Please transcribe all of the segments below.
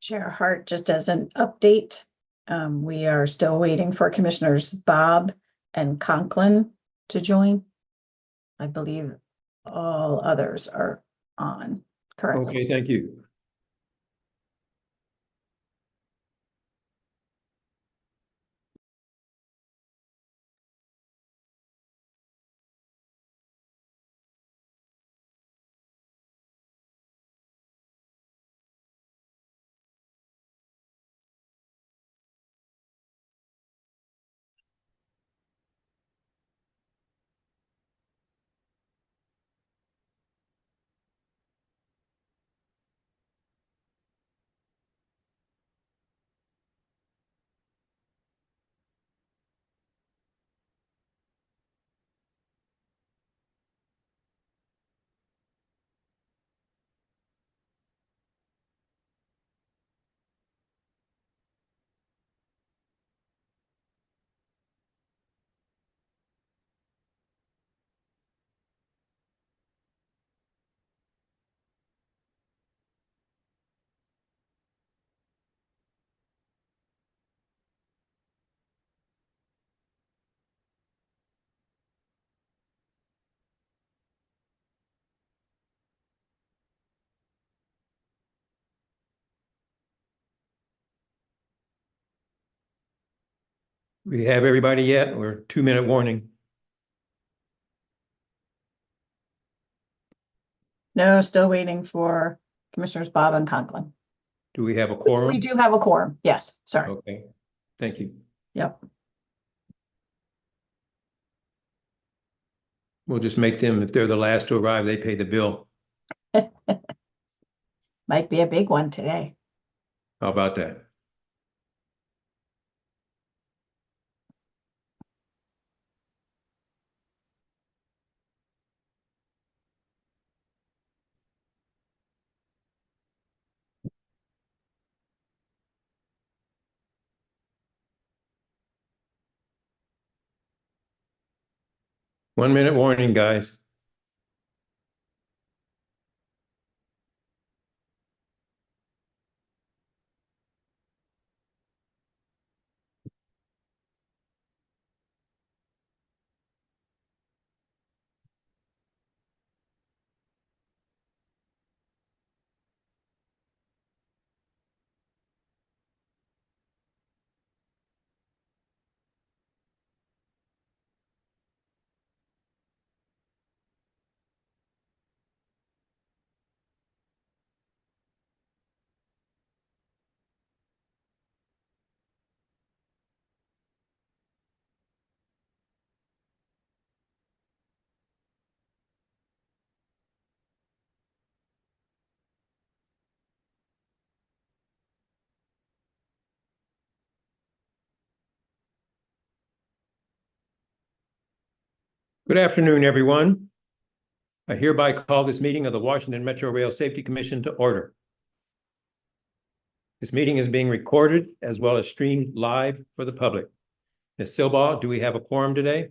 Chair Hart, just as an update, we are still waiting for Commissioners Bob and Conklin to join. I believe all others are on currently. Okay, thank you. We have everybody yet? We're 2-minute warning. No, still waiting for Commissioners Bob and Conklin. Do we have a quorum? We do have a quorum. Yes, sorry. Okay, thank you. Yep. We'll just make them, if they're the last to arrive, they pay the bill. Might be a big one today. How about that? One-minute warning, guys. Good afternoon, everyone. I hereby call this meeting of the Washington Metro Rail Safety Commission to order. This meeting is being recorded as well as streamed live for the public. Ms. Silbaugh, do we have a quorum today?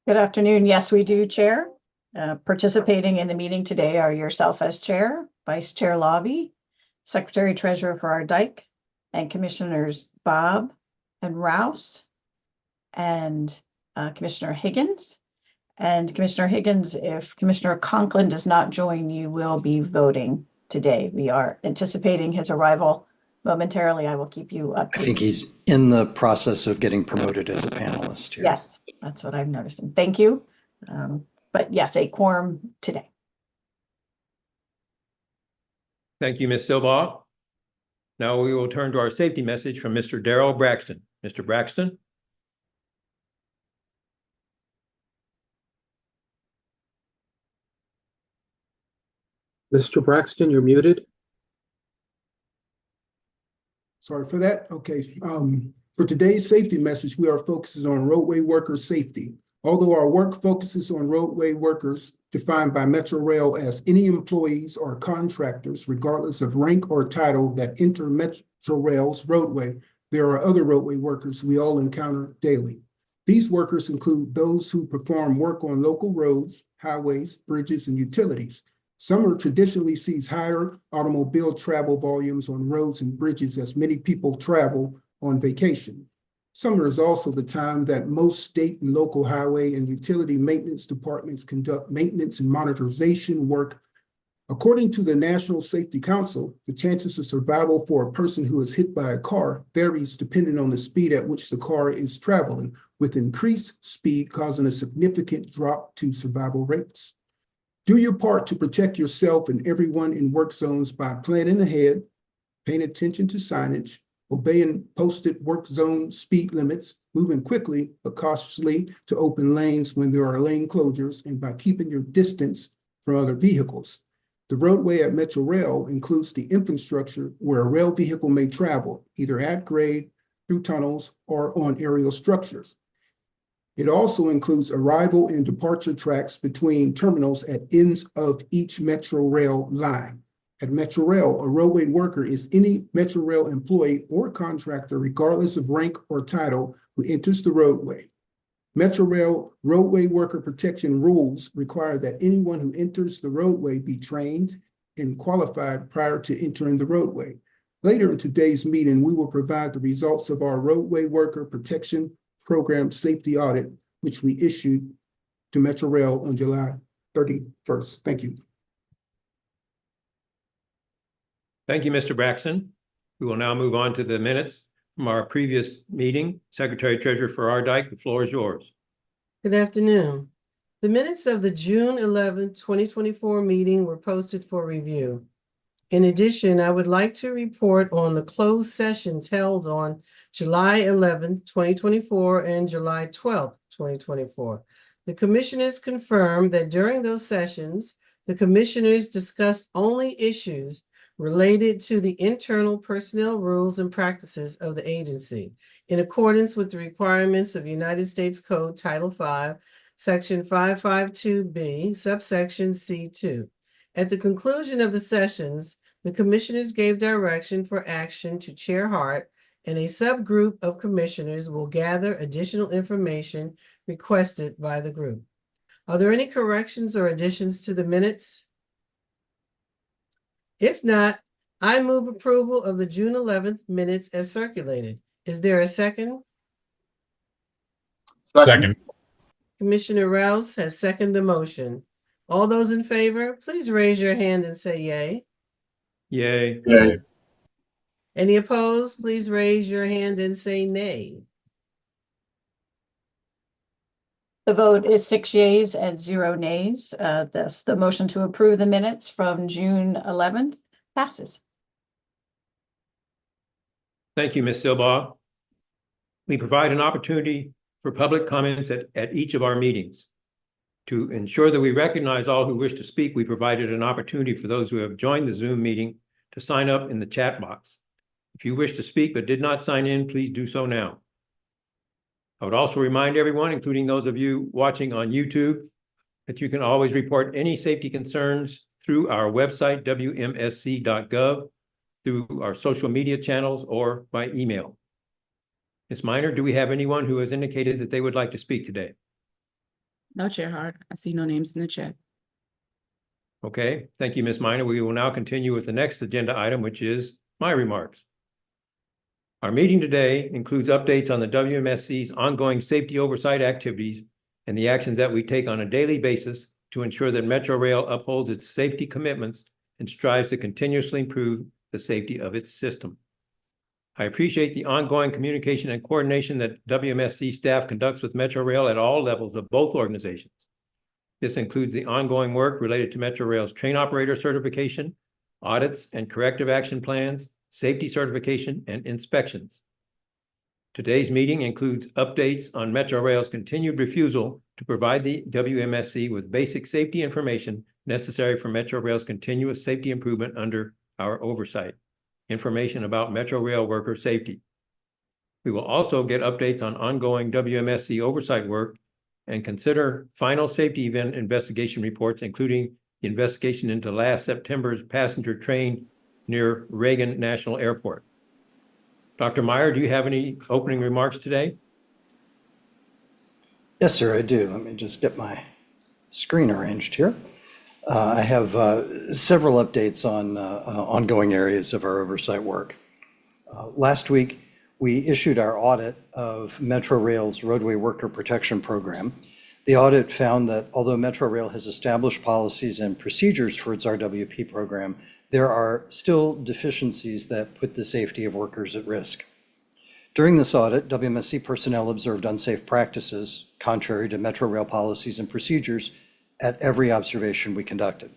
Good afternoon. Yes, we do, Chair. Participating in the meeting today are yourself as Chair, Vice Chair Lobby, Secretary Treasurer for our Dyke, and Commissioners Bob and Rouse, and Commissioner Higgins. And Commissioner Higgins, if Commissioner Conklin does not join, you will be voting today. We are anticipating his arrival momentarily. I will keep you updated. I think he's in the process of getting promoted as a panelist here. Yes, that's what I'm noticing. Thank you. But yes, a quorum today. Thank you, Ms. Silbaugh. Now we will turn to our safety message from Mr. Darrell Braxton. Mr. Braxton? Mr. Braxton, you're muted. Sorry for that. Okay. For today's safety message, we are focusing on roadway worker safety. Although our work focuses on roadway workers defined by Metro Rail as any employees or contractors, regardless of rank or title, that enter Metro Rail's roadway, there are other roadway workers we all encounter daily. These workers include those who perform work on local roads, highways, bridges, and utilities. Summer traditionally sees higher automobile travel volumes on roads and bridges as many people travel on vacation. Summer is also the time that most state and local highway and utility maintenance departments conduct maintenance and monitorization work. According to the National Safety Council, the chances of survival for a person who is hit by a car varies depending on the speed at which the car is traveling, with increased speed causing a significant drop to survival rates. Do your part to protect yourself and everyone in work zones by planning ahead, paying attention to signage, obeying posted work zone speed limits, moving quickly but cautiously to open lanes when there are lane closures, and by keeping your distance from other vehicles. The roadway at Metro Rail includes the infrastructure where a rail vehicle may travel, either at grade, through tunnels, or on aerial structures. It also includes arrival and departure tracks between terminals at ends of each Metro Rail line. At Metro Rail, a roadway worker is any Metro Rail employee or contractor, regardless of rank or title, who enters the roadway. Metro Rail roadway worker protection rules require that anyone who enters the roadway be trained and qualified prior to entering the roadway. Later in today's meeting, we will provide the results of our roadway worker protection program safety audit, which we issued to Metro Rail on July 31st. Thank you. Thank you, Mr. Braxton. We will now move on to the minutes from our previous meeting. Secretary Treasurer Farrar Dyke, the floor is yours. Good afternoon. The minutes of the June 11th, 2024 meeting were posted for review. In addition, I would like to report on the closed sessions held on July 11th, 2024 and July 12th, 2024. The commissioners confirmed that during those sessions, the commissioners discussed only issues related to the internal personnel rules and practices of the agency, in accordance with the requirements of United States Code Title V, Section 552B, subsection C2. At the conclusion of the sessions, the commissioners gave direction for action to Chair Hart, and a subgroup of commissioners will gather additional information requested by the group. Are there any corrections or additions to the minutes? If not, I move approval of the June 11th minutes as circulated. Is there a second? Second. Commissioner Rouse has seconded the motion. All those in favor, please raise your hand and say yay. Yay. Yay. Any opposed, please raise your hand and say nay. The vote is 6 yeas and 0 nays. Thus, the motion to approve the minutes from June 11th passes. Thank you, Ms. Silbaugh. We provide an opportunity for public comments at each of our meetings. To ensure that we recognize all who wish to speak, we provided an opportunity for those who have joined the Zoom meeting to sign up in the chat box. If you wish to speak but did not sign in, please do so now. I would also remind everyone, including those of you watching on YouTube, that you can always report any safety concerns through our website, WMSC.gov, through our social media channels, or by email. Ms. Minor, do we have anyone who has indicated that they would like to speak today? No, Chair Hart. I see no names in the chat. Okay, thank you, Ms. Minor. We will now continue with the next agenda item, which is my remarks. Our meeting today includes updates on the WMSC's ongoing safety oversight activities and the actions that we take on a daily basis to ensure that Metro Rail upholds its safety commitments and strives to continuously improve the safety of its system. I appreciate the ongoing communication and coordination that WMSC staff conducts with Metro Rail at all levels of both organizations. This includes the ongoing work related to Metro Rail's train operator certification, audits and corrective action plans, safety certification, and inspections. Today's meeting includes updates on Metro Rail's continued refusal to provide the WMSC with basic safety information necessary for Metro Rail's continuous safety improvement under our oversight, information about Metro Rail worker safety. We will also get updates on ongoing WMSC oversight work and consider final safety event investigation reports, including the investigation into last September's passenger train near Reagan National Airport. Dr. Meyer, do you have any opening remarks today? Yes, sir, I do. Let me just get my screen arranged here. I have several updates on ongoing areas of our oversight work. Last week, we issued our audit of Metro Rail's roadway worker protection program. The audit found that although Metro Rail has established policies and procedures for its RWP program, there are still deficiencies that put the safety of workers at risk. During this audit, WMSC personnel observed unsafe practices contrary to Metro Rail policies and procedures at every observation we conducted.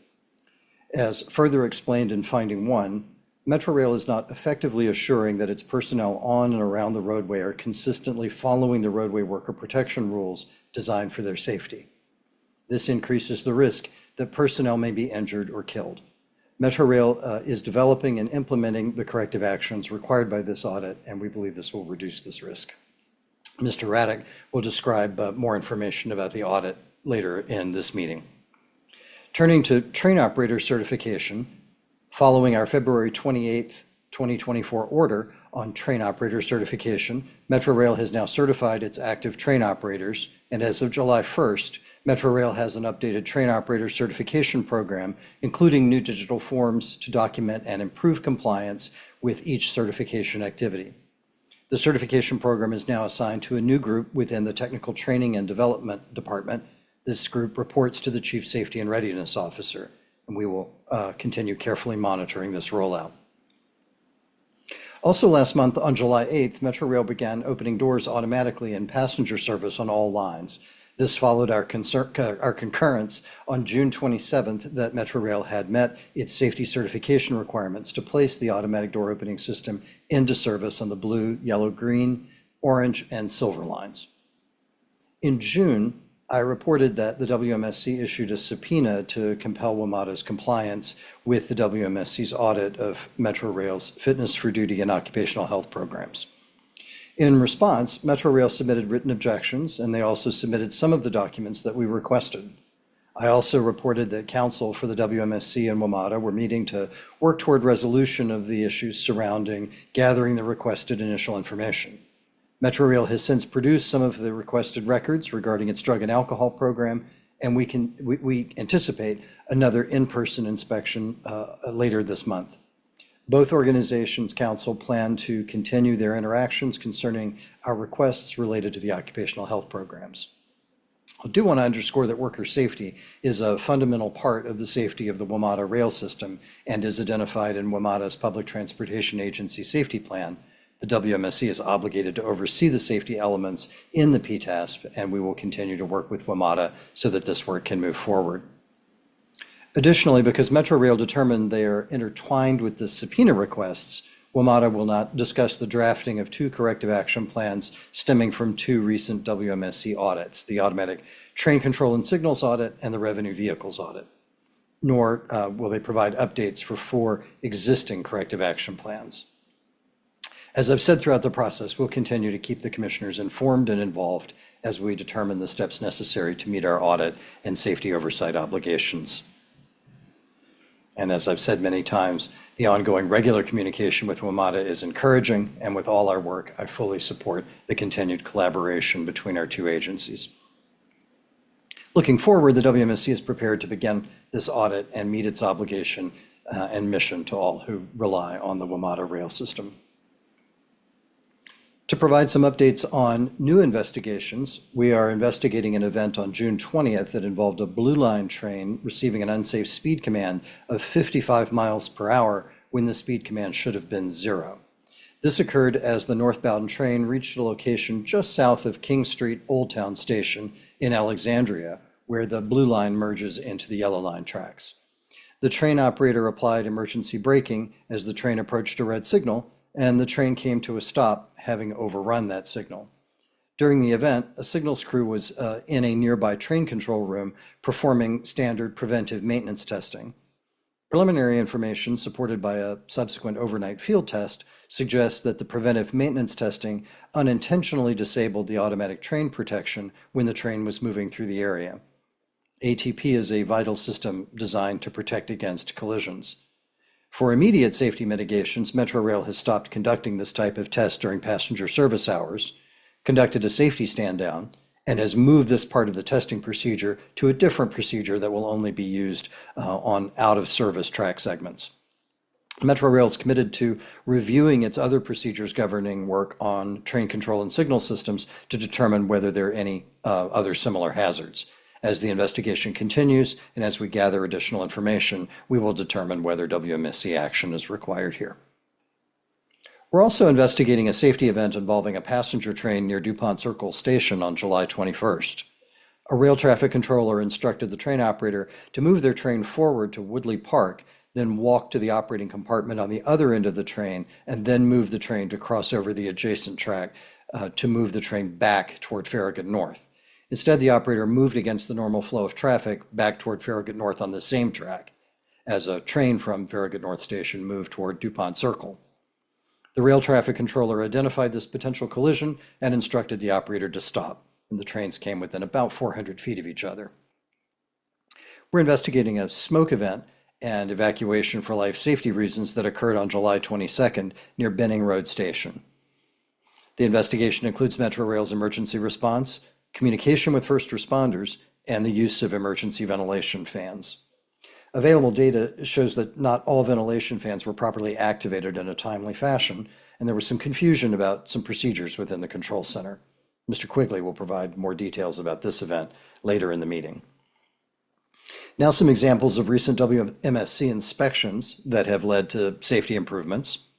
As further explained in Finding 1, Metro Rail is not effectively assuring that its personnel on and around the roadway are consistently following the roadway worker protection rules designed for their safety. This increases the risk that personnel may be injured or killed. Metro Rail is developing and implementing the corrective actions required by this audit, and we believe this will reduce this risk. Mr. Raddick will describe more information about the audit later in this meeting. Turning to train operator certification, following our February 28th, 2024 order on train operator certification, Metro Rail has now certified its active train operators, and as of July 1st, Metro Rail has an updated train operator certification program, including new digital forms to document and improve compliance with each certification activity. The certification program is now assigned to a new group within the Technical Training and Development Department. This group reports to the Chief Safety and Readiness Officer, and we will continue carefully monitoring this rollout. Also last month, on July 8th, Metro Rail began opening doors automatically in passenger service on all lines. This followed our concurrence on June 27th that Metro Rail had met its safety certification requirements to place the automatic door opening system into service on the blue, yellow, green, orange, and silver lines. In June, I reported that the WMSC issued a subpoena to compel WMATA's compliance with the WMSC's audit of Metro Rail's fitness for duty and occupational health programs. In response, Metro Rail submitted written objections, and they also submitted some of the documents that we requested. I also reported that counsel for the WMSC and WMATA were meeting to work toward resolution of the issues surrounding gathering the requested initial information. Metro Rail has since produced some of the requested records regarding its drug and alcohol program, and we anticipate another in-person inspection later this month. Both organizations' counsel plan to continue their interactions concerning our requests related to the occupational health programs. I do want to underscore that worker safety is a fundamental part of the safety of the WMATA rail system and is identified in WMATA's Public Transportation Agency Safety Plan. The WMSC is obligated to oversee the safety elements in the PTASP, and we will continue to work with WMATA so that this work can move forward. Additionally, because Metro Rail determined they are intertwined with the subpoena requests, WMATA will not discuss the drafting of two corrective action plans stemming from two recent WMSC audits, the Automatic Train Control and Signals Audit and the Revenue Vehicles Audit. Nor will they provide updates for 4 existing corrective action plans. As I've said throughout the process, we'll continue to keep the commissioners informed and involved as we determine the steps necessary to meet our audit and safety oversight obligations. And as I've said many times, the ongoing regular communication with WMATA is encouraging, and with all our work, I fully support the continued collaboration between our two agencies. Looking forward, the WMSC is prepared to begin this audit and meet its obligation and mission to all who rely on the WMATA rail system. To provide some updates on new investigations, we are investigating an event on June 20th that involved a Blue Line train receiving an unsafe speed command of 55 miles per hour when the speed command should have been 0. This occurred as the northbound train reached a location just south of King Street Old Town Station in Alexandria, where the Blue Line merges into the Yellow Line tracks. The train operator applied emergency braking as the train approached a red signal, and the train came to a stop, having overrun that signal. During the event, a signals crew was in a nearby train control room performing standard preventive maintenance testing. Preliminary information supported by a subsequent overnight field test suggests that the preventive maintenance testing unintentionally disabled the automatic train protection when the train was moving through the area. ATP is a vital system designed to protect against collisions. For immediate safety mitigations, Metro Rail has stopped conducting this type of test during passenger service hours, conducted a safety stand down, and has moved this part of the testing procedure to a different procedure that will only be used on out-of-service track segments. Metrorail is committed to reviewing its other procedures governing work on train control and signal systems to determine whether there are any other similar hazards. As the investigation continues and as we gather additional information, we will determine whether WMSC action is required here. We're also investigating a safety event involving a passenger train near DuPont Circle Station on July 21st. A rail traffic controller instructed the train operator to move their train forward to Woodley Park, then walk to the operating compartment on the other end of the train, and then move the train to cross over the adjacent track to move the train back toward Farragut North. Instead, the operator moved against the normal flow of traffic back toward Farragut North on the same track, as a train from Farragut North Station moved toward DuPont Circle. The rail traffic controller identified this potential collision and instructed the operator to stop, and the trains came within about 400 feet of each other. We're investigating a smoke event and evacuation for life safety reasons that occurred on July 22nd near Benning Road Station. The investigation includes Metrorail's emergency response, communication with first responders, and the use of emergency ventilation fans. Available data shows that not all ventilation fans were properly activated in a timely fashion, and there was some confusion about some procedures within the control center. Mr. Quigley will provide more details about this event later in the meeting. Now some examples of recent WMSC inspections that have led to safety improvements.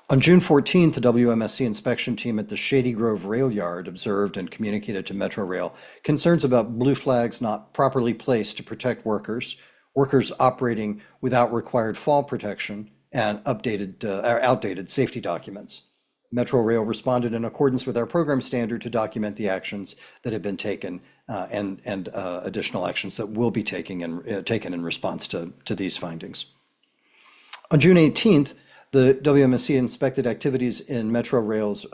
On June 14th, the WMSC inspection team at the Shady Grove Rail Yard observed and communicated to Metrorail concerns about blue flags not properly placed to protect workers operating without required fall protection, and outdated safety documents. Metrorail responded in accordance with our program standard to document the actions that have been taken and additional actions that will be taken in response to these findings. On June 18th, the WMSC inspected activities in Metrorail's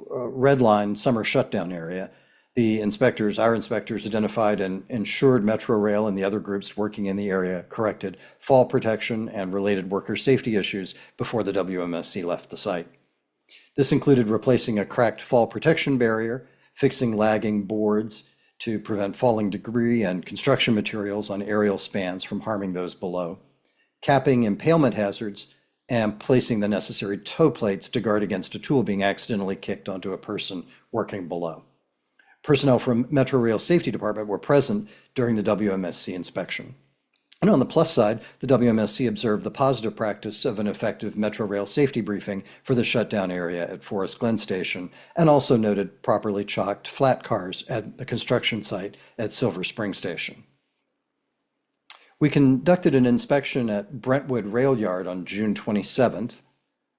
Red Line summer shutdown area. Our inspectors identified and ensured Metrorail and the other groups working in the area corrected fall protection and related worker safety issues before the WMSC left the site. This included replacing a cracked fall protection barrier, fixing lagging boards to prevent falling debris and construction materials on aerial spans from harming those below, capping impalement hazards, and placing the necessary toe plates to guard against a tool being accidentally kicked onto a person working below. Personnel from Metrorail Safety Department were present during the WMSC inspection. And on the plus side, the WMSC observed the positive practice of an effective Metrorail safety briefing for the shutdown area at Forest Glen Station, and also noted properly chalked flat cars at the construction site at Silver Spring Station. We conducted an inspection at Brentwood Rail Yard on June 27th.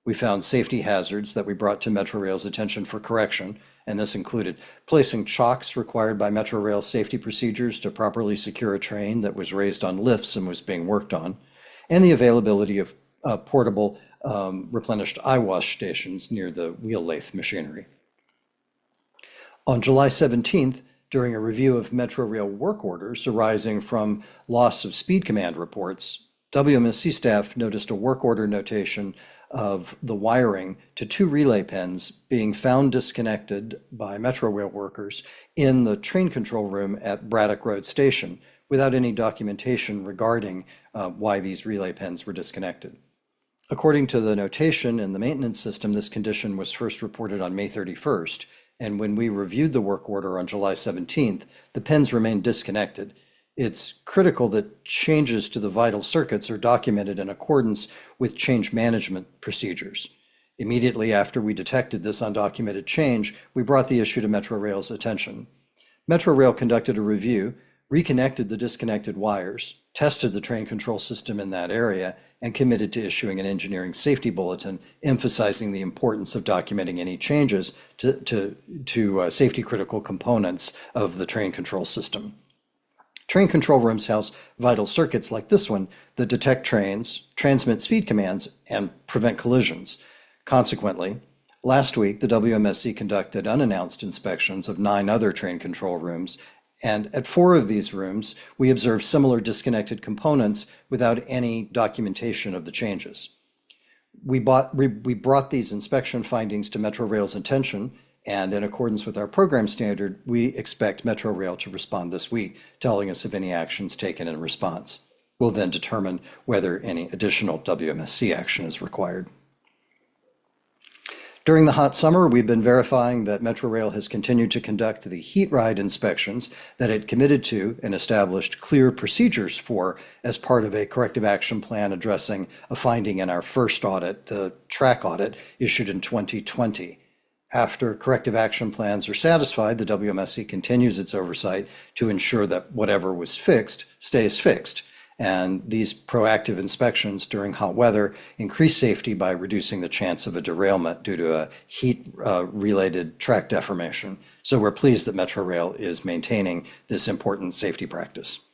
We found safety hazards that we brought to Metrorail's attention for correction, and this included placing chocks required by Metrorail safety procedures to properly secure a train that was raised on lifts and was being worked on, and the availability of portable replenished eyewash stations near the wheel lathe machinery. On July 17th, during a review of Metrorail work orders arising from loss of speed command reports, WMSC staff noticed a work order notation of the wiring to 2 relay pins being found disconnected by Metrorail workers in the train control room at Braddock Road Station without any documentation regarding why these relay pins were disconnected. According to the notation in the maintenance system, this condition was first reported on May 31st, and when we reviewed the work order on July 17th, the pins remained disconnected. It's critical that changes to the vital circuits are documented in accordance with change management procedures. Immediately after we detected this undocumented change, we brought the issue to Metrorail's attention. Metrorail conducted a review, reconnected the disconnected wires, tested the train control system in that area, and committed to issuing an engineering safety bulletin emphasizing the importance of documenting any changes to safety critical components of the train control system. Train control rooms house vital circuits like this one that detect trains, transmit speed commands, and prevent collisions. Consequently, last week, the WMSC conducted unannounced inspections of 9 other train control rooms, and at 4 of these rooms, we observed similar disconnected components without any documentation of the changes. We brought these inspection findings to Metrorail's attention, And in accordance with our program standard, we expect Metro Rail to respond this week, telling us of any actions taken in response. We'll then determine whether any additional WMSC action is required. During the hot summer, we've been verifying that Metro Rail has continued to conduct the heat ride inspections that it committed to and established clear procedures for as part of a corrective action plan addressing a finding in our first audit, the track audit issued in 2020. After corrective action plans are satisfied, the WMSC continues its oversight to ensure that whatever was fixed stays fixed. And these proactive inspections during hot weather increase safety by reducing the chance of a derailment due to a heat-related track deformation. So we're pleased that Metro Rail is maintaining this important safety practice.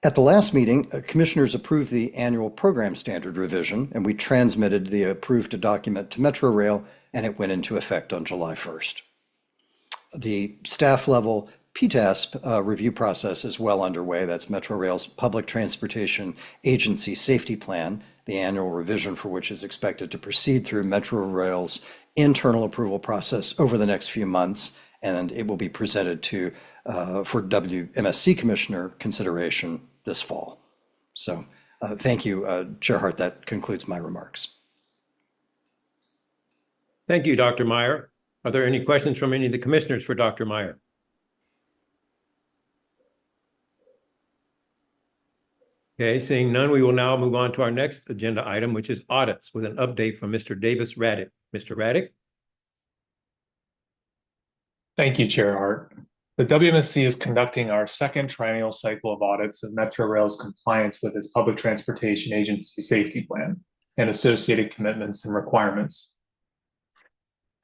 At the last meeting, commissioners approved the annual program standard revision, and we transmitted the approved document to Metro Rail, and it went into effect on July 1st. The staff level PTASP review process is well underway. That's Metro Rail's Public Transportation Agency Safety Plan, the annual revision for which is expected to proceed through Metro Rail's internal approval process over the next few months, and it will be presented to for WMSC Commissioner consideration this fall. So thank you, Chair Hart. That concludes my remarks. Thank you, Dr. Meyer. Are there any questions from any of the commissioners for Dr. Meyer? Okay, seeing none, we will now move on to our next agenda item, which is audits, with an update from Mr. Davis Raddick. Mr. Raddick? Thank you, Chair Hart. The WMSC is conducting our second triennial cycle of audits of Metro Rail's compliance with its Public Transportation Agency Safety Plan and associated commitments and requirements.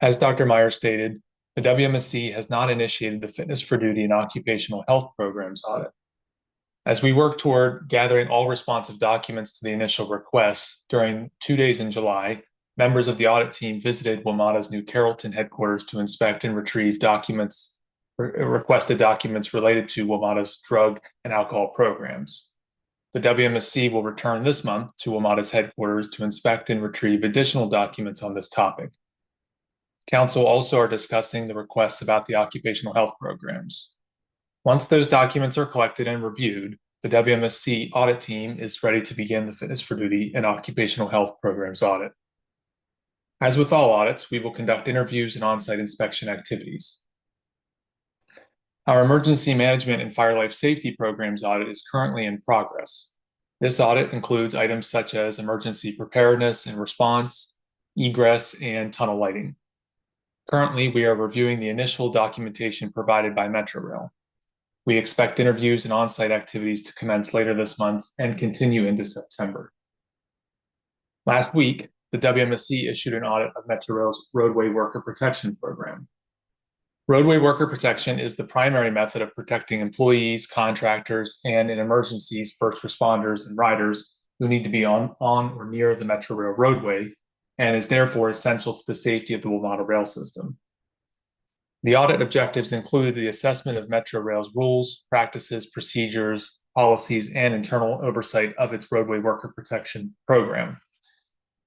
As Dr. Meyer stated, the WMSC has not initiated the Fitness for Duty and Occupational Health Programs audit. As we work toward gathering all responsive documents to the initial requests, during 2 days in July, members of the audit team visited WMATA's new Carrollton headquarters to inspect and retrieve requested documents related to WMATA's drug and alcohol programs. The WMSC will return this month to WMATA's headquarters to inspect and retrieve additional documents on this topic. Council also are discussing the requests about the occupational health programs. Once those documents are collected and reviewed, the WMSC audit team is ready to begin the Fitness for Duty and Occupational Health Programs audit. As with all audits, we will conduct interviews and on-site inspection activities. Our Emergency Management and Fire Life Safety Programs audit is currently in progress. This audit includes items such as emergency preparedness and response, egress, and tunnel lighting. Currently, we are reviewing the initial documentation provided by Metro Rail. We expect interviews and on-site activities to commence later this month and continue into September. Last week, the WMSC issued an audit of Metro Rail's Roadway Worker Protection Program. Roadway worker protection is the primary method of protecting employees, contractors, and in emergencies, first responders and riders who need to be on or near the Metro Rail roadway, and is therefore essential to the safety of the WMATA rail system. The audit objectives included the assessment of Metro Rail's rules, practices, procedures, policies, and internal oversight of its roadway worker protection program.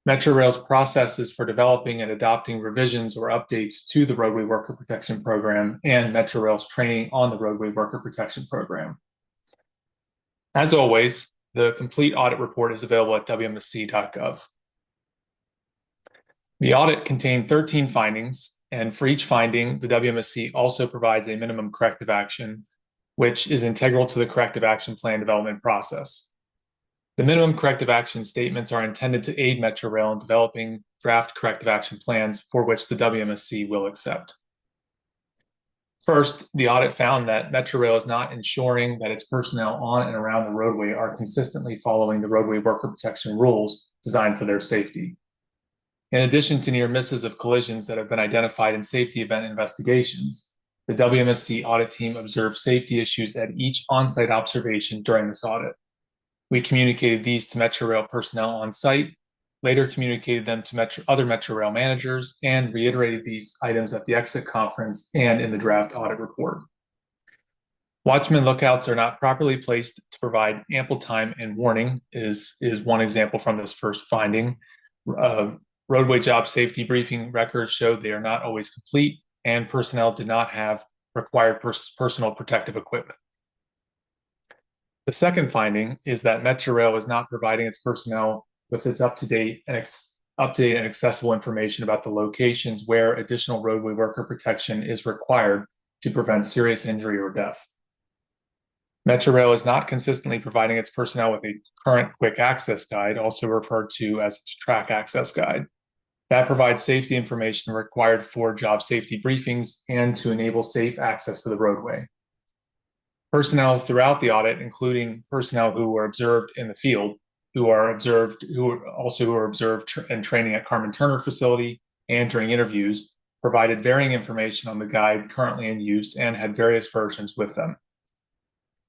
Metro Rail's processes for developing and adopting revisions or updates to the roadway worker protection program, and Metro Rail's training on the roadway worker protection program. As always, the complete audit report is available at wmsc.gov. The audit contained 13 findings, and for each finding, the WMSC also provides a minimum corrective action, which is integral to the corrective action plan development process. The minimum corrective action statements are intended to aid Metro Rail in developing draft corrective action plans for which the WMSC will accept. First, the audit found that Metro Rail is not ensuring that its personnel on and around the roadway are consistently following the roadway worker protection rules designed for their safety. In addition to near misses of collisions that have been identified in safety event investigations, the WMSC audit team observed safety issues at each on-site observation during this audit. We communicated these to Metro Rail personnel on site, later communicated them to other Metro Rail managers, and reiterated these items at the exit conference and in the draft audit report. Watchman lookouts are not properly placed to provide ample time and warning is one example from this first finding. Roadway job safety briefing records showed they are not always complete, and personnel did not have required personal protective equipment. The second finding is that Metrorail is not providing its personnel with its up-to-date and accessible information about the locations where additional roadway worker protection is required to prevent serious injury or death. Metrorail is not consistently providing its personnel with a current quick access guide, also referred to as its track access guide. That provides safety information required for job safety briefings and to enable safe access to the roadway. Personnel throughout the audit, including personnel who were observed in the field, who were observed in training at Carmen Turner facility and during interviews, provided varying information on the guide currently in use and had various versions with them.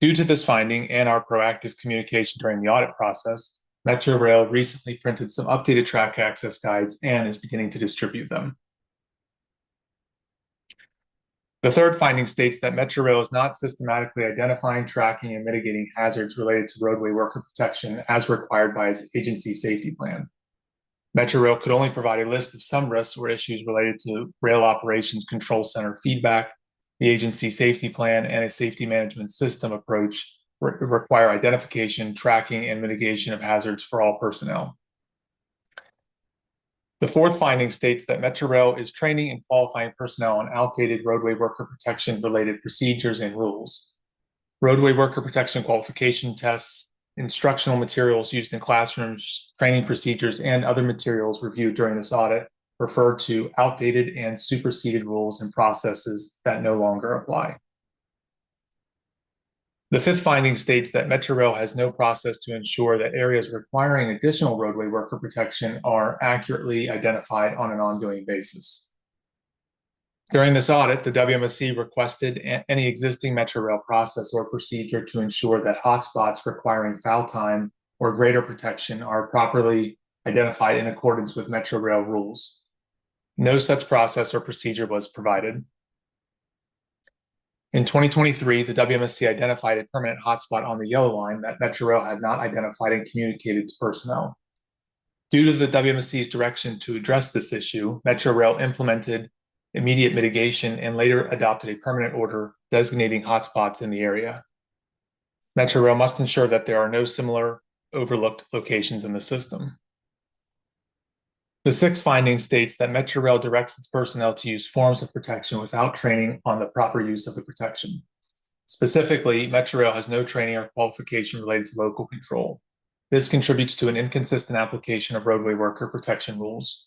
Due to this finding and our proactive communication during the audit process, Metrorail recently printed some updated track access guides and is beginning to distribute them. The third finding states that Metrorail is not systematically identifying, tracking, and mitigating hazards related to roadway worker protection as required by its agency safety plan. Metrorail could only provide a list of some risks or issues related to rail operations control center feedback. The agency safety plan and a safety management system approach require identification, tracking, and mitigation of hazards for all personnel. The fourth finding states that Metrorail is training and qualifying personnel on outdated roadway worker protection related procedures and rules. Roadway worker protection qualification tests, instructional materials used in classrooms, training procedures, and other materials reviewed during this audit refer to outdated and superseded rules and processes that no longer apply. The fifth finding states that Metrorail has no process to ensure that areas requiring additional roadway worker protection are accurately identified on an ongoing basis. During this audit, the WMSC requested any existing Metrorail process or procedure to ensure that hotspots requiring foul time or greater protection are properly identified in accordance with Metrorail rules. No such process or procedure was provided. In 2023, the WMSC identified a permanent hotspot on the yellow line that Metrorail had not identified and communicated to personnel. Due to the WMSC's direction to address this issue, Metrorail implemented immediate mitigation and later adopted a permanent order designating hotspots in the area. Metrorail must ensure that there are no similar overlooked locations in the system. The sixth finding states that Metrorail directs its personnel to use forms of protection without training on the proper use of the protection. Specifically, Metrorail has no training or qualification related to local control. This contributes to an inconsistent application of roadway worker protection rules.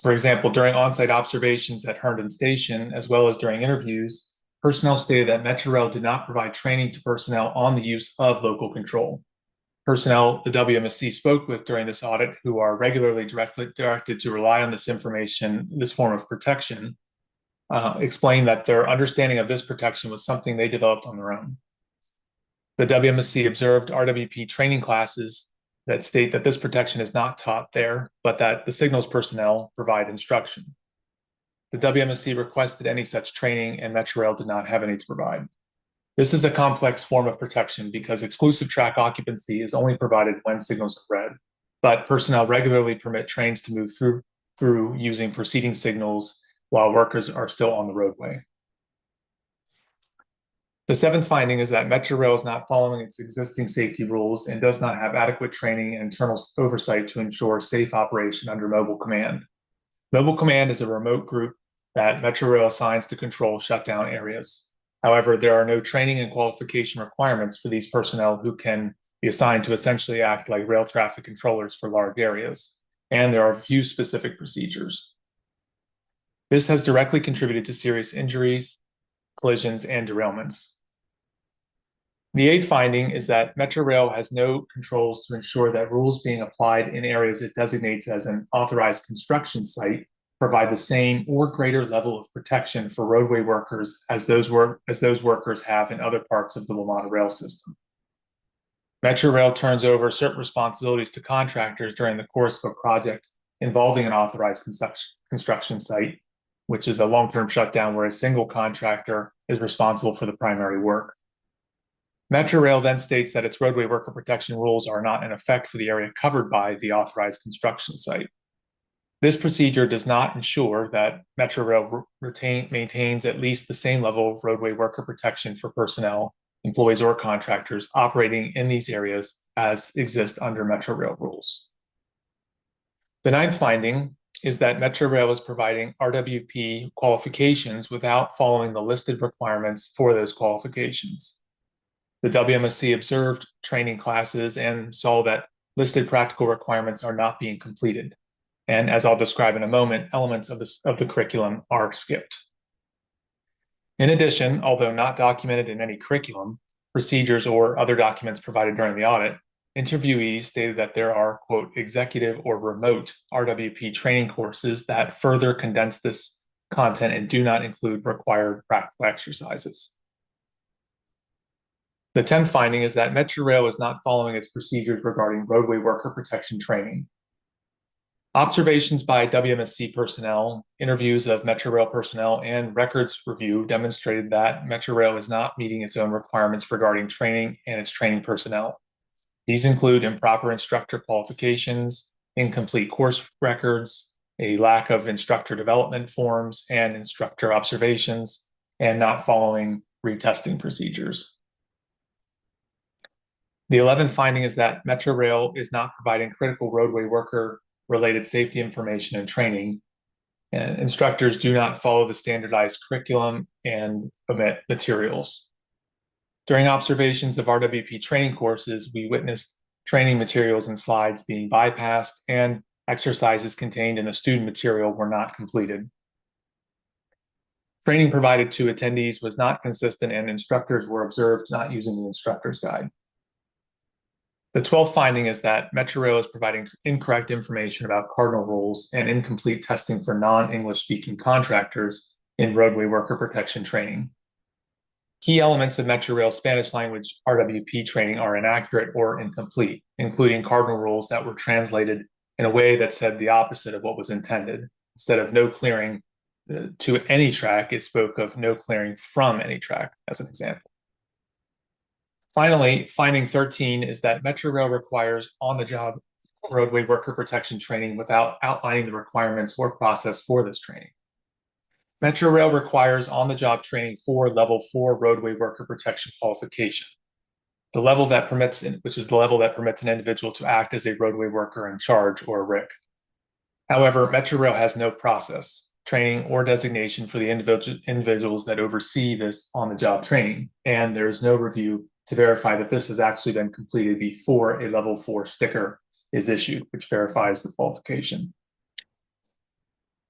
For example, during on-site observations at Herndon Station, as well as during interviews, personnel stated that Metrorail did not provide training to personnel on the use of local control. Personnel the WMSC spoke with during this audit, who are regularly directed to rely on this information, this form of protection, explained that their understanding of this protection was something they developed on their own. The WMSC observed RWP training classes that state that this protection is not taught there, but that the signals personnel provide instruction. The WMSC requested any such training, and Metrorail did not have any to provide. This is a complex form of protection because exclusive track occupancy is only provided when signals are read, but personnel regularly permit trains to move through using preceding signals while workers are still on the roadway. The seventh finding is that Metrorail is not following its existing safety rules and does not have adequate training and internal oversight to ensure safe operation under Mobile Command. Mobile Command is a remote group that Metrorail assigns to control shutdown areas. However, there are no training and qualification requirements for these personnel who can be assigned to essentially act like rail traffic controllers for large areas, and there are few specific procedures. This has directly contributed to serious injuries, collisions, and derailments. The eighth finding is that Metrorail has no controls to ensure that rules being applied in areas it designates as an authorized construction site provide the same or greater level of protection for roadway workers as those workers have in other parts of the WMATA rail system. Metrorail turns over certain responsibilities to contractors during the course of a project involving an authorized construction site, which is a long-term shutdown where a single contractor is responsible for the primary work. Metrorail then states that its roadway worker protection rules are not in effect for the area covered by the authorized construction site. This procedure does not ensure that Metrorail maintains at least the same level of roadway worker protection for personnel, employees, or contractors operating in these areas as exist under Metrorail rules. The ninth finding is that Metrorail is providing RWP qualifications without following the listed requirements for those qualifications. The WMSC observed training classes and saw that listed practical requirements are not being completed. And as I'll describe in a moment, elements of the curriculum are skipped. In addition, although not documented in any curriculum, procedures, or other documents provided during the audit, interviewees stated that there are, quote, executive or remote RWP training courses that further condense this content and do not include required practical exercises. The 10th finding is that Metrorail is not following its procedures regarding roadway worker protection training. Observations by WMSC personnel, interviews of Metrorail personnel, and records review demonstrated that Metrorail is not meeting its own requirements regarding training and its training personnel. These include improper instructor qualifications, incomplete course records, a lack of instructor development forms and instructor observations, and not following retesting procedures. The 11th finding is that Metrorail is not providing critical roadway worker related safety information and training, and instructors do not follow the standardized curriculum and omit materials. During observations of RWP training courses, we witnessed training materials and slides being bypassed, and exercises contained in the student material were not completed. Training provided to attendees was not consistent, and instructors were observed not using the instructor's guide. The 12th finding is that Metrorail is providing incorrect information about cardinal rules and incomplete testing for non-English speaking contractors in roadway worker protection training. Key elements of Metrorail Spanish language RWP training are inaccurate or incomplete, including cardinal rules that were translated in a way that said the opposite of what was intended. Instead of no clearing to any track, it spoke of no clearing from any track, as an example. Finally, finding 13 is that Metrorail requires on-the-job roadway worker protection training without outlining the requirements or process for this training. Metrorail requires on-the-job training for level 4 roadway worker protection qualification, the level that permits, which is the level that permits an individual to act as a roadway worker in charge, or a RIC. However, Metrorail has no process, training, or designation for the individuals that oversee this on-the-job training, and there is no review to verify that this has actually been completed before a level 4 sticker is issued, which verifies the qualification.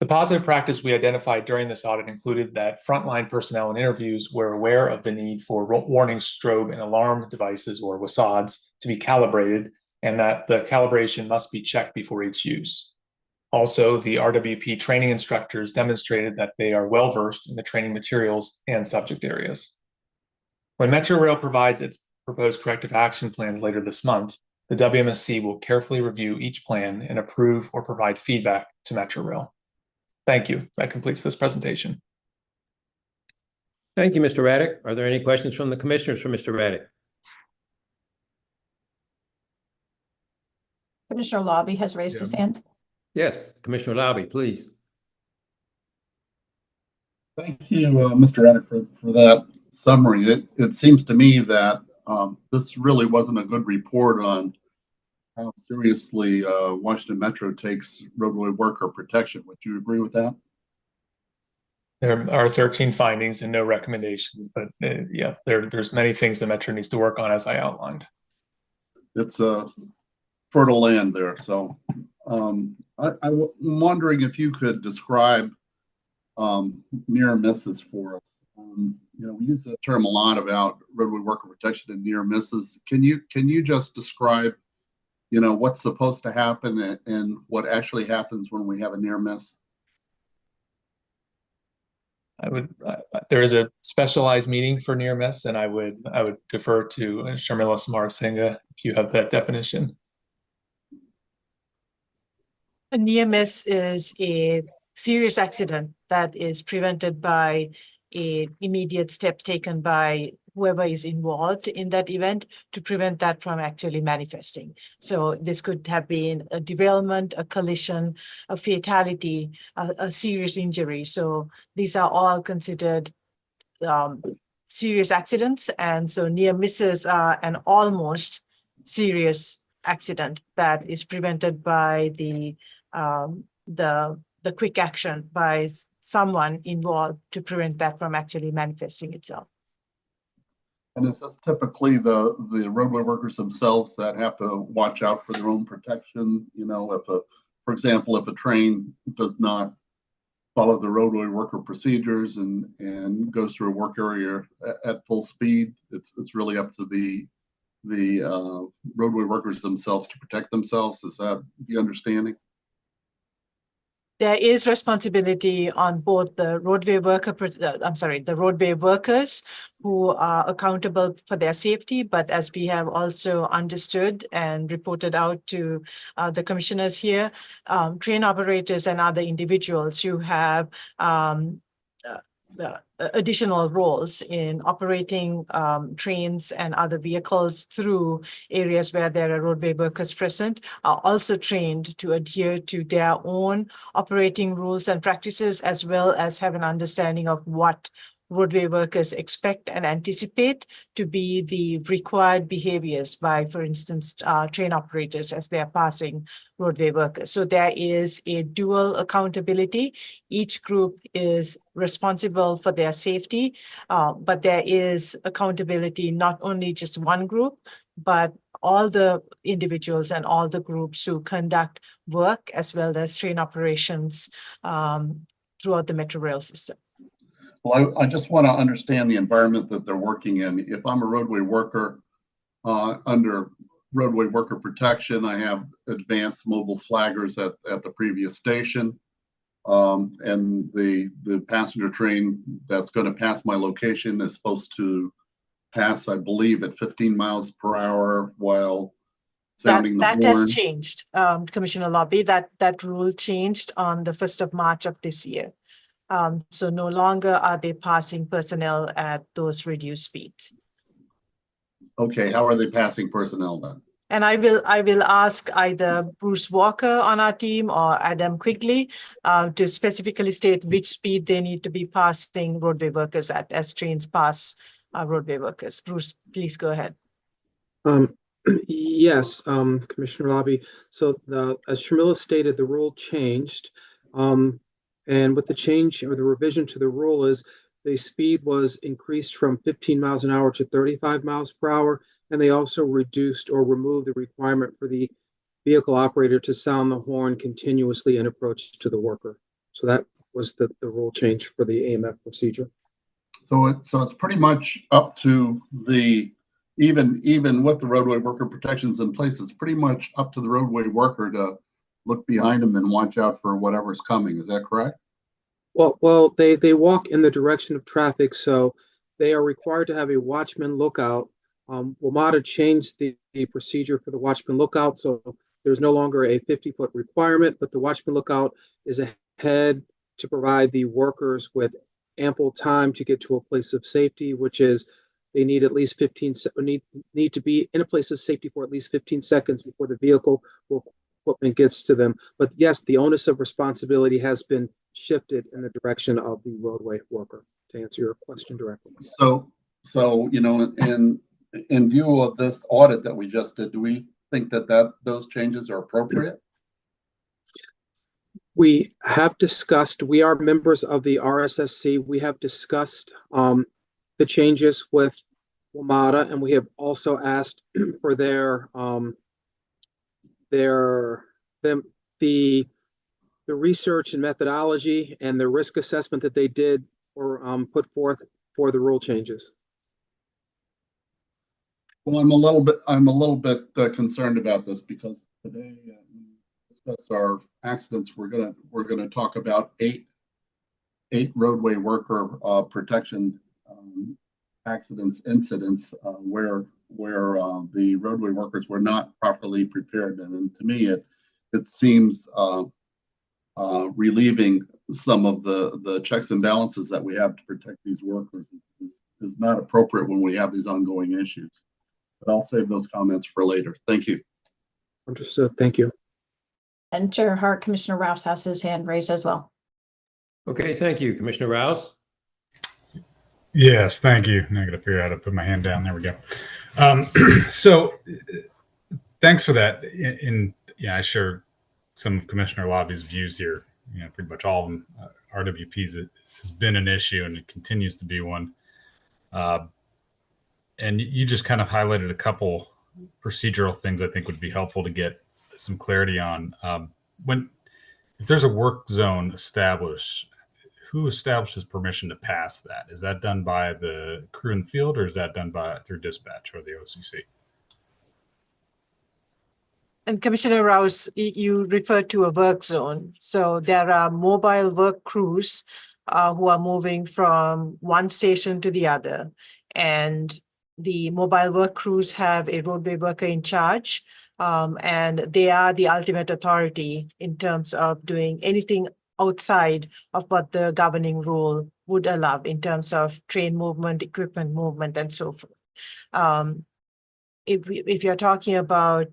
The positive practice we identified during this audit included that frontline personnel in interviews were aware of the need for warning strobe and alarm devices, or WSADs, to be calibrated, and that the calibration must be checked before each use. Also, the RWP training instructors demonstrated that they are well-versed in the training materials and subject areas. When Metrorail provides its proposed corrective action plans later this month, the WMSC will carefully review each plan and approve or provide feedback to Metrorail. Thank you. That completes this presentation. Thank you, Mr. Raddick. Are there any questions from the commissioners for Mr. Raddick? Commissioner Lobby has raised his hand. Yes, Commissioner Lobby, please. Thank you, Mr. Raddick, for that summary. It seems to me that this really wasn't a good report on how seriously Washington Metro takes roadway worker protection. Would you agree with that? There are 13 findings and no recommendations, but yeah, there's many things the Metro needs to work on, as I outlined. It's a fertile land there. So I'm wondering if you could describe near misses for us. We use that term a lot about roadway worker protection and near misses. Can you just describe, what's supposed to happen and what actually happens when we have a near miss? There is a specialized meaning for near miss, and I would defer to Sharmila Samarasinha if you have that definition. A near miss is a serious accident that is prevented by an immediate step taken by whoever is involved in that event to prevent that from actually manifesting. So this could have been a derailment, a collision, a fatality, a serious injury. So these are all considered serious accidents. And so near misses are an almost serious accident that is prevented by the quick action by someone involved to prevent that from actually manifesting itself. And is this typically the roadway workers themselves that have to watch out for their own protection? You know, for example, if a train does not follow the roadway worker procedures and goes through a work area at full speed, it's really up to the roadway workers themselves to protect themselves. Is that the understanding? There is responsibility on both the roadway the roadway workers who are accountable for their safety. But as we have also understood and reported out to the commissioners here, train operators and other individuals who have additional roles in operating trains and other vehicles through areas where there are roadway workers present are also trained to adhere to their own operating rules and practices, as well as have an understanding of what roadway workers expect and anticipate to be the required behaviors by, for instance, train operators as they are passing roadway workers. So there is a dual accountability. Each group is responsible for their safety, but there is accountability, not only just one group, but all the individuals and all the groups who conduct work as well as train operations throughout the Metro Rail system. Well, I just want to understand the environment that they're working in. If I'm a roadway worker under roadway worker protection, I have advanced mobile flaggers at the previous station. And the passenger train that's going to pass my location is supposed to pass, I believe, at 15 miles per hour while sounding the horn. That has changed, Commissioner Lobby. That rule changed on the 1st of March of this year. So no longer are they passing personnel at those reduced speeds. Okay, how are they passing personnel then? And I will ask either Bruce Walker on our team or Adam Quigley to specifically state which speed they need to be passing roadway workers at as trains pass roadway workers. Bruce, please go ahead. Yes, Commissioner Lobby. So as Shamila stated, the rule changed. And with the change or the revision to the rule is the speed was increased from 15 miles an hour to 35 miles per hour. And they also reduced or removed the requirement for the vehicle operator to sound the horn continuously in approach to the worker. So that was the rule change for the AMF procedure. So it's pretty much up to the, even with the roadway worker protections in place, it's pretty much up to the roadway worker to look behind them and watch out for whatever's coming. Is that correct? Well, they walk in the direction of traffic, so they are required to have a watchman lookout. WMATA changed the procedure for the watchman lookout, so there's no longer a 50-foot requirement, but the watchman lookout is ahead to provide the workers with ample time to get to a place of safety, which is they need at least need to be in a place of safety for at least 15 seconds before the vehicle or equipment gets to them. But yes, the onus of responsibility has been shifted in the direction of the roadway worker, to answer your question directly. So you know, in view of this audit that we just did, do we think that those changes are appropriate? We have discussed, we are members of the RSSC. We have discussed the changes with WMATA, and we have also asked for the research and methodology and the risk assessment that they did or put forth for the rule changes. Well, I'm a little bit concerned about this because today we discuss our accidents. We're gonna talk about eight roadway worker protection incidents where the roadway workers were not properly prepared, and to me it seems relieving some of the checks and balances that we have to protect these workers is not appropriate when we have these ongoing issues. But I'll save those comments for later. Thank you. Understood. Thank you. And Chair Hart, Commissioner Rouse has his hand raised as well. Okay, thank you, Commissioner Rouse. Yes, thank you. Now I got to figure out how to put my hand down. There we go. So thanks for that. I share some of Commissioner Lobby's views here. Pretty much all of them. RWPs has been an issue and it continues to be one. And you just kind of highlighted a couple procedural things I think would be helpful to get some clarity on. If there's a work zone established, who establishes permission to pass that? Is that done by the crew in the field, or is that done through dispatch or the OCC? And Commissioner Rouse, you referred to a work zone. So there are mobile work crews who are moving from one station to the other. And the mobile work crews have a roadway worker in charge. And they are the ultimate authority in terms of doing anything outside of what the governing rule would allow in terms of train movement, equipment movement, and so forth. If you're talking about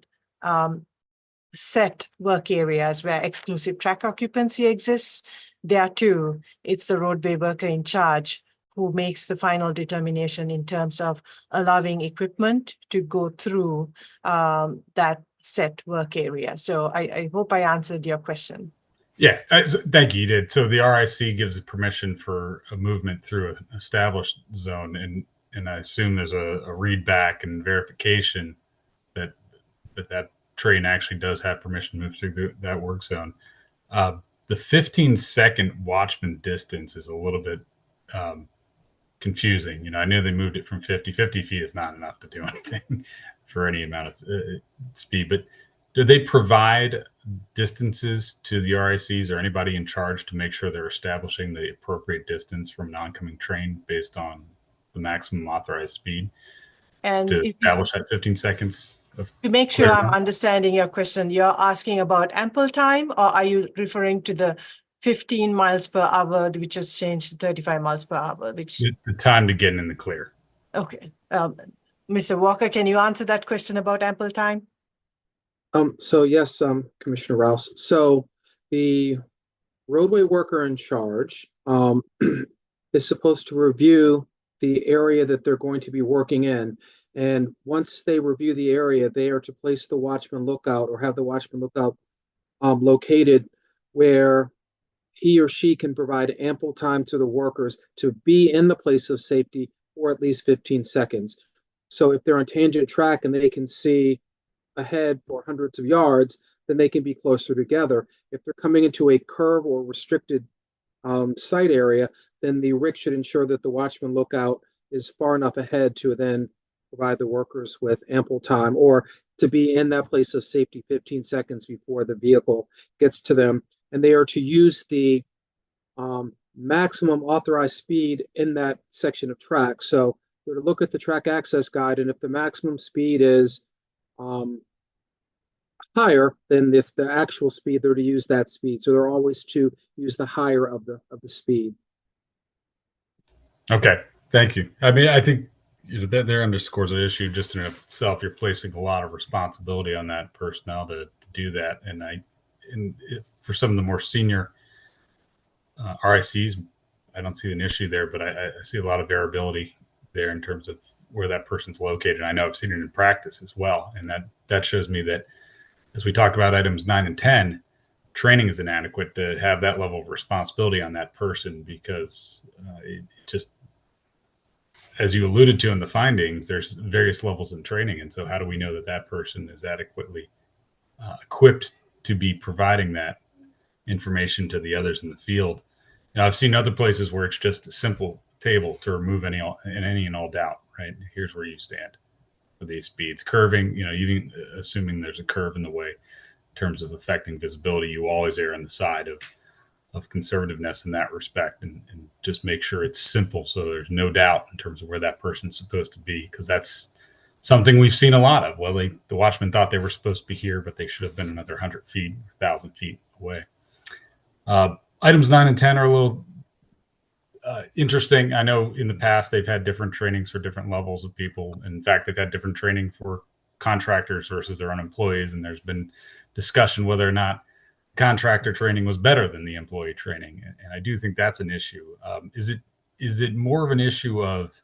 set work areas where exclusive track occupancy exists, there too, it's the roadway worker in charge who makes the final determination in terms of allowing equipment to go through that set work area. So I hope I answered your question. Yeah, thank you. You did. So the RIC gives permission for a movement through an established zone, and I assume there's a read back and verification that train actually does have permission to move through that work zone. The 15-second watchman distance is a little bit confusing. I knew they moved it from 50 feet is not enough to do anything for any amount of speed, but do they provide distances to the RICs or anybody in charge to make sure they're establishing the appropriate distance from an oncoming train based on the maximum authorized speed And to establish that 15 seconds? To make sure I'm understanding your question, you're asking about ample time, or are you referring to the 15 miles per hour, which has changed to 35 miles per hour, which... The time to get in the clear. Okay. Mr. Walker, can you answer that question about ample time? So yes, Commissioner Rouse. So the roadway worker in charge is supposed to review the area that they're going to be working in. And once they review the area, they are to place the watchman lookout or have the watchman lookout located where he or she can provide ample time to the workers to be in the place of safety for at least 15 seconds. So if they're on tangent track and they can see ahead for hundreds of yards, then they can be closer together. If they're coming into a curve or restricted site area, then the RIC should ensure that the watchman lookout is far enough ahead to then provide the workers with ample time or to be in that place of safety 15 seconds before the vehicle gets to them. And they are to use the maximum authorized speed in that section of track. So we're to look at the track access guide, and if the maximum speed is higher than the actual speed, they're to use that speed. So they're always to use the higher of the speed. Okay, thank you. I mean, I think that there underscores an issue just in itself. You're placing a lot of responsibility on that personnel to do that, and for some of the more senior RICs, I don't see an issue there, but I see a lot of variability there in terms of where that person's located. I know I've seen it in practice as well, and that shows me that, as we talked about items 9 and 10, training is inadequate to have that level of responsibility on that person because it just, as you alluded to in the findings, there's various levels in training. And so how do we know that that person is adequately equipped to be providing that information to the others in the field? I've seen other places where it's just a simple table to remove any and all doubt, right? Here's where you stand for these speeds. Curving, even assuming there's a curve in the way in terms of affecting visibility, you always err on the side of conservativeness in that respect and just make sure it's simple so there's no doubt in terms of where that person's supposed to be, because that's something we've seen a lot of. Well, the watchmen thought they were supposed to be here, but they should have been another 100 feet, 1,000 feet away. Items 9 and 10 are a little interesting. I know in the past they've had different trainings for different levels of people. In fact, they've had different training for contractors versus their own employees. And there's been discussion whether or not contractor training was better than the employee training. And I do think that's an issue. Is it more of an issue of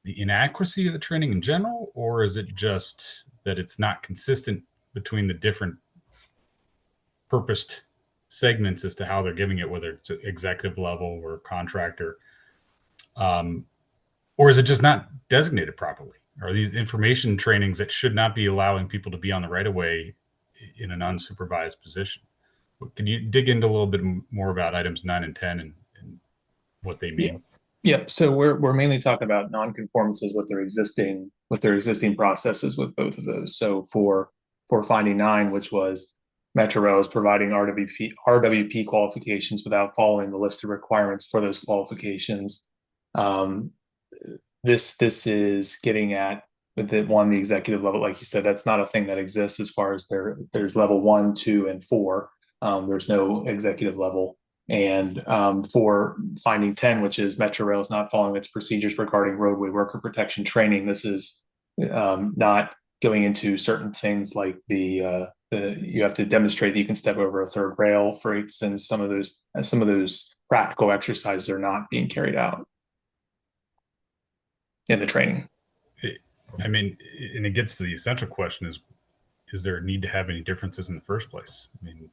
the inadequacy of the training in general, or is it just that it's not consistent between the different purposed segments as to how they're giving it, whether it's executive level or contractor, or is it just not designated properly? Are these information trainings that should not be allowing people to be on the right of way in an unsupervised position? Can you dig into a little bit more about items 9 and 10 and what they mean? Yeah. So we're mainly talking about nonconformances with their existing processes with both of those. So for finding 9, which was Metro Rail is providing RWP qualifications without following the list of requirements for those qualifications. This is getting at with the executive level, like you said, that's not a thing that exists as far as there's level 1, 2, and 4. There's no executive level. And for finding 10, which is Metro Rail is not following its procedures regarding roadway worker protection training. This is not going into certain things like you have to demonstrate that you can step over a third rail, for instance. Some of those practical exercises are not being carried out in the training. I mean, and it gets to the essential question: is there a need to have any differences in the first place? I mean,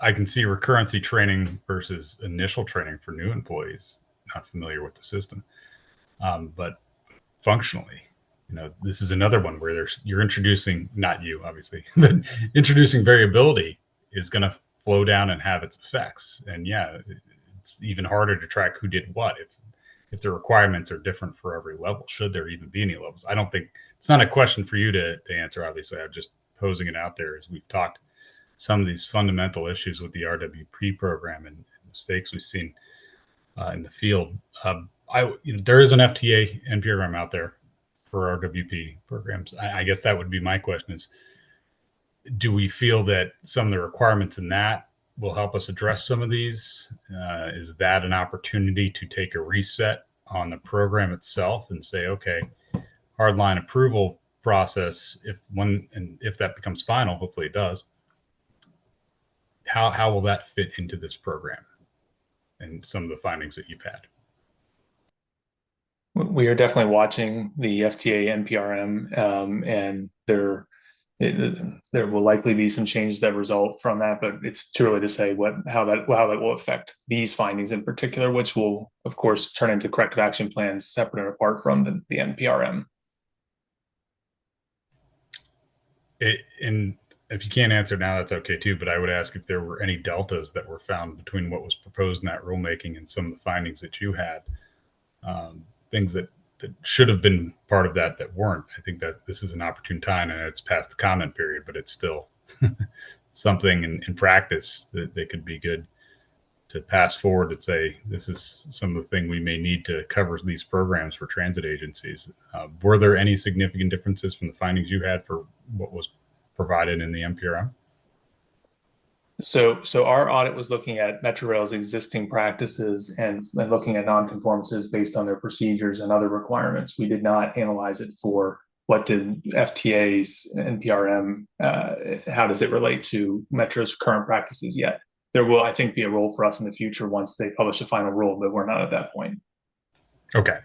I can see recurrency training versus initial training for new employees not familiar with the system, but functionally, this is another one where you're introducing, not you obviously, but introducing variability is going to flow down and have its effects. And yeah, it's even harder to track who did what if the requirements are different for every level. Should there even be any levels? I don't think it's not a question for you to answer. Obviously, I'm just posing it out there as we've talked some of these fundamental issues with the RWP program and mistakes we've seen in the field. There is an FTA NPRM out there for RWP programs. I guess that would be my question: is do we feel that some of the requirements in that will help us address some of these? Is that an opportunity to take a reset on the program itself and say, okay, hardline approval process, if that becomes final, hopefully it does, how will that fit into this program and some of the findings that you've had? We are definitely watching the FTA NPRM, and there will likely be some changes that result from that, but it's too early to say how that will affect these findings in particular, which will, of course, turn into corrective action plans separate and apart from the NPRM. And if you can't answer now, that's okay too. But I would ask if there were any deltas that were found between what was proposed in that rulemaking and some of the findings that you had, things that should have been part of that weren't. I think that this is an opportune time, and it's past the comment period, but it's still something in practice that they could be good to pass forward and say, this is some of the thing we may need to cover these programs for transit agencies. Were there any significant differences from the findings you had for what was provided in the NPRM? So our audit was looking at Metro Rail's existing practices and looking at nonconformances based on their procedures and other requirements. We did not analyze it for what did FTA's NPRM, how does it relate to Metro's current practices yet. There will, I think, be a role for us in the future once they publish a final rule, but we're not at that point. Okay.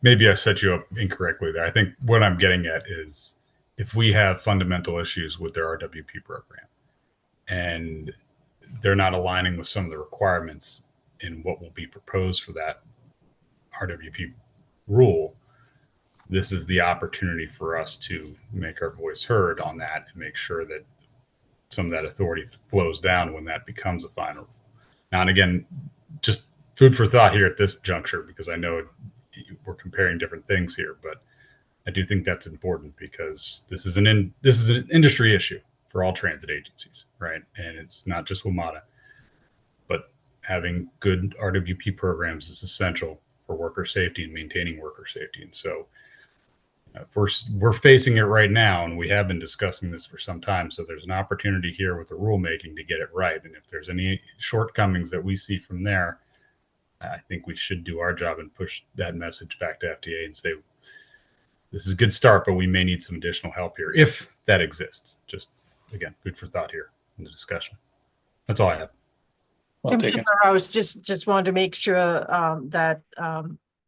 Maybe I set you up incorrectly there. I think what I'm getting at is if we have fundamental issues with their RWP program and they're not aligning with some of the requirements in what will be proposed for that RWP rule, this is the opportunity for us to make our voice heard on that and make sure that some of that authority flows down when that becomes a final. Now, and again, just food for thought here at this juncture, because I know we're comparing different things here, but I do think that's important because this is an industry issue for all transit agencies, right? And it's not just WMATA, but having good RWP programs is essential for worker safety and maintaining worker safety. And so we're facing it right now, and we have been discussing this for some time. So there's an opportunity here with the rulemaking to get it right. And if there's any shortcomings that we see from there, I think we should do our job and push that message back to FDA and say, this is a good start, but we may need some additional help here if that exists. Just again, food for thought here in the discussion. That's all I have. Well taken. Commissioner Rouse, just want to make sure that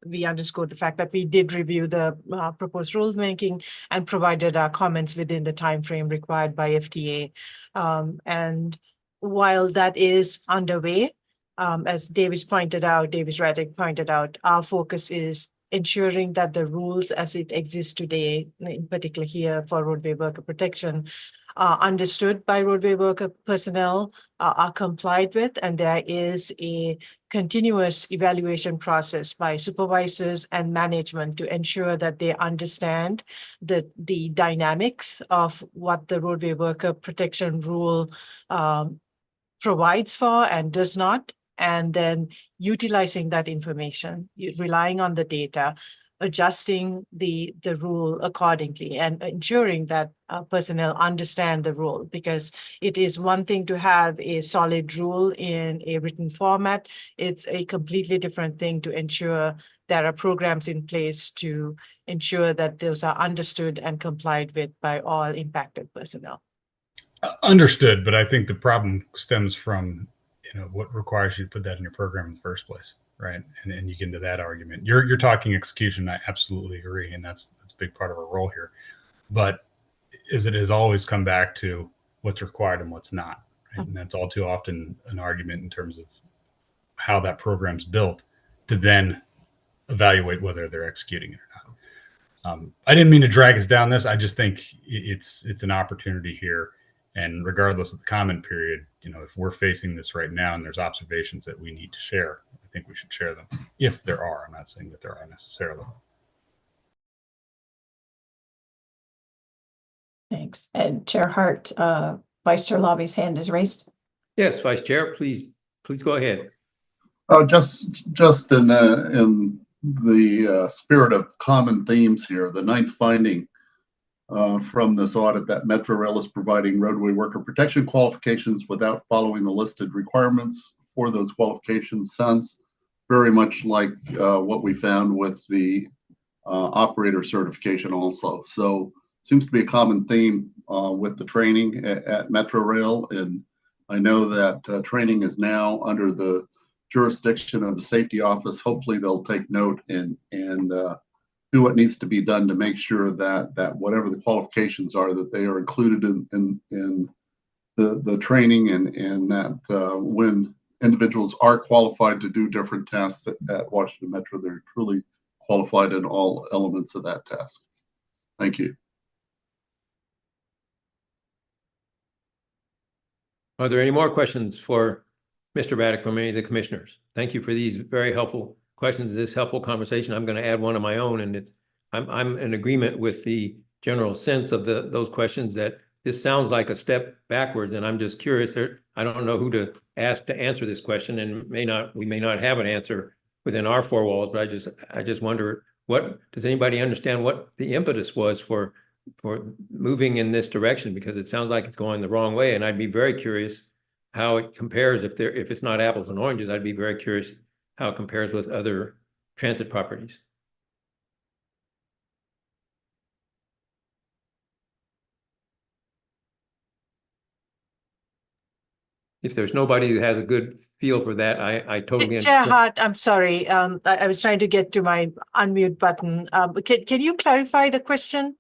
we underscore the fact that we did review the proposed rulemaking and provided our comments within the time frame required by FDA. And while that is underway, as Davis Reddick pointed out, our focus is ensuring that the rules as it exists today, in particular here for roadway worker protection, are understood by roadway worker personnel, are complied with, and there is a continuous evaluation process by supervisors and management to ensure that they understand the dynamics of what the roadway worker protection rule provides for and does not, and then utilizing that information, relying on the data, adjusting the rule accordingly, and ensuring that personnel understand the rule, because it is one thing to have a solid rule in a written format. It's a completely different thing to ensure there are programs in place to ensure that those are understood and complied with by all impacted personnel. Understood, but I think the problem stems from, what requires you to put that in your program in the first place, right? And you get into that argument. You're talking execution. I absolutely agree, and that's a big part of our role here. But it has always come back to what's required and what's not, right? And that's all too often an argument in terms of how that program's built to then evaluate whether they're executing it or not. I didn't mean to drag us down this. I just think it's an opportunity here. And regardless of the comment period, if we're facing this right now and there's observations that we need to share, I think we should share them if there are. I'm not saying that there are necessarily. Thanks. And Chair Hart, Vice Chair Lobby's hand is raised. Yes, Vice Chair, please go ahead. Oh, just in the spirit of common themes here, the ninth finding from this audit that Metrorail is providing roadway worker protection qualifications without following the listed requirements for those qualifications sounds very much like what we found with the operator certification also. So it seems to be a common theme with the training at Metrorail, and I know that training is now under the jurisdiction of the safety office. Hopefully they'll take note and do what needs to be done to make sure that whatever the qualifications are, that they are included in the training, and that when individuals are qualified to do different tasks at Washington Metro, they're truly qualified in all elements of that task. Thank you. Are there any more questions for Mr. Raddick from any of the commissioners? Thank you for these very helpful questions, this helpful conversation. I'm going to add one of my own, and I'm in agreement with the general sense of those questions, that this sounds like a step backwards, and I'm just curious. I don't know who to ask to answer this question, and we may not have an answer within our four walls, but I just wonder, what does anybody understand what the impetus was for moving in this direction? Because it sounds like it's going the wrong way, and I'd be very curious how it compares. If it's not apples and oranges, I'd be very curious how it compares with other transit properties. If there's nobody who has a good feel for that, I totally Chair understand. Hart, I'm sorry. I was trying to get to my unmute button. Can you clarify the question?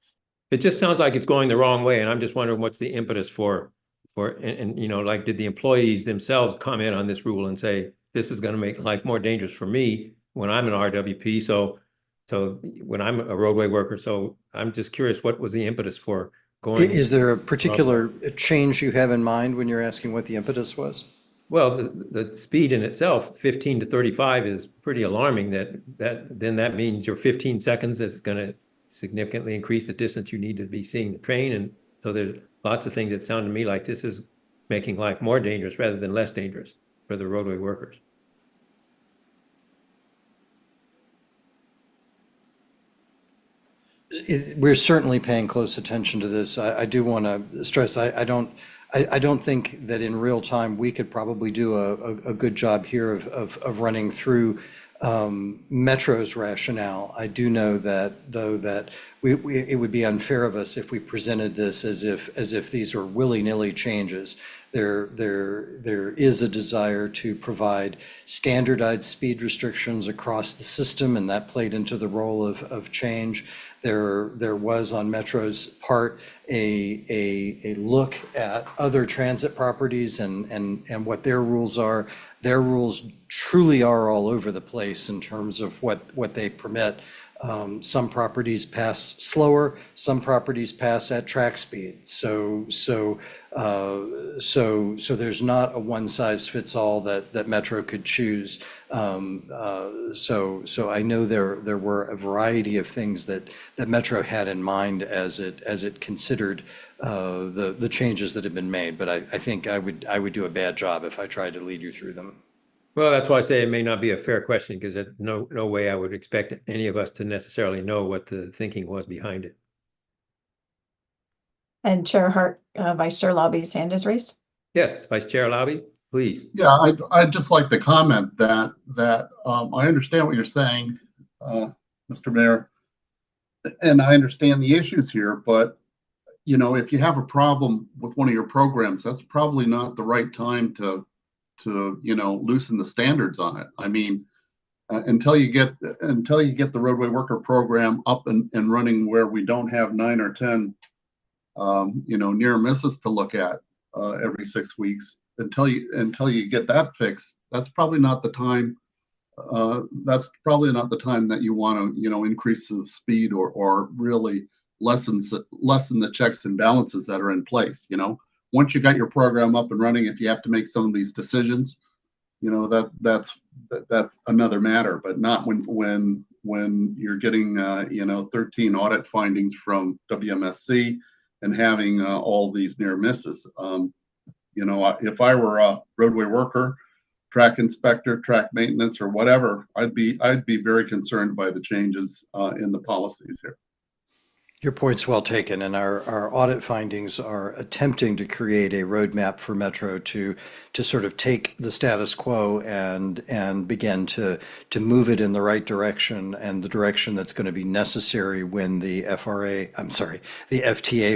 It just sounds like it's going the wrong way, and I'm just wondering what's the impetus for like, did the employees themselves comment on this rule and say, this is going to make life more dangerous for me when I'm an RWP, so when I'm a roadway worker. So I'm just curious, what was the impetus for going? Is there a particular change you have in mind when you're asking what the impetus was? Well, the speed in itself, 15 to 35, is pretty alarming. That means your 15 seconds is going to significantly increase the distance you need to be seeing the train. And so there's lots of things that sound to me like this is making life more dangerous rather than less dangerous for the roadway workers. We're certainly paying close attention to this. I do want to stress, I I don't think that in real time, we could probably do a good job here of running through Metro's rationale. I do know that, though, that it would be unfair of us if we presented this as if these were willy-nilly changes. There is a desire to provide standardized speed restrictions across the system, and that played into the role of change. There was on Metro's part a look at other transit properties and what their rules are. Their rules truly are all over the place in terms of what they permit. Some properties pass slower, some properties pass at track speed. So there's not a one size fits all that Metro could choose. So I know there were a variety of things that Metro had in mind as it considered the changes that have been made. But I think I would do a bad job if I tried to lead you through them. Well, that's why I say it may not be a fair question, because there's no way I would expect any of us to necessarily know what the thinking was behind it. And Chair Hart, Vice Chair Lobby's hand is raised. Yes, Vice Chair Lobby, please. Yeah, I'd just like to comment that I understand what you're saying, Mr. Mayor, and I understand the issues here, but if you have a problem with one of your programs, that's probably not the right time to loosen the standards on it. I mean, until you get the roadway worker program up and running, where we don't have 9 or 10 near misses to look at every 6 weeks, until you get that fixed, that's probably not the time. That's probably not the time that you want to increase the speed or really lessen the checks and balances that are in place. Once you got your program up and running, if you have to make some of these decisions, that's another matter, but not when you're getting 13 audit findings from WMSC and having all these near misses. If I were a roadway worker, track inspector, track maintenance, or whatever, I'd be very concerned by the changes in the policies here. Your point's well taken, and our audit findings are attempting to create a roadmap for Metro to sort of take the status quo and begin to move it in the right direction, and the direction that's going to be necessary when the FTA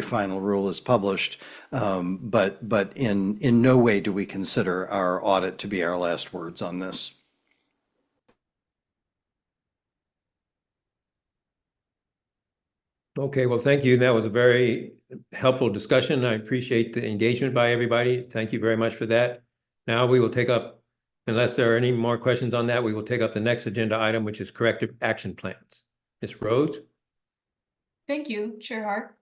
final rule is published. But in no way do we consider our audit to be our last words on this. Okay, well, thank you. That was a very helpful discussion. I appreciate the engagement by everybody. Thank you very much for that. Now we will take up, unless there are any more questions on that, we will take up the next agenda item, which is corrective action plans. Ms. Rhodes? Thank you, Chair Hart.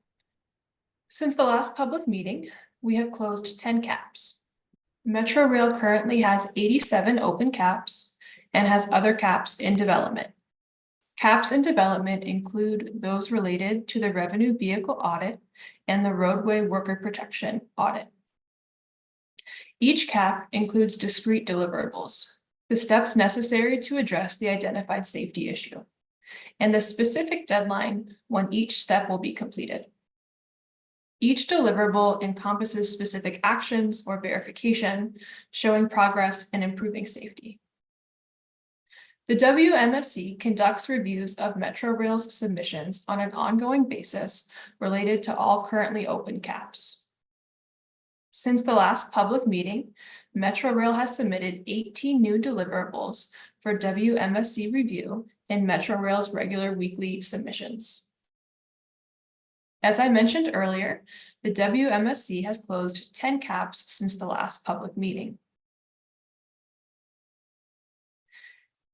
Since the last public meeting, we have closed 10 caps. Metro Rail currently has 87 open caps and has other caps in development. Caps in development include those related to the revenue vehicle audit and the roadway worker protection audit. Each cap includes discrete deliverables, the steps necessary to address the identified safety issue, and the specific deadline when each step will be completed. Each deliverable encompasses specific actions or verification showing progress and improving safety. The WMSC conducts reviews of Metro Rail's submissions on an ongoing basis related to all currently open caps. Since the last public meeting, Metro Rail has submitted 18 new deliverables for WMSC review in Metro Rail's regular weekly submissions. As I mentioned earlier, the WMSC has closed 10 caps since the last public meeting.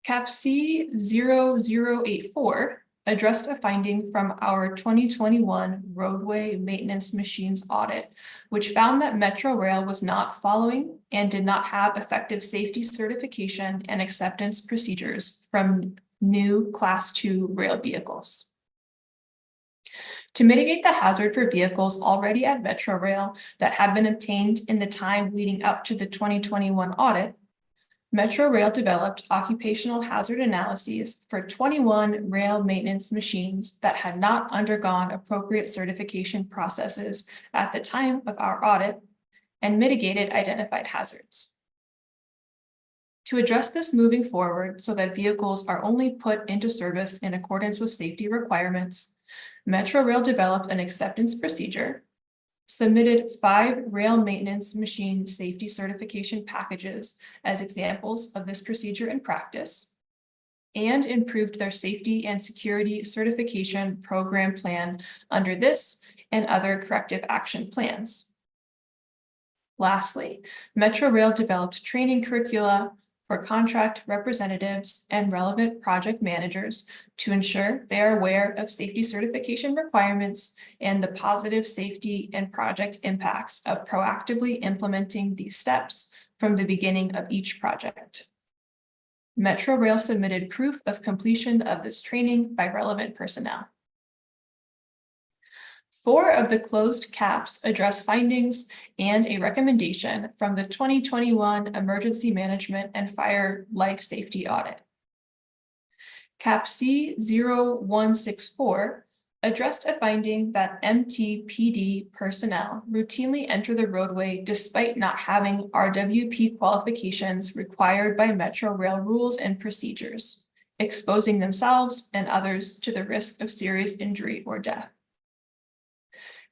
Cap C0084 addressed a finding from our 2021 roadway maintenance machines audit, which found that Metro Rail was not following and did not have effective safety certification and acceptance procedures from new Class 2 rail vehicles. To mitigate the hazard for vehicles already at Metro Rail that had been obtained in the time leading up to the 2021 audit, Metro Rail developed occupational hazard analyses for 21 rail maintenance machines that had not undergone appropriate certification processes at the time of our audit, and mitigated identified hazards. To address this moving forward so that vehicles are only put into service in accordance with safety requirements, Metrorail developed an acceptance procedure, submitted 5 rail maintenance machine safety certification packages as examples of this procedure in practice, and improved their safety and security certification program plan under this and other corrective action plans. Lastly, Metrorail developed training curricula for contract representatives and relevant project managers to ensure they are aware of safety certification requirements and the positive safety and project impacts of proactively implementing these steps from the beginning of each project. Metrorail submitted proof of completion of this training by relevant personnel. 4 of the closed CAPs address findings and a recommendation from the 2021 Emergency Management and Fire Life Safety Audit. CAP C0164 addressed a finding that MTPD personnel routinely enter the roadway despite not having RWP qualifications required by Metrorail rules and procedures, exposing themselves and others to the risk of serious injury or death.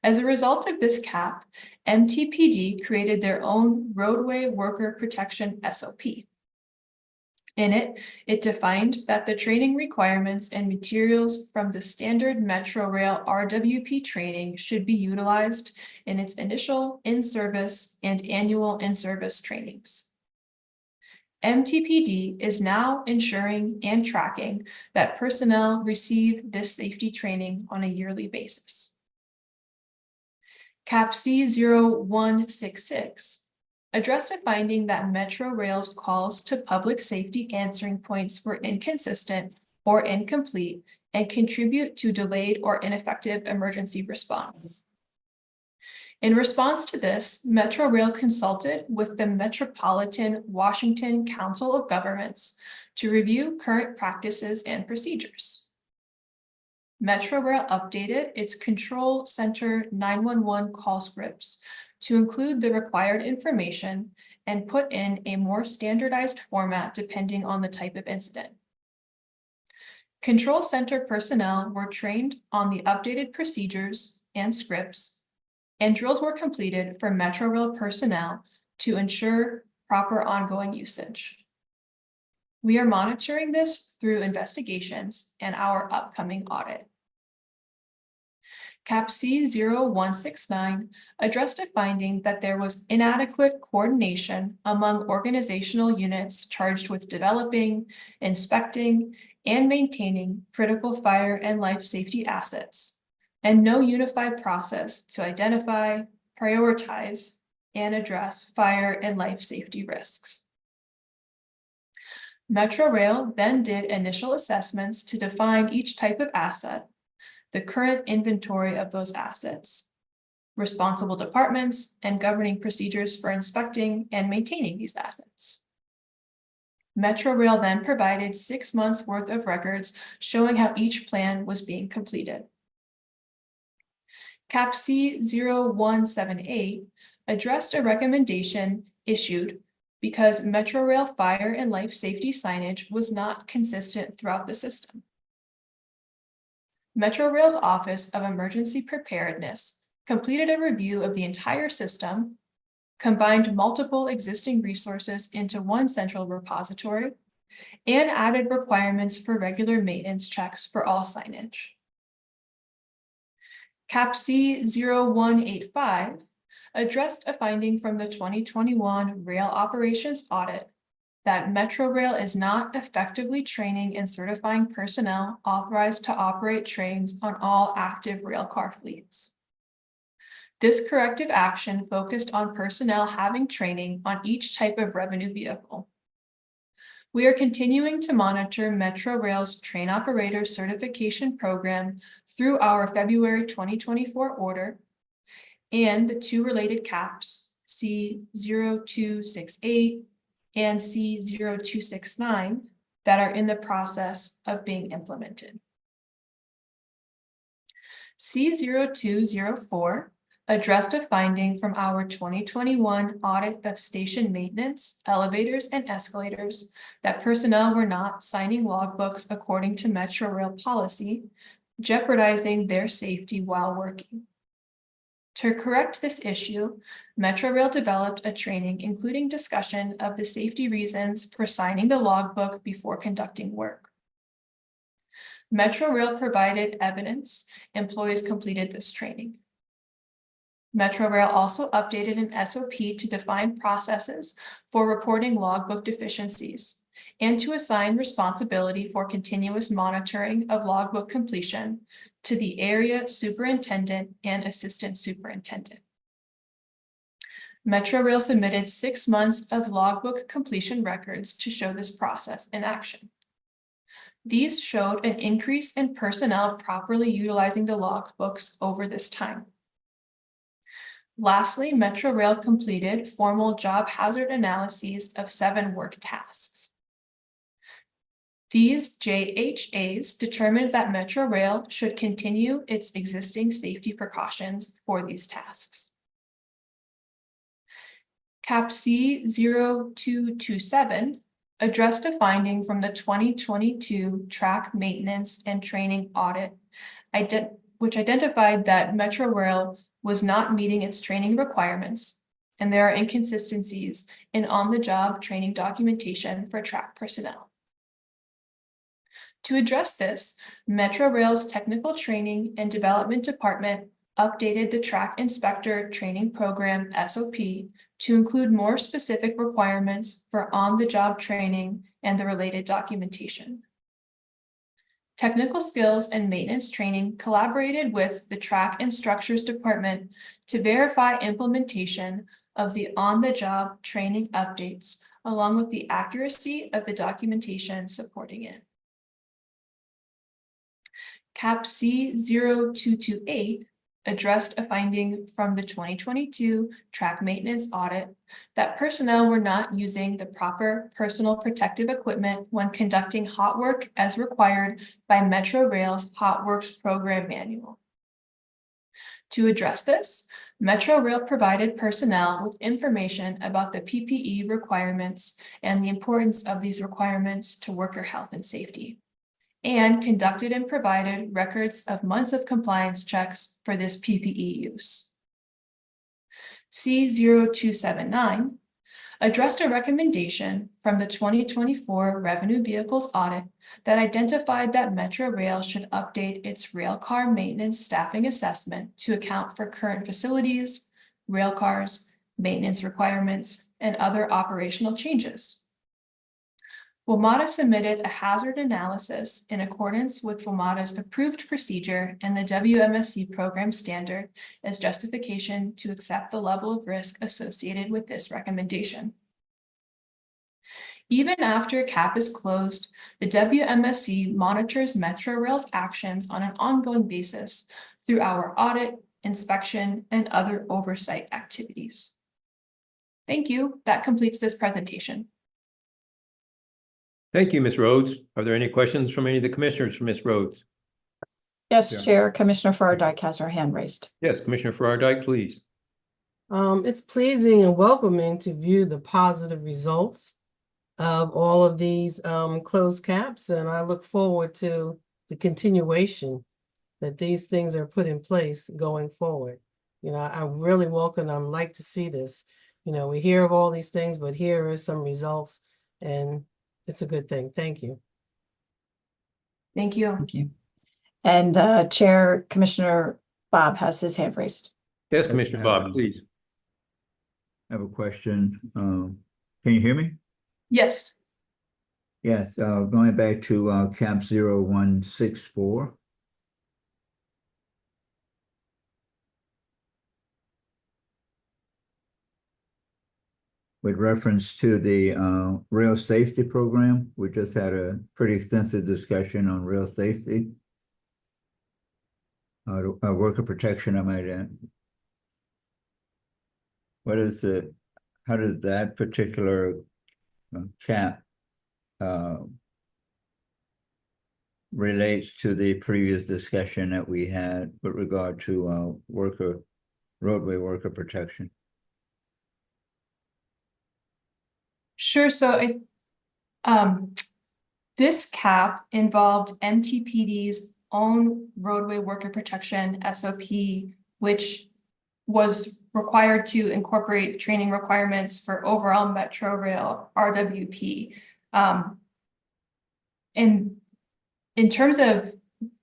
As a result of this CAP, MTPD created their own roadway worker protection SOP. In it, it defined that the training requirements and materials from the standard Metrorail RWP training should be utilized in its initial in-service and annual in-service trainings. MTPD is now ensuring and tracking that personnel receive this safety training on a yearly basis. CAP C0166 addressed a finding that Metrorail's calls to public safety answering points were inconsistent or incomplete and contribute to delayed or ineffective emergency response. In response to this, Metrorail consulted with the Metropolitan Washington Council of Governments to review current practices and procedures. Metrorail updated its Control Center 911 call scripts to include the required information and put in a more standardized format depending on the type of incident. Control Center personnel were trained on the updated procedures and scripts, and drills were completed for Metrorail personnel to ensure proper ongoing usage. We are monitoring this through investigations and our upcoming audit. CAP C0169 addressed a finding that there was inadequate coordination among organizational units charged with developing, inspecting, and maintaining critical fire and life safety assets, and no unified process to identify, prioritize, and address fire and life safety risks. Metrorail then did initial assessments to define each type of asset, the current inventory of those assets, responsible departments, and governing procedures for inspecting and maintaining these assets. Metrorail then provided 6 months worth of records showing how each plan was being completed. CAP C0178 addressed a recommendation issued because Metrorail fire and life safety signage was not consistent throughout the system. Metrorail's Office of Emergency Preparedness completed a review of the entire system, combined multiple existing resources into one central repository, and added requirements for regular maintenance checks for all signage. CAP C0185 addressed a finding from the 2021 Rail Operations Audit that Metrorail is not effectively training and certifying personnel authorized to operate trains on all active railcar fleets. This corrective action focused on personnel having training on each type of revenue vehicle. We are continuing to monitor Metrorail's train operator certification program through our February 2024 order and the 2 related CAPs, C0268 and C0269, that are in the process of being implemented. C0204 addressed a finding from our 2021 audit of station maintenance, elevators, and escalators that personnel were not signing logbooks according to Metro Rail policy, jeopardizing their safety while working. To correct this issue, Metro Rail developed a training including discussion of the safety reasons for signing the logbook before conducting work. Metro Rail provided evidence employees completed this training. Metro Rail also updated an SOP to define processes for reporting logbook deficiencies and to assign responsibility for continuous monitoring of logbook completion to the area superintendent and assistant superintendent. Metro Rail submitted 6 months of logbook completion records to show this process in action. These showed an increase in personnel properly utilizing the logbooks over this time. Lastly, Metro Rail completed formal job hazard analyses of 7 work tasks. These JHAs determined that Metro Rail should continue its existing safety precautions for these tasks. CAP C0227 addressed a finding from the 2022 track maintenance and training audit, which identified that Metro Rail was not meeting its training requirements, and there are inconsistencies in on-the-job training documentation for track personnel. To address this, Metro Rail's Technical Training and Development Department updated the Track Inspector Training Program SOP to include more specific requirements for on-the-job training and the related documentation. Technical Skills and Maintenance Training collaborated with the Track and Structures Department to verify implementation of the on-the-job training updates, along with the accuracy of the documentation supporting it. CAP C0228 addressed a finding from the 2022 track maintenance audit that personnel were not using the proper personal protective equipment when conducting hot work as required by Metro Rail's Hot Works Program Manual. To address this, Metro Rail provided personnel with information about the PPE requirements and the importance of these requirements to worker health and safety, and conducted and provided records of months of compliance checks for this PPE use. C0279 addressed a recommendation from the 2024 Revenue Vehicles Audit that identified that Metro Rail should update its railcar maintenance staffing assessment to account for current facilities, railcars, maintenance requirements, and other operational changes. WMATA submitted a hazard analysis in accordance with WMATA's approved procedure and the WMSC program standard as justification to accept the level of risk associated with this recommendation. Even after CAP is closed, the WMSC monitors Metro Rail's actions on an ongoing basis through our audit, inspection, and other oversight activities. Thank you. That completes this presentation. Thank you, Ms. Rhodes. Are there any questions from any of the commissioners for Ms. Rhodes? Yes, Yeah. Chair, Commissioner Fordike has her hand raised. Yes, Commissioner Fordike, please. It's pleasing and welcoming to view the positive results of all of these closed caps, and I look forward to the continuation that these things are put in place going forward. You know, I really welcome, I'd like to see this. You know, we hear of all these things, but here are some results, and it's a good thing. Thank you. Thank you. Thank you. And Chair Commissioner Bob has his hand raised. Yes, Commissioner Bob, please. I have a question. Can you hear me? Yes. Yes, going back to CAP 0164. With reference to the rail safety program, we just had a pretty extensive discussion on rail safety. Worker protection, I might add. How does that particular cap relates to the previous discussion that we had with regard to worker roadway worker protection? Sure. So this cap involved MTPD's own roadway worker protection SOP, which was required to incorporate training requirements for overall Metro Rail RWP. And in terms of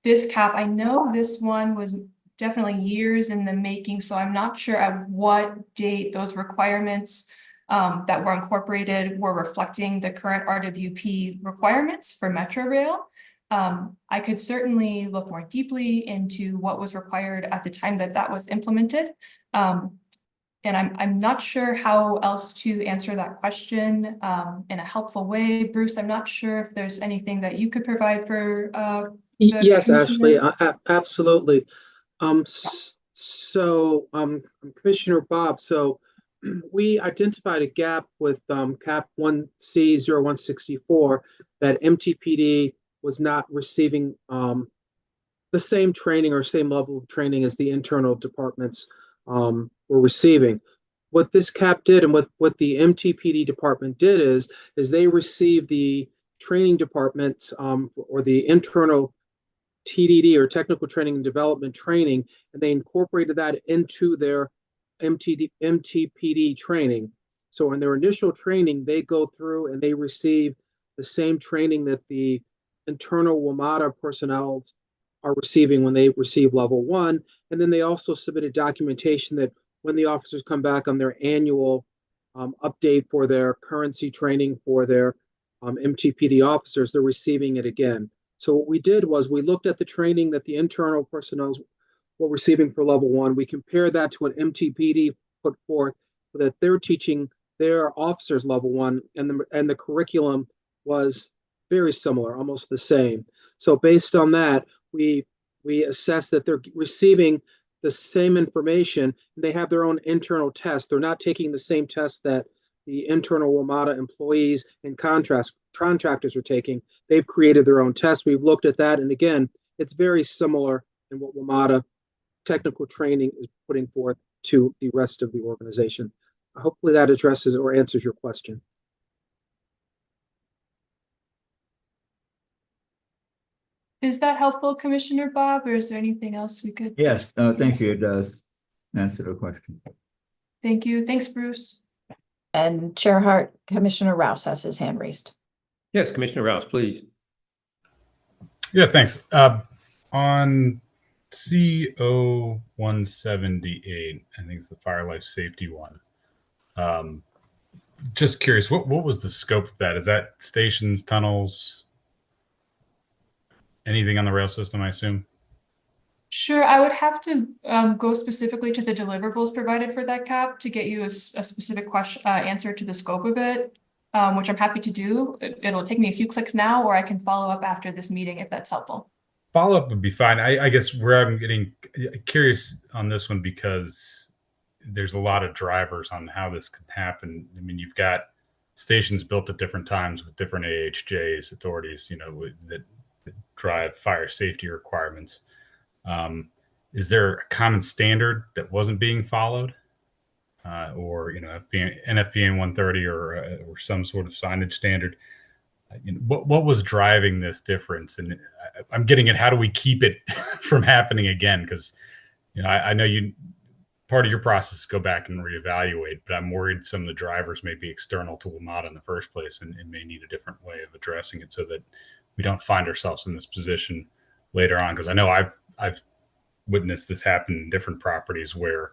this cap, I know this one was definitely years in the making, so I'm not sure at what date those requirements that were incorporated were reflecting the current RWP requirements for Metro Rail. I could certainly look more deeply into what was required at the time that that was implemented. And I'm not sure how else to answer that question in a helpful way. Bruce, I'm not sure if there's anything that you could provide for Yes, Ashley, absolutely. Commissioner Bob, so we identified a gap with cap 1C0164 that MTPD was not receiving the same training or same level of training as the internal departments were receiving. What this cap did and what the MTPD department did is they received the training department or the internal TDD or technical training and development training, and they incorporated that into their MTPD training. So in their initial training, they go through and they receive the same training that the internal WMATA personnel are receiving when they receive level 1. And then they also submitted documentation that when the officers come back on their annual update for their currency training for their MTPD officers, they're receiving it again. So what we did was we looked at the training that the internal personnel were receiving for level 1. We compared that to what MTPD put forth that they're teaching their officers level 1, and the curriculum was very similar, almost the same. So based on that, we assess that they're receiving the same information. They have their own internal tests. They're not taking the same test that the internal WMATA employees and contractors are taking. They've created their own tests. We've looked at that, and again, it's very similar in what WMATA technical training is putting forth to the rest of the organization. Hopefully that addresses or answers your question. Is that helpful, Commissioner Bob, or is there anything else we could? Yes, thank you. It does answer the question. Thank you. Thanks, Bruce. And Chair Hart, Commissioner Rouse has his hand raised. Yes, Commissioner Rouse, please. Yeah, thanks. On CO178, I think it's the fire life safety one. Just curious, what was the scope of that? Is that stations, tunnels, anything on the rail system, I assume? Sure, I would have to go specifically to the deliverables provided for that cap to get you a specific question answer to the scope of it, which I'm happy to do. It'll take me a few clicks now, or I can follow up after this meeting if that's helpful. Follow up would be fine. I guess where I'm getting curious on this one, because there's a lot of drivers on how this can happen. I mean, you've got stations built at different times with different AHJs, authorities, that drive fire safety requirements. Is there a common standard that wasn't being followed, or NFPA 130 or some sort of signage standard? What was driving this difference? And I'm getting at how do we keep it from happening again? Because I know part of your process is go back and reevaluate, but I'm worried some of the drivers may be external to WMATA in the first place and may need a different way of addressing it so that we don't find ourselves in this position later on. Because I know I've witnessed this happen in different properties where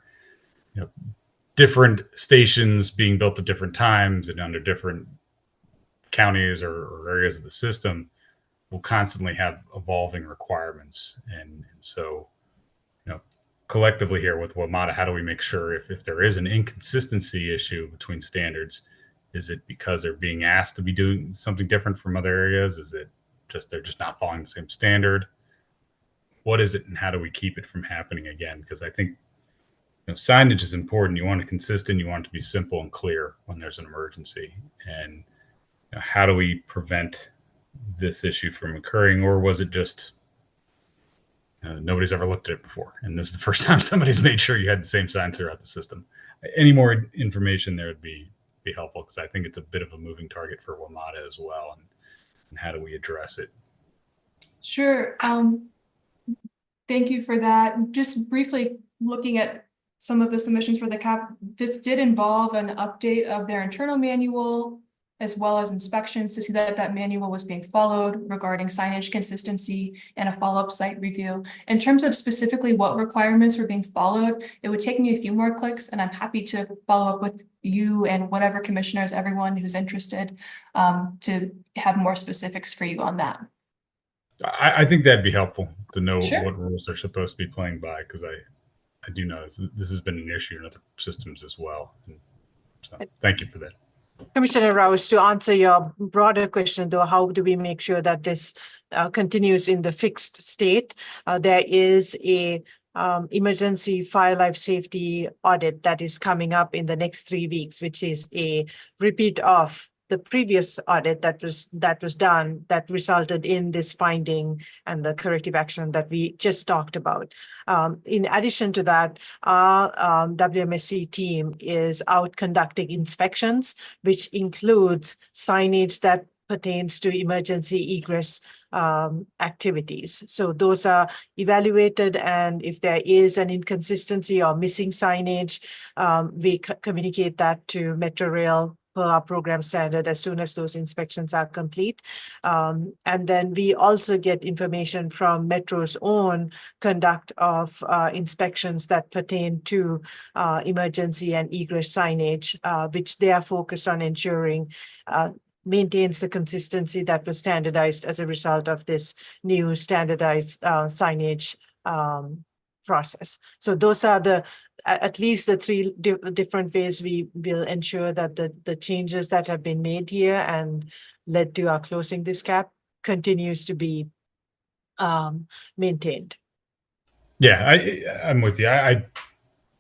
different stations being built at different times and under different counties or areas of the system will constantly have evolving requirements. And so, collectively here with WMATA, how do we make sure if there is an inconsistency issue between standards, is it because they're being asked to be doing something different from other areas? Is it just they're just not following the same standard? What is it, and how do we keep it from happening again? Because I think signage is important. You want it consistent. You want it to be simple and clear when there's an emergency. And how do we prevent this issue from occurring? Or was it just Nobody's ever looked at it before, and this is the first time somebody's made sure you had the same signs throughout the system. Any more information there would be helpful, because I think it's a bit of a moving target for WMATA as well, and how do we address it? Sure. Thank you for that. Just briefly looking at some of the submissions for the CAP, this did involve an update of their internal manual as well as inspections to see that that manual was being followed regarding signage consistency and a follow-up site review. In terms of specifically what requirements were being followed, it would take me a few more clicks, and I'm happy to follow up with you and whatever commissioners, everyone who's interested, to have more specifics for you on that. I think that'd be helpful to know Sure. what rules they're supposed to be playing by, because I do know this has been an issue in other systems as well. And so thank you for that. Commissioner Rouse, to answer your broader question, though, how do we make sure that this continues in the fixed state? There is a emergency fire life safety audit that is coming up in the next 3 weeks, which is a repeat of the previous audit that was done that resulted in this finding and the corrective action that we just talked about. In addition to that, our WMSC team is out conducting inspections, which includes signage that pertains to emergency egress activities. So those are evaluated, and if there is an inconsistency or missing signage, we communicate that to Metro Rail per our program standard as soon as those inspections are complete. And then we also get information from Metro's own conduct of inspections that pertain to emergency and egress signage, which they are focused on ensuring maintains the consistency that was standardized as a result of this new standardized signage process. So those are at least the 3 different ways we will ensure that the changes that have been made here and led to our closing this CAP continues to be maintained. Yeah, I'm with you. I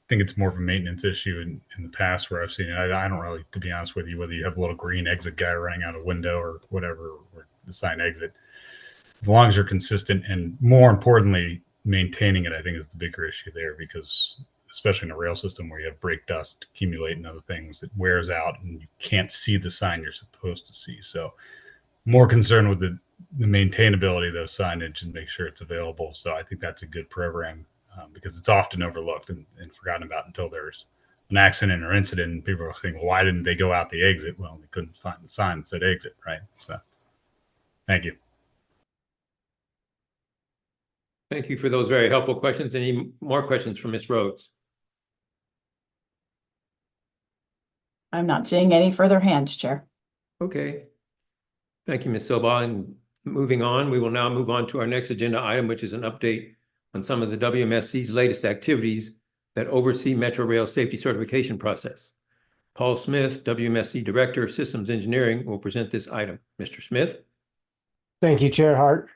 think it's more of a maintenance issue in the past where I've seen it. I don't really, to be honest with you, whether you have a little green exit guy running out a window or whatever, or the sign exit, as long as you're consistent and, more importantly, maintaining it, I think is the bigger issue there, because especially in a rail system where you have brake dust accumulate and other things, it wears out and you can't see the sign you're supposed to see. So more concerned with the maintainability of those signage and make sure it's available. So I think that's a good program, because it's often overlooked and forgotten about until there's an accident or incident, and people are saying, well, why didn't they go out the exit? Well, they couldn't find the sign that said exit, right? So thank you. Thank you for those very helpful questions. Any more questions from Ms. Rhodes? I'm not seeing any further hands, Chair. Okay. Thank you, Ms. Silva. And moving on, we will now move on to our next agenda item, which is an update on some of the WMSC's latest activities that oversee Metro Rail safety certification process. Paul Smith, WMSC Director of Systems Engineering, will present this item. Mr. Smith? Thank you, Chair Hart.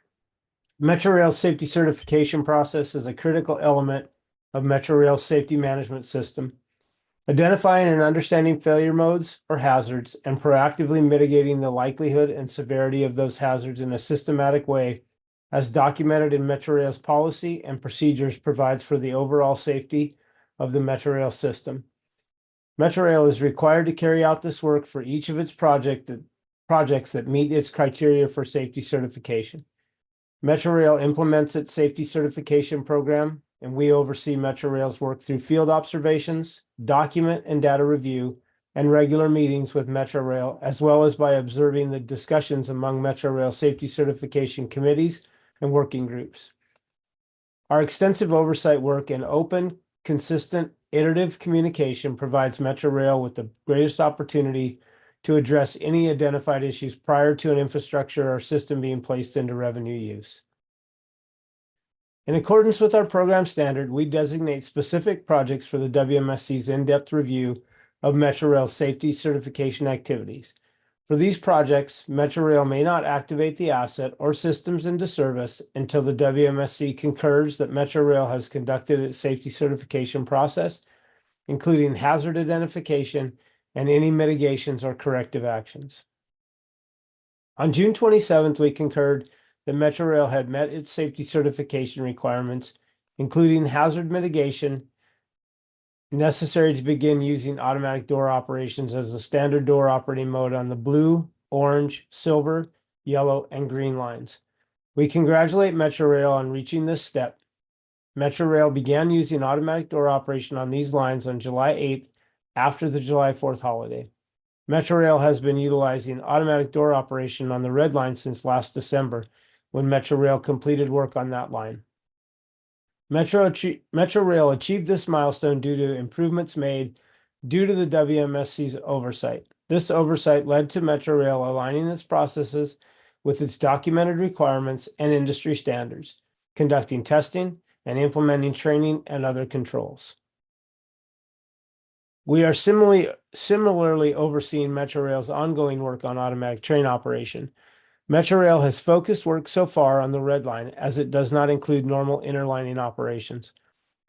Metro Rail's safety certification process is a critical element of Metro Rail's safety management system. Identifying and understanding failure modes or hazards and proactively mitigating the likelihood and severity of those hazards in a systematic way, as documented in Metro Rail's policy and procedures, provides for the overall safety of the Metro Rail system. Metro Rail is required to carry out this work for each of its projects that meet its criteria for safety certification. Metro Rail implements its safety certification program, and we oversee Metro Rail's work through field observations, document and data review, and regular meetings with Metro Rail, as well as by observing the discussions among Metro Rail safety certification committees and working groups. Our extensive oversight work and open, consistent, iterative communication provides Metro Rail with the greatest opportunity to address any identified issues prior to an infrastructure or system being placed into revenue use. In accordance with our program standard, we designate specific projects for the WMSC's in-depth review of Metro Rail's safety certification activities. For these projects, Metro Rail may not activate the asset or systems into service until the WMSC concurs that Metro Rail has conducted its safety certification process, including hazard identification and any mitigations or corrective actions. On June 27th, we concurred that Metrorail had met its safety certification requirements, including hazard mitigation necessary to begin using automatic door operations as the standard door operating mode on the blue, orange, silver, yellow, and green lines. We congratulate Metrorail on reaching this step. Metrorail began using automatic door operation on these lines on July 8th after the July 4th holiday. Metrorail has been utilizing automatic door operation on the red line since last December, when Metrorail completed work on that line. Metrorail achieved this milestone due to improvements made due to the WMSC's oversight. This oversight led to Metrorail aligning its processes with its documented requirements and industry standards, conducting testing and implementing training and other controls. We are similarly overseeing Metrorail's ongoing work on automatic train operation. Metrorail has focused work so far on the red line, as it does not include normal interlining operations.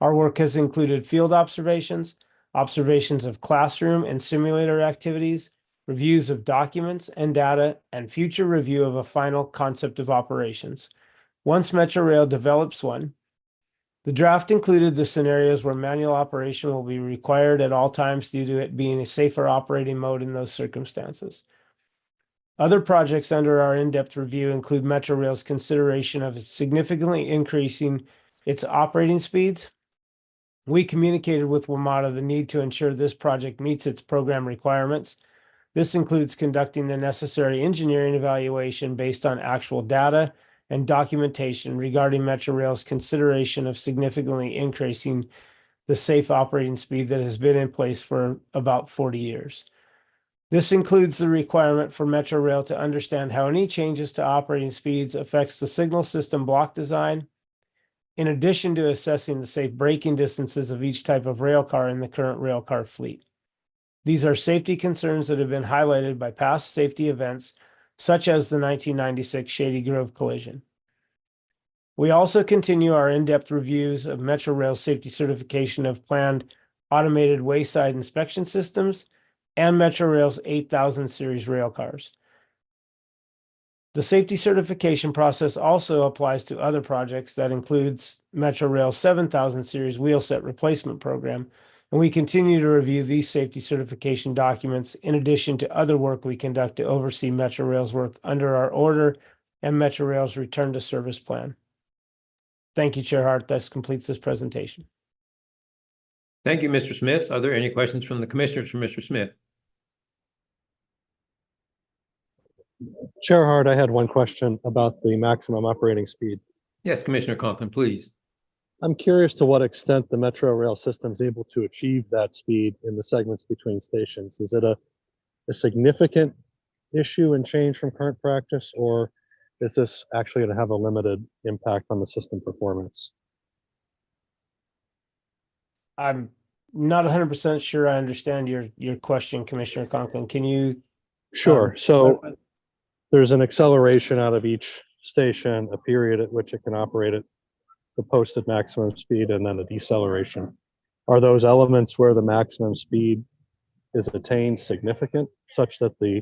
Our work has included field observations, observations of classroom and simulator activities, reviews of documents and data, and future review of a final concept of operations. Once Metrorail develops one, the draft included the scenarios where manual operation will be required at all times due to it being a safer operating mode in those circumstances. Other projects under our in-depth review include Metrorail's consideration of significantly increasing its operating speeds. We communicated with WMATA the need to ensure this project meets its program requirements. This includes conducting the necessary engineering evaluation based on actual data and documentation regarding Metrorail's consideration of significantly increasing the safe operating speed that has been in place for about 40 years. This includes the requirement for Metrorail to understand how any changes to operating speeds affects the signal system block design, in addition to assessing the safe braking distances of each type of rail car in the current rail car fleet. These are safety concerns that have been highlighted by past safety events, such as the 1996 Shady Grove collision. We also continue our in-depth reviews of Metrorail's safety certification of planned automated wayside inspection systems and Metrorail's 8000 series rail cars. The safety certification process also applies to other projects that includes Metrorail's 7000 series wheel set replacement program, and we continue to review these safety certification documents in addition to other work we conduct to oversee Metrorail's work under our order and Metrorail's return to service plan. Thank you, Chair Hart. This completes this presentation. Thank you, Mr. Smith. Are there any questions from the commissioners for Mr. Smith? Chair Hart, I had one question about the maximum operating speed. Yes, Commissioner Conklin, please. I'm curious to what extent the Metro Rail system is able to achieve that speed in the segments between stations. Is it a significant issue and change from current practice, or is this actually going to have a limited impact on the system performance? I'm not 100% sure I understand your question, Commissioner Conklin. Can you? Sure. So there's an acceleration out of each station, a period at which it can operate at the posted maximum speed, and then a deceleration. Are those elements where the maximum speed is attained significant, such that the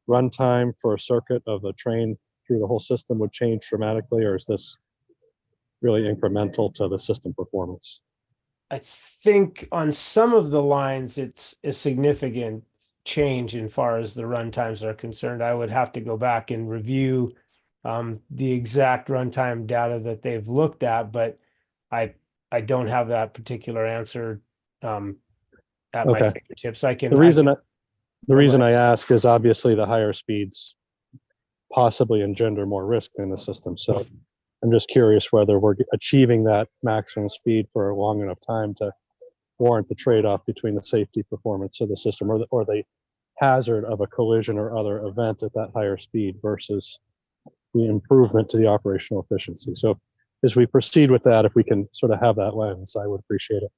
runtime for a circuit of a train through the whole system would change dramatically, or is this really incremental to the system performance? I think on some of the lines, it's a significant change in far as the run times are concerned. I would have to go back and review the exact runtime data that they've looked at, but I don't have that particular answer at my fingertips. I can. The reason I ask is obviously the higher speeds possibly engender more risk in the system. So I'm just curious whether we're achieving that maximum speed for a long enough time to warrant the trade-off between the safety performance of the system or the hazard of a collision or other event at that higher speed versus the improvement to the operational efficiency. So as we proceed with that, if we can sort of have that lens, I would appreciate it.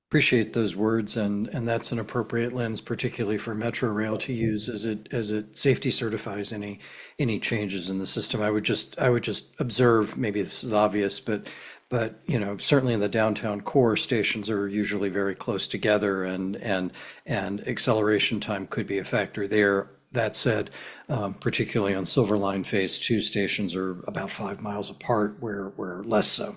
Appreciate those words, and that's an appropriate lens, particularly for Metro Rail to use as it safety certifies any changes in the system. I would just observe, maybe this is obvious, but certainly in the downtown core, stations are usually very close together, and acceleration time could be a factor there. That said, particularly on Silver Line Phase 2, stations are about 5 miles apart, where less so.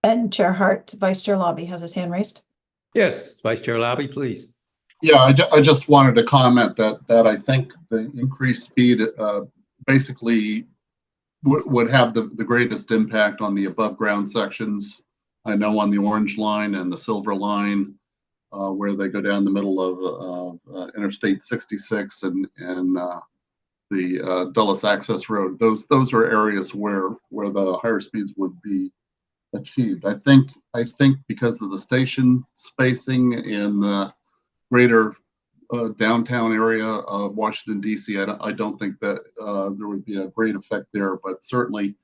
And Chair Hart, Vice Chair Lobby has his hand raised. Yes, Vice Chair Labby, please. Yeah, I just wanted to comment that I think the increased speed basically would have the greatest impact on the above ground sections. I know on the Orange Line and the Silver Line, where they go down the middle of Interstate 66 and the Dulles Access Road. Those are areas where the higher speeds would be achieved. I think because of the station spacing in the greater downtown area of Washington, D.C., I don't think that there would be a great effect there, but certainly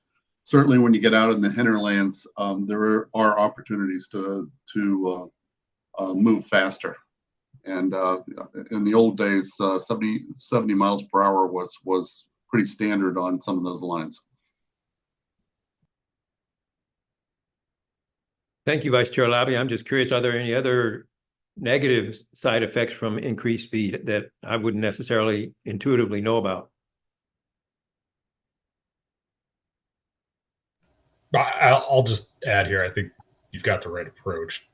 when you get out in the hinterlands, there are opportunities to move faster. And in the old days, 70 miles per hour was pretty standard on some of those lines. Thank you, Vice Chair Labby. I'm just curious, are there any other negative side effects from increased speed that I wouldn't necessarily intuitively know about? I'll just add here, I think you've got the right approach.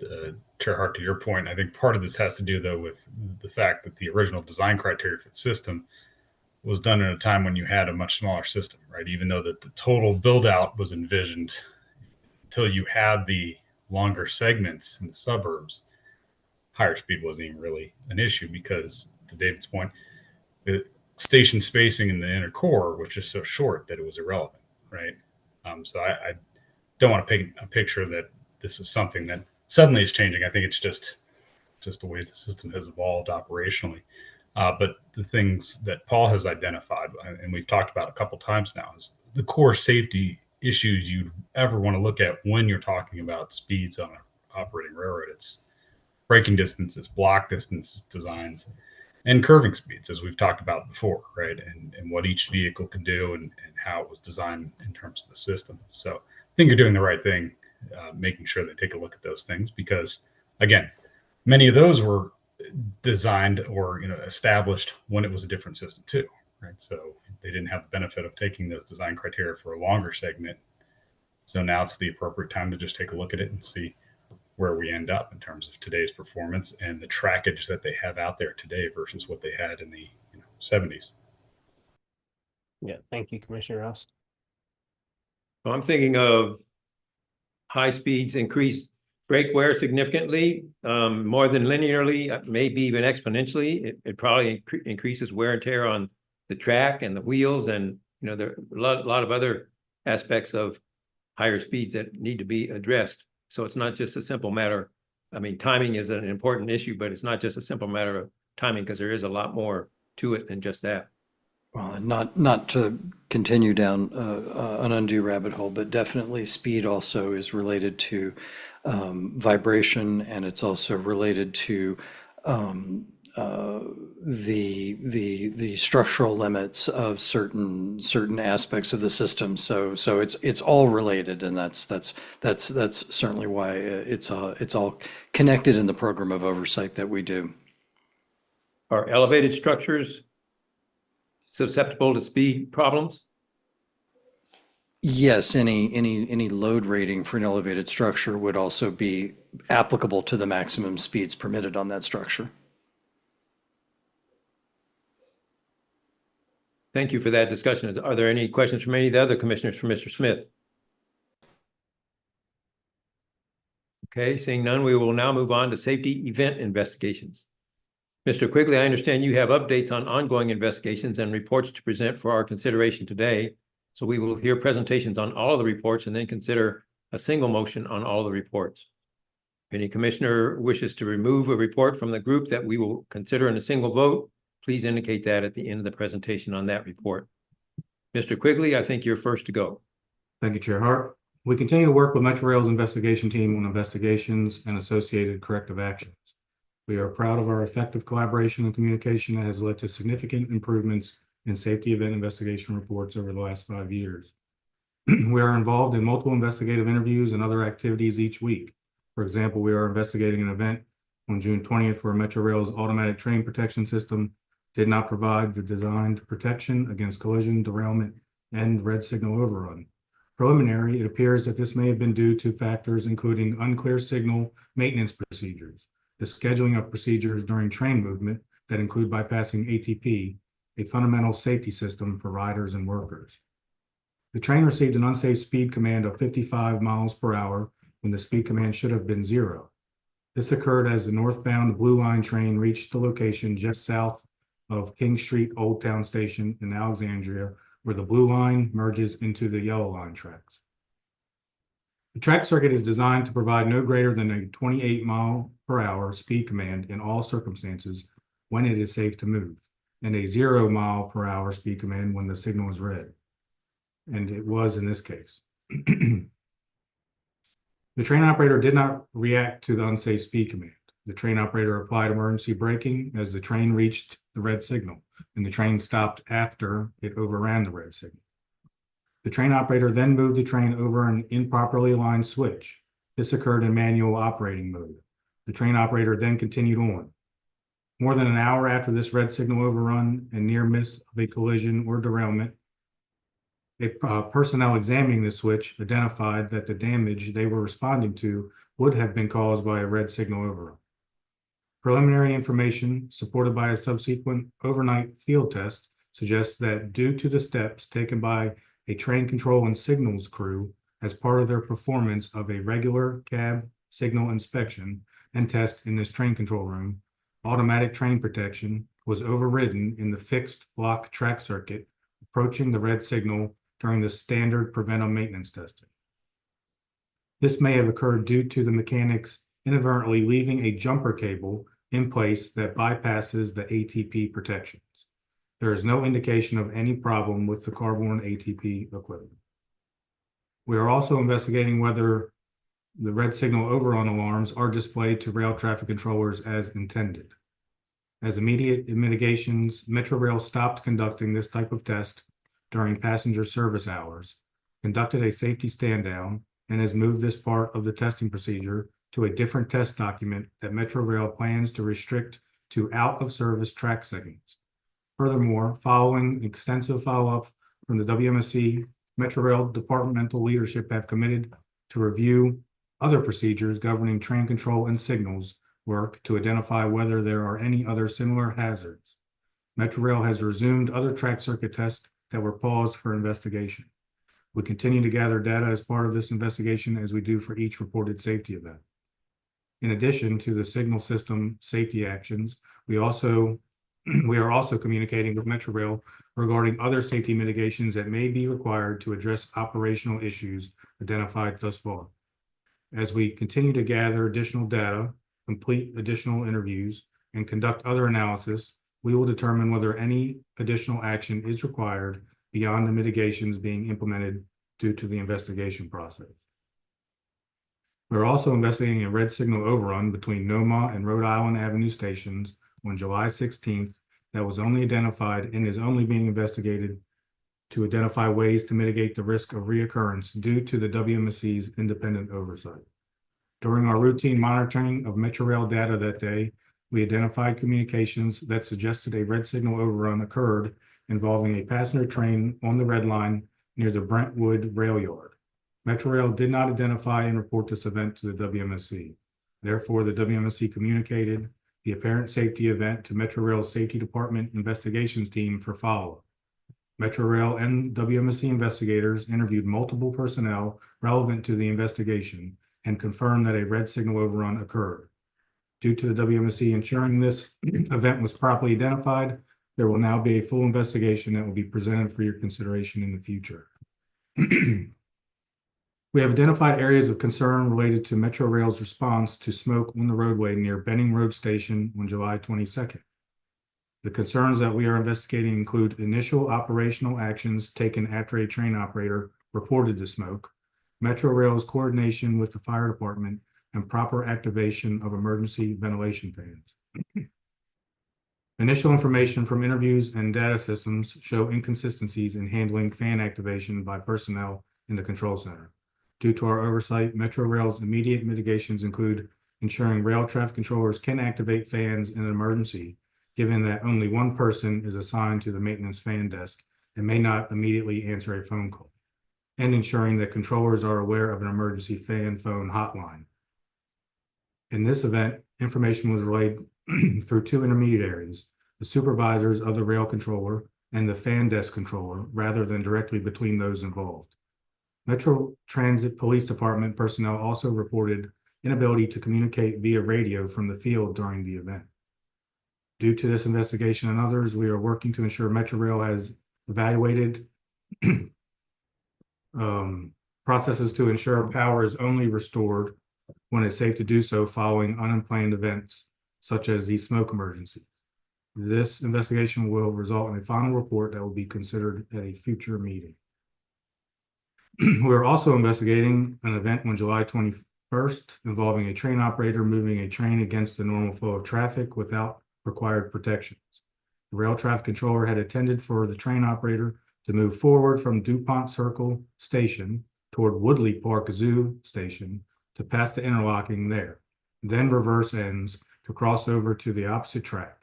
Chair Hart, to your point, I think part of this has to do, though, with the fact that the original design criteria for the system was done at a time when you had a much smaller system, right? Even though that the total build out was envisioned, until you had the longer segments in the suburbs, higher speed wasn't even really an issue, because to David's point, the station spacing in the inner core was just so short that it was irrelevant, right? So I don't want to paint a picture that this is something that suddenly is changing. I think it's just the way the system has evolved operationally. But the things that Paul has identified, and we've talked about a couple times now, is the core safety issues you'd ever want to look at when you're talking about speeds on an operating railroad. It's braking distances, block distances, designs, and curving speeds, as we've talked about before, right? And what each vehicle can do and how it was designed in terms of the system. So I think you're doing the right thing, making sure they take a look at those things, because again, many of those were designed or established when it was a different system too, right? So they didn't have the benefit of taking those design criteria for a longer segment. So now it's the appropriate time to just take a look at it and see where we end up in terms of today's performance and the trackage that they have out there today versus what they had in the 70s. Yeah, thank you, Commissioner Ross. Well, I'm thinking of high speeds increase brake wear significantly, more than linearly, maybe even exponentially. It probably increases wear and tear on the track and the wheels, and there are a lot of other aspects of higher speeds that need to be addressed. So it's not just a simple matter. I mean, timing is an important issue, but it's not just a simple matter of timing, because there is a lot more to it than just that. Well, and not to continue down an undue rabbit hole, but definitely speed also is related to vibration, and it's also related to the structural limits of certain aspects of the system. So it's all related, and that's certainly why it's all connected in the program of oversight that we do. Are elevated structures susceptible to speed problems? Yes, any load rating for an elevated structure would also be applicable to the maximum speeds permitted on that structure. Thank you for that discussion. Are there any questions from any of the other commissioners for Mr. Smith? Okay, seeing none, we will now move on to safety event investigations. Mr. Quigley, I understand you have updates on ongoing investigations and reports to present for our consideration today. So we will hear presentations on all of the reports and then consider a single motion on all the reports. If any commissioner wishes to remove a report from the group that we will consider in a single vote, please indicate that at the end of the presentation on that report. Mr. Quigley, I think you're first to go. Thank you, Chair Hart. We continue to work with Metro Rail's investigation team on investigations and associated corrective actions. We are proud of our effective collaboration and communication that has led to significant improvements in safety event investigation reports over the last 5 years. We are involved in multiple investigative interviews and other activities each week. For example, we are investigating an event on June 20th, where Metro Rail's automatic train protection system did not provide the designed protection against collision, derailment, and red signal overrun. Preliminary, it appears that this may have been due to factors including unclear signal maintenance procedures, the scheduling of procedures during train movement that include bypassing ATP, a fundamental safety system for riders and workers. The train received an unsafe speed command of 55 miles per hour when the speed command should have been 0. This occurred as the northbound Blue Line train reached the location just south of King Street Old Town Station in Alexandria, where the Blue Line merges into the Yellow Line tracks. The track circuit is designed to provide no greater than a 28 mile per hour speed command in all circumstances when it is safe to move, and a 0 mile per hour speed command when the signal is red. And it was in this case. The train operator did not react to the unsafe speed command. The train operator applied emergency braking as the train reached the red signal, and the train stopped after it overran the red signal. The train operator then moved the train over an improperly aligned switch. This occurred in manual operating mode. The train operator then continued on. More than an hour after this red signal overrun and near miss of a collision or derailment, personnel examining the switch identified that the damage they were responding to would have been caused by a red signal overrun. Preliminary information supported by a subsequent overnight field test suggests that due to the steps taken by a train control and signals crew as part of their performance of a regular cab signal inspection and test in this train control room, automatic train protection was overridden in the fixed block track circuit approaching the red signal during the standard preventive maintenance testing. This may have occurred due to the mechanics inadvertently leaving a jumper cable in place that bypasses the ATP protections. There is no indication of any problem with the Carborne ATP equipment. We are also investigating whether the red signal overrun alarms are displayed to rail traffic controllers as intended. As immediate mitigations, Metro Rail stopped conducting this type of test during passenger service hours, conducted a safety stand down, and has moved this part of the testing procedure to a different test document that Metro Rail plans to restrict to out-of-service track segments. Furthermore, following extensive follow-up from the WMSC, Metro Rail departmental leadership have committed to review other procedures governing train control and signals work to identify whether there are any other similar hazards. Metro Rail has resumed other track circuit tests that were paused for investigation. We continue to gather data as part of this investigation as we do for each reported safety event. In addition to the signal system safety actions, we are also communicating with Metro Rail regarding other safety mitigations that may be required to address operational issues identified thus far. As we continue to gather additional data, complete additional interviews, and conduct other analysis, we will determine whether any additional action is required beyond the mitigations being implemented due to the investigation process. We're also investigating a red signal overrun between Noma and Rhode Island Avenue stations on July 16th that was only identified and is only being investigated to identify ways to mitigate the risk of reoccurrence due to the WMSC's independent oversight. During our routine monitoring of Metro Rail data that day, we identified communications that suggested a red signal overrun occurred involving a passenger train on the red line near the Brentwood rail yard. Metro Rail did not identify and report this event to the WMSC. Therefore, the WMSC communicated the apparent safety event to Metro Rail's Safety Department investigations team for follow-up. Metro Rail and WMSC investigators interviewed multiple personnel relevant to the investigation and confirmed that a red signal overrun occurred. Due to the WMSC ensuring this event was properly identified, there will now be a full investigation that will be presented for your consideration in the future. We have identified areas of concern related to Metro Rail's response to smoke on the roadway near Benning Road Station on July 22nd. The concerns that we are investigating include initial operational actions taken after a train operator reported the smoke, Metro Rail's coordination with the fire department, and proper activation of emergency ventilation fans. Initial information from interviews and data systems show inconsistencies in handling fan activation by personnel in the control center. Due to our oversight, Metro Rail's immediate mitigations include ensuring rail traffic controllers can activate fans in an emergency, given that only one person is assigned to the maintenance fan desk and may not immediately answer a phone call, and ensuring that controllers are aware of an emergency fan phone hotline. In this event, information was relayed through two intermediaries, the supervisors of the rail controller and the fan desk controller, rather than directly between those involved. Metro Transit Police Department personnel also reported inability to communicate via radio from the field during the event. Due to this investigation and others, we are working to ensure Metrorail has evaluated processes to ensure power is only restored when it's safe to do so following unplanned events such as these smoke emergencies. This investigation will result in a final report that will be considered at a future meeting. We are also investigating an event on July 21st involving a train operator moving a train against the normal flow of traffic without required protections. The rail traffic controller had intended for the train operator to move forward from DuPont Circle Station toward Woodley Park Zoo Station to pass the interlocking there, then reverse ends to cross over to the opposite track.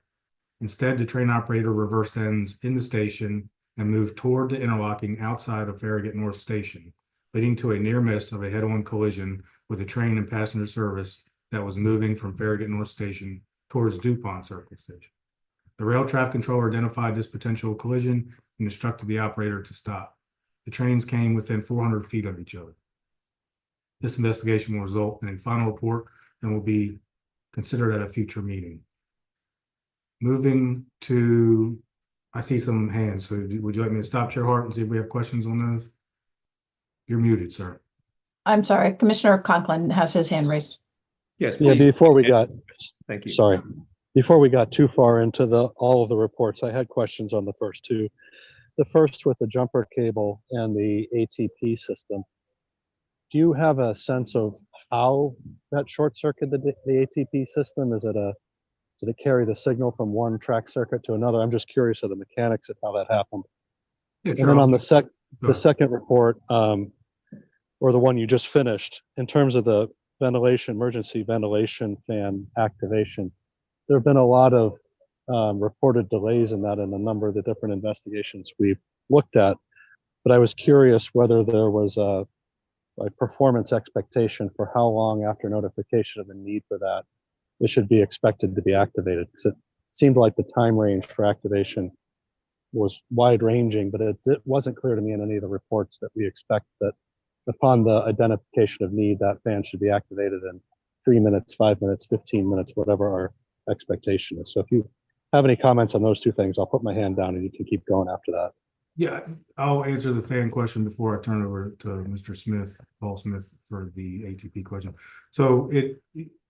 Instead, the train operator reversed ends in the station and moved toward the interlocking outside of Farragut North Station, leading to a near miss of a head-on collision with a train and passenger service that was moving from Farragut North Station towards DuPont Circle Station. The rail traffic controller identified this potential collision and instructed the operator to stop. The trains came within 400 feet of each other. This investigation will result in a final report and will be considered at a future meeting. Moving to, I see some hands, so would you like me to stop, Chair Hart, and see if we have questions on those? You're muted, sir. I'm sorry, Commissioner Conklin has his hand raised. Yes, Yeah, please. before we got, Thank you. sorry, before we got too far into all of the reports, I had questions on the first two. The first with the jumper cable and the ATP system. Do you have a sense of how that short circuited the ATP system? Did it carry the signal from one track circuit to another? I'm just curious of the mechanics of how that happened. Yeah, And then on the Sure. second report, or the one you just finished, in terms of the emergency ventilation fan activation, there have been a lot of reported delays in that in a number of the different investigations we've looked at. But I was curious whether there was a performance expectation for how long after notification of the need for that it should be expected to be activated, because it seemed like the time range for activation was wide ranging, but it wasn't clear to me in any of the reports that we expect that upon the identification of need, that fan should be activated in 3 minutes, 5 minutes, 15 minutes, whatever our expectation is. So if you have any comments on those two things, I'll put my hand down and you can keep going after that. Yeah, I'll answer the fan question before I turn it over to Mr. Smith, Paul Smith, for the ATP question. So it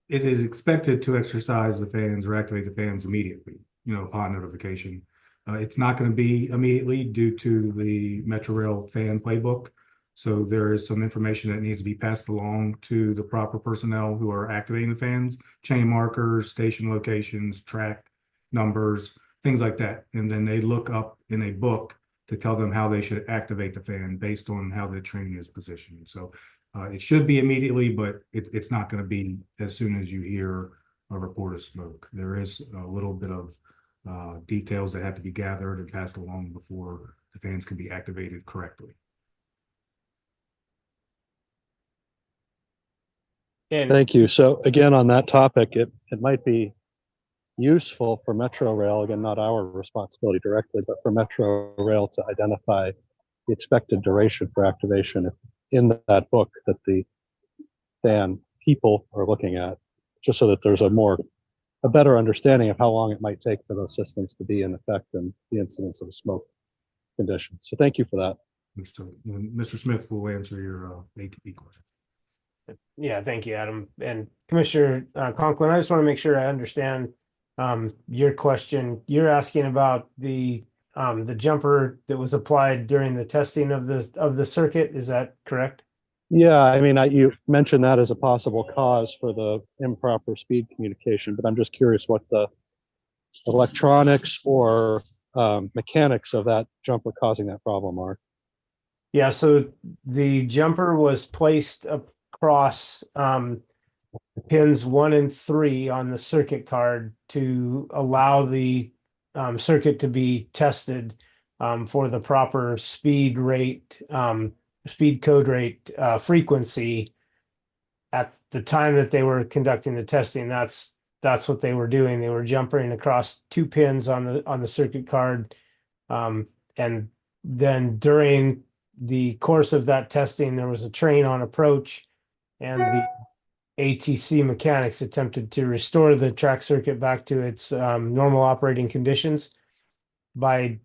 is expected to exercise the fans or activate the fans immediately, upon notification. It's not going to be immediately due to the Metrorail fan playbook. So there is some information that needs to be passed along to the proper personnel who are activating the fans, chain markers, station locations, track numbers, things like that. And then they look up in a book to tell them how they should activate the fan based on how the train is positioned. So it should be immediately, but it's not going to be as soon as you hear a report of smoke. There is a little bit of details that have to be gathered and passed along before the fans can be activated correctly. Thank you. So again, on that topic, it might be useful for Metrorail, again, not our responsibility directly, but for Metrorail to identify the expected duration for activation in that book that the fan people are looking at, just so that there's a better understanding of how long it might take for those systems to be in effect and the incidence of smoke conditions. So thank you for that. Mr. Smith will answer your ATP question. Yeah, thank you, Adam. And Commissioner Conklin, I just want to make sure I understand your question. You're asking about the jumper that was applied during the testing of the circuit. Is that correct? Yeah, I mean, you mentioned that as a possible cause for the improper speed communication, but I'm just curious what the electronics or mechanics of that jumper causing that problem are. Yeah, so the jumper was placed across pins 1 and 3 on the circuit card to allow the circuit to be tested for the proper speed rate, speed code rate frequency at the time that they were conducting the testing. That's what they were doing. They were jumping across 2 pins on the circuit card, and then during the course of that testing, there was a train on approach, and the ATC mechanics attempted to restore the track circuit back to its normal operating conditions by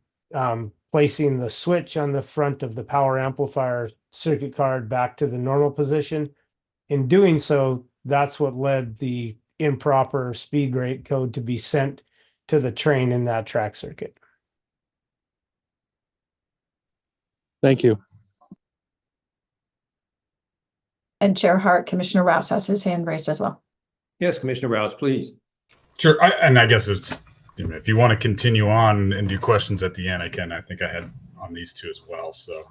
placing the switch on the front of the power amplifier circuit card back to the normal position. In doing so, that's what led the improper speed rate code to be sent to the train in that track circuit. Thank you. And Chair Hart, Commissioner Rouse has his hand raised as well. Yes, Commissioner Rouse, please. Sure. And I guess it's, if you want to continue on and do questions at the end, I can. I think I had on these two as well. So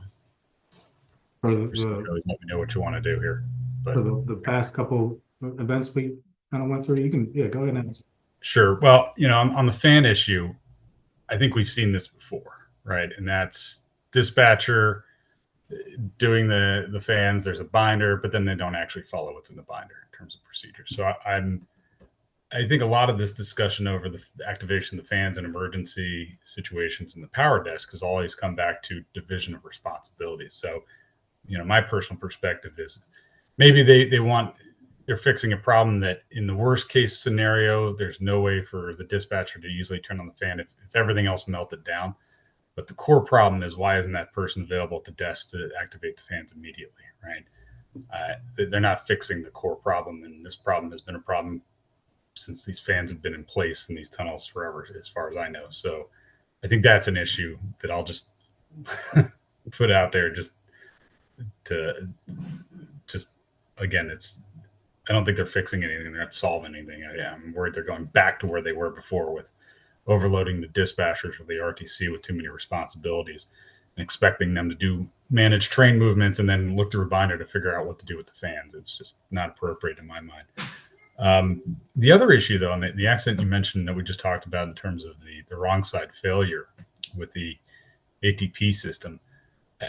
really let me know what you want to do here. But For the past couple events we kind of went through, you can, go ahead and answer. Sure. Well, on the fan issue, I think we've seen this before, right? And that's dispatcher doing the fans. There's a binder, but then they don't actually follow what's in the binder in terms of procedure. So I think a lot of this discussion over the activation of the fans in emergency situations in the power desk has always come back to division of responsibilities. So, my personal perspective is maybe they're fixing a problem that in the worst case scenario, there's no way for the dispatcher to easily turn on the fan if everything else melted down. But the core problem is, why isn't that person available at the desk to activate the fans immediately, right? They're not fixing the core problem, and this problem has been a problem since these fans have been in place in these tunnels forever, as far as I know. So I think that's an issue that I'll just put out there again, I don't think they're fixing anything. They're not solving anything. I'm worried they're going back to where they were before with overloading the dispatchers or the RTC with too many responsibilities and expecting them to manage train movements and then look through a binder to figure out what to do with the fans. It's just not appropriate in my mind. The other issue, though, on the accident you mentioned that we just talked about in terms of the wrong side failure with the ATP system,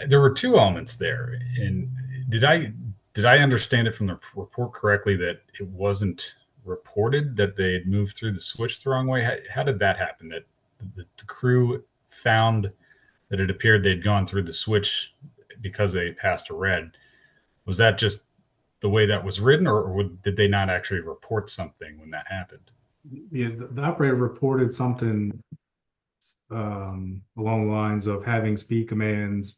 there were 2 elements there. And did I understand it from the report correctly that it wasn't reported that they had moved through the switch the wrong way? How did that happen? That the crew found that it appeared they'd gone through the switch because they passed a red. Was that just the way that was written, or did they not actually report something when that happened? Yeah, the operator reported something along the lines of having speed commands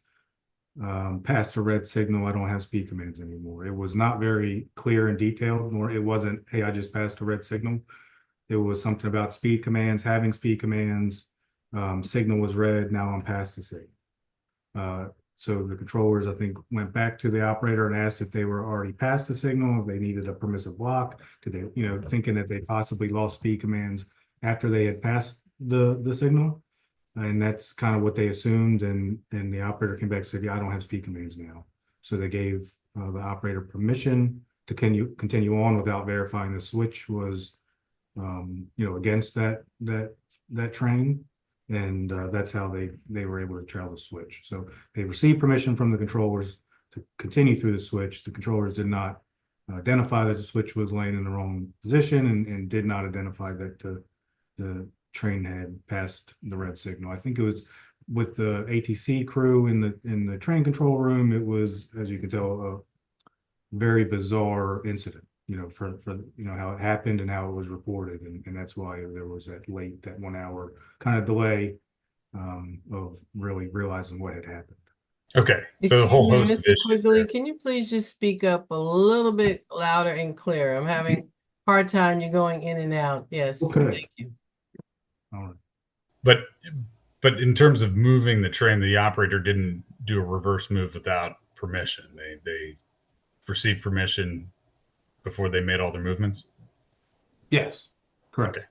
past a red signal. I don't have speed commands anymore. It was not very clear and detailed, nor it wasn't, hey, I just passed a red signal. It was something about speed commands, having speed commands. Signal was red, now I'm past the signal. So the controllers, I think, went back to the operator and asked if they were already past the signal, if they needed a permissive block. Did they, thinking that they possibly lost speed commands after they had passed the signal. And that's kind of what they assumed. And the operator came back and said, yeah, I don't have speed commands now. So they gave the operator permission to continue on without verifying the switch was, against that train. And that's how they were able to travel the switch. So they received permission from the controllers to continue through the switch. The controllers did not identify that the switch was laying in the wrong position and did not identify that the train had passed the red signal. I think it was with the ATC crew in the train control room. It was, as you can tell, a very bizarre incident. For how it happened and how it was reported, and that's why there was that 1 hour kind of delay of really realizing what had happened. Okay, so the whole host of Mr. issues Quigley, there. can you please just speak up a little bit louder and clear? I'm having a hard time. You're going in and out. Yes, Okay. thank you. All right. But in terms of moving the train, the operator didn't do a reverse move without permission. They received permission before they made all their movements. Yes, correct. Okay.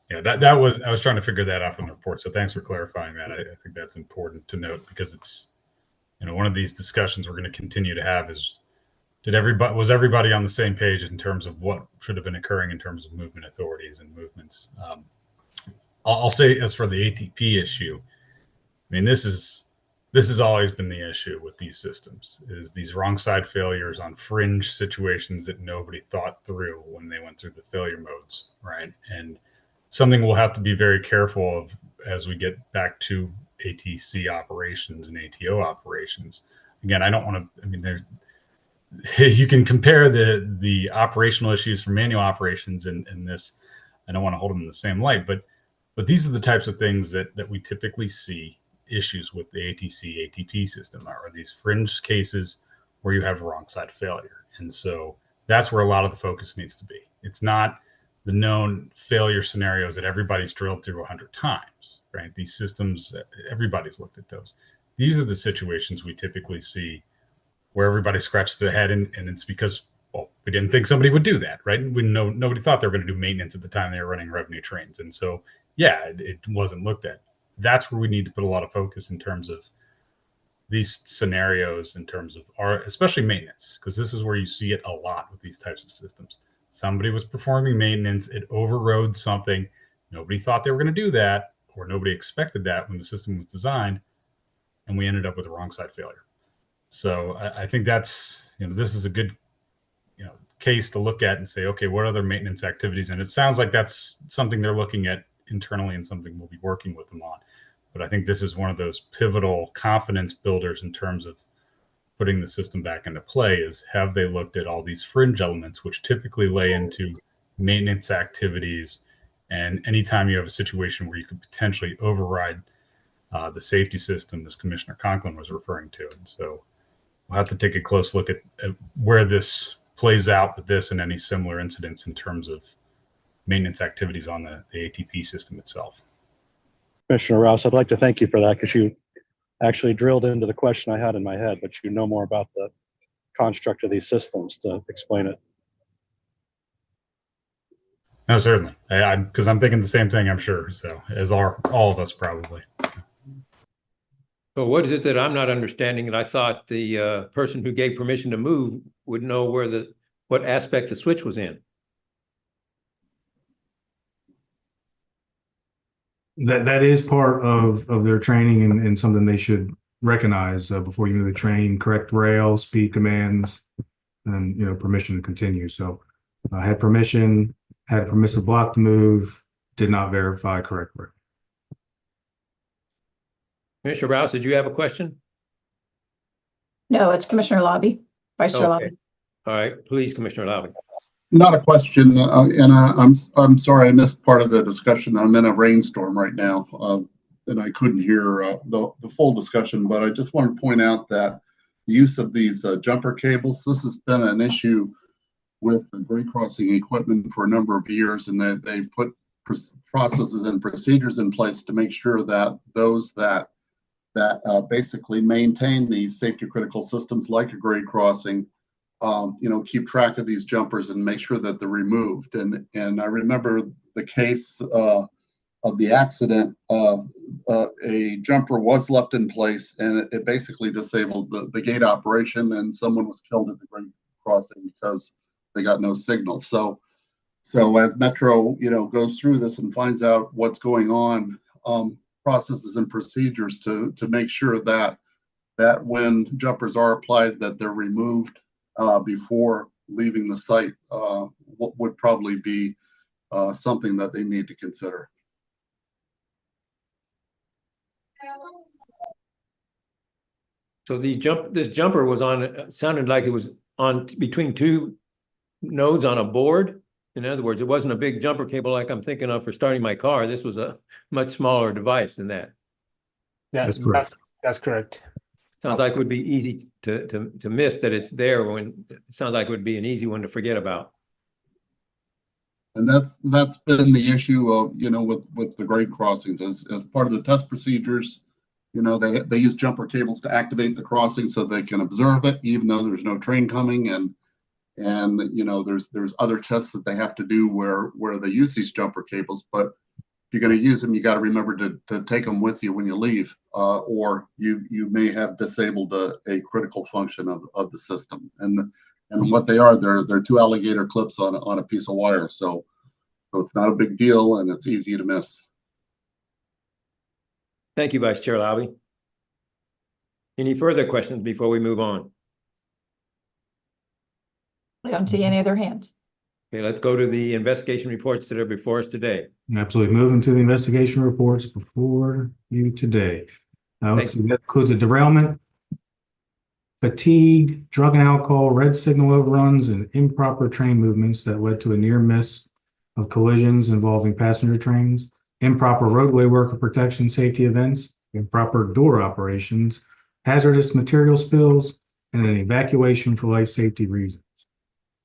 Yeah, that was, I was trying to figure that out from the report. So thanks for clarifying that. I think that's important to note because it's, one of these discussions we're going to continue to have is was everybody on the same page in terms of what should have been occurring in terms of movement authorities and movements? I'll say, as for the ATP issue, I mean, this has always been the issue with these systems, is these wrong side failures on fringe situations that nobody thought through when they went through the failure modes, right? And something we'll have to be very careful of as we get back to ATC operations and ATO operations. Again, I don't want to, I mean, you can compare the operational issues from manual operations and this. I don't want to hold them in the same light, but these are the types of things that we typically see issues with the ATC ATP system, are these fringe cases where you have wrong side failure. And so that's where a lot of the focus needs to be. It's not the known failure scenarios that everybody's drilled through 100 times, right? These systems, everybody's looked at those. These are the situations we typically see where everybody scratches their head, and it's because, well, we didn't think somebody would do that, right? Nobody thought they were going to do maintenance at the time they were running revenue trains. And so, yeah, it wasn't looked at. That's where we need to put a lot of focus in terms of these scenarios, in terms of especially maintenance, because this is where you see it a lot with these types of systems. Somebody was performing maintenance, it overrode something. Nobody thought they were going to do that, or nobody expected that when the system was designed, and we ended up with a wrong side failure. So I think that's, this is a good, case to look at and say, okay, what other maintenance activities? And it sounds like that's something they're looking at internally and something we'll be working with them on. But I think this is one of those pivotal confidence builders in terms of putting the system back into play, is have they looked at all these fringe elements, which typically lay into maintenance activities. And anytime you have a situation where you could potentially override the safety system, as Commissioner Conklin was referring to. And so we'll have to take a close look at where this plays out with this and any similar incidents in terms of maintenance activities on the ATP system itself. Commissioner Rouse, I'd like to thank you for that, because you actually drilled into the question I had in my head, but you know more about the construct of these systems to explain it. No, certainly. Because I'm thinking the same thing, I'm sure. So, as are all of us probably. So what is it that I'm not understanding? And I thought the person who gave permission to move would know what aspect the switch was in. That is part of their training and something they should recognize before you move the train, correct rail, speed commands, and permission to continue. So I had permission, had a permissive block to move, did not verify correct rail. Commissioner Rouse, did you have a question? No, it's Commissioner Lobby, Vice Chair Okay. Lobby. All right, please, Commissioner Lobby. Not a question, and I'm sorry I missed part of the discussion. I'm in a rainstorm right now, and I couldn't hear the full discussion. But I just want to point out that the use of these jumper cables, this has been an issue with the grade crossing equipment for a number of years, and they put processes and procedures in place to make sure that those that basically maintain these safety critical systems like a grade crossing, keep track of these jumpers and make sure that they're removed. And I remember the case of the accident. A jumper was left in place, and it basically disabled the gate operation, and someone was killed at the grade crossing because they got no signal. So as Metro, goes through this and finds out what's going on, processes and procedures to make sure that when jumpers are applied, that they're removed before leaving the site, what would probably be something that they need to consider. So this jumper was on, sounded like it was on between two nodes on a board. In other words, it wasn't a big jumper cable like I'm thinking of for starting my car. This was a much smaller device than that. That's correct. Sounds like it would be easy to miss that it's there, when it sounds like it would be an easy one to forget about. And that's been the issue of, with the grade crossings as part of the test procedures. They use jumper cables to activate the crossing so they can observe it, even though there's no train coming. And there's other tests that they have to do where they use these jumper cables. But if you're going to use them, you got to remember to take them with you when you leave, or you may have disabled a critical function of the system. And And what they are, they're two alligator clips on a piece of wire. So it's not a big deal and it's easy to miss. Thank you, Vice Chair Lobby. Any further questions before we move on? I don't see any other hands. Okay, let's go to the investigation reports that are before us today. Absolutely. Moving to the investigation reports before you today. Let's see, that includes a derailment, fatigue, drug and alcohol, red signal overruns, and improper train movements that led to a near miss of collisions involving passenger trains, improper roadway worker protection safety events, improper door operations, hazardous material spills, and an evacuation for life safety reasons.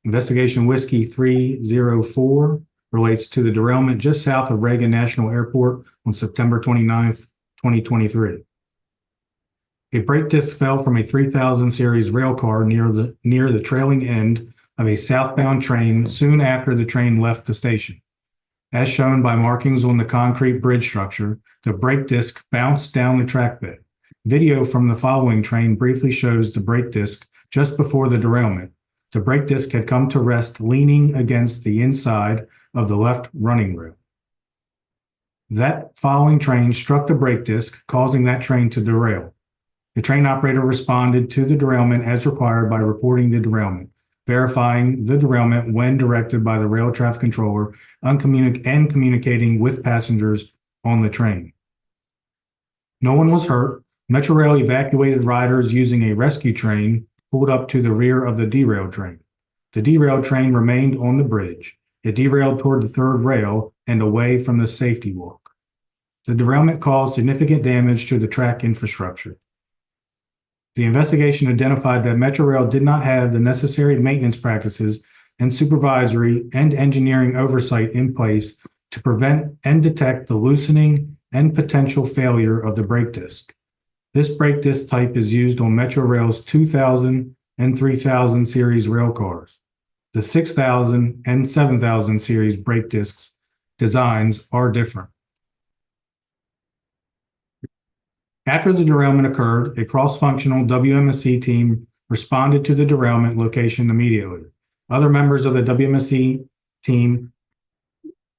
Investigation Whiskey 304 relates to the derailment just south of Reagan National Airport on September 29th, 2023. A brake disc fell from a 3000 series rail car near the trailing end of a southbound train soon after the train left the station. As shown by markings on the concrete bridge structure, the brake disc bounced down the track bed. Video from the following train briefly shows the brake disc just before the derailment. The brake disc had come to rest leaning against the inside of the left running rail. That following train struck the brake disc, causing that train to derail. The train operator responded to the derailment as required by reporting the derailment, verifying the derailment when directed by the rail traffic controller and communicating with passengers on the train. No one was hurt. Metrorail evacuated riders using a rescue train pulled up to the rear of the derailed train. The derailed train remained on the bridge. It derailed toward the third rail and away from the safety walk. The derailment caused significant damage to the track infrastructure. The investigation identified that Metrorail did not have the necessary maintenance practices and supervisory and engineering oversight in place to prevent and detect the loosening and potential failure of the brake disc. This brake disc type is used on Metrorail's 2000 and 3000 series rail cars. The 6000 and 7000 series brake discs designs are different. After the derailment occurred, a cross-functional WMSC team responded to the derailment location immediately. Other members of the WMSC team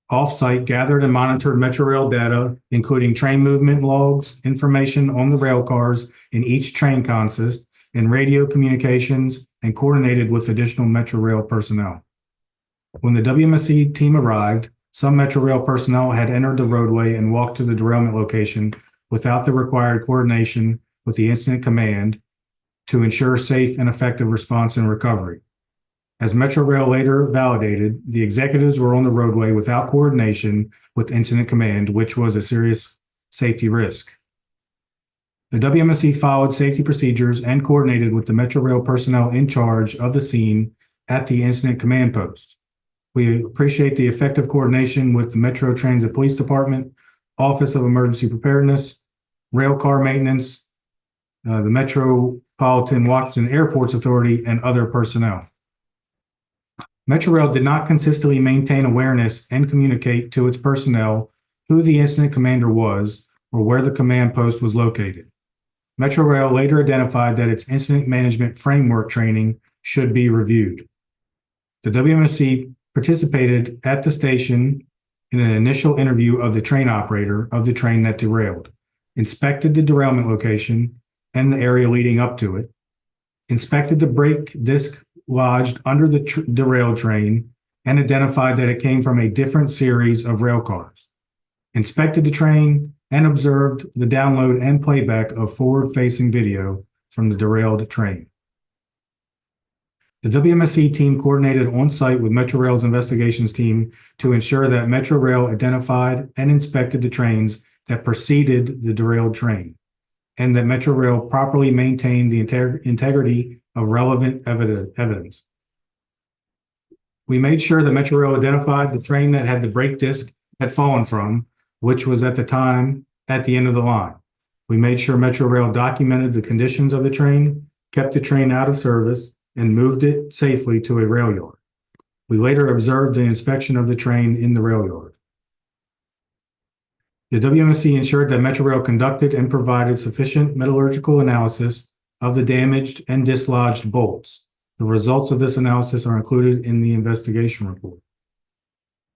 off-site gathered and monitored Metrorail data, including train movement logs, information on the rail cars in each train consist, and radio communications, and coordinated with additional Metrorail personnel. When the WMSC team arrived, some Metrorail personnel had entered the roadway and walked to the derailment location without the required coordination with the incident command to ensure safe and effective response and recovery. As Metrorail later validated, the executives were on the roadway without coordination with incident command, which was a serious safety risk. The WMSC followed safety procedures and coordinated with the Metrorail personnel in charge of the scene at the incident command post. We appreciate the effective coordination with the Metro Transit Police Department, Office of Emergency Preparedness, Rail Car Maintenance, the Metropolitan Washington Airports Authority, and other personnel. Metrorail did not consistently maintain awareness and communicate to its personnel who the incident commander was or where the command post was located. Metrorail later identified that its incident management framework training should be reviewed. The WMSC participated at the station in an initial interview of the train operator of the train that derailed, inspected the derailment location and the area leading up to it, inspected the brake disc lodged under the derailed train, and identified that it came from a different series of rail cars, inspected the train, and observed the download and playback of forward-facing video from the derailed train. The WMSC team coordinated on-site with Metrorail's investigations team to ensure that Metrorail identified and inspected the trains that preceded the derailed train, and that Metrorail properly maintained the integrity of relevant evidence. We made sure that Metrorail identified the train that had the brake disc had fallen from, which was at the time at the end of the line. We made sure Metrorail documented the conditions of the train, kept the train out of service, and moved it safely to a rail yard. We later observed the inspection of the train in the rail yard. The WMSC ensured that Metrorail conducted and provided sufficient metallurgical analysis of the damaged and dislodged bolts. The results of this analysis are included in the investigation report.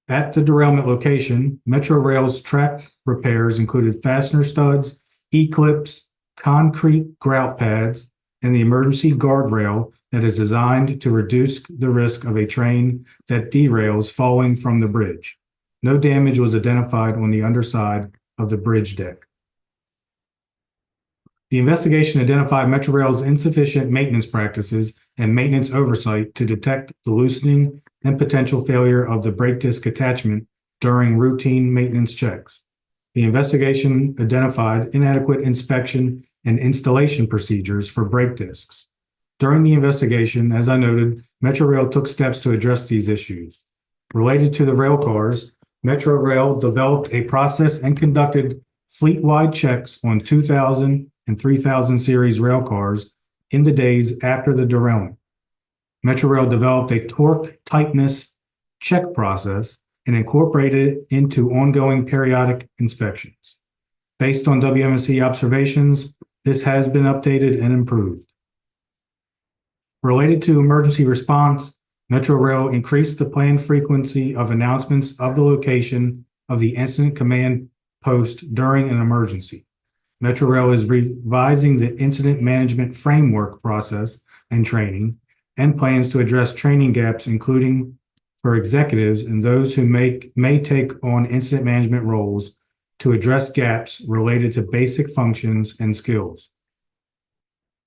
At the derailment location, Metro Rail's track repairs included fastener studs, E-clips, concrete grout pads, and the emergency guardrail that is designed to reduce the risk of a train that derails falling from the bridge. No damage was identified on the underside of the bridge deck. The investigation identified Metrorail's insufficient maintenance practices and maintenance oversight to detect the loosening and potential failure of the brake disc attachment during routine maintenance checks. The investigation identified inadequate inspection and installation procedures for brake discs. During the investigation, as I noted, Metrorail took steps to address these issues. Related to the rail cars, Metrorail developed a process and conducted fleet-wide checks on 2000 and 3000 series rail cars in the days after the derailment. Metrorail developed a torque tightness check process and incorporated it into ongoing periodic inspections. Based on WMSC observations, this has been updated and improved. Related to emergency response, Metrorail increased the planned frequency of announcements of the location of the incident command post during an emergency. Metrorail is revising the incident management framework process and training and plans to address training gaps, including for executives and those who may take on incident management roles to address gaps related to basic functions and skills.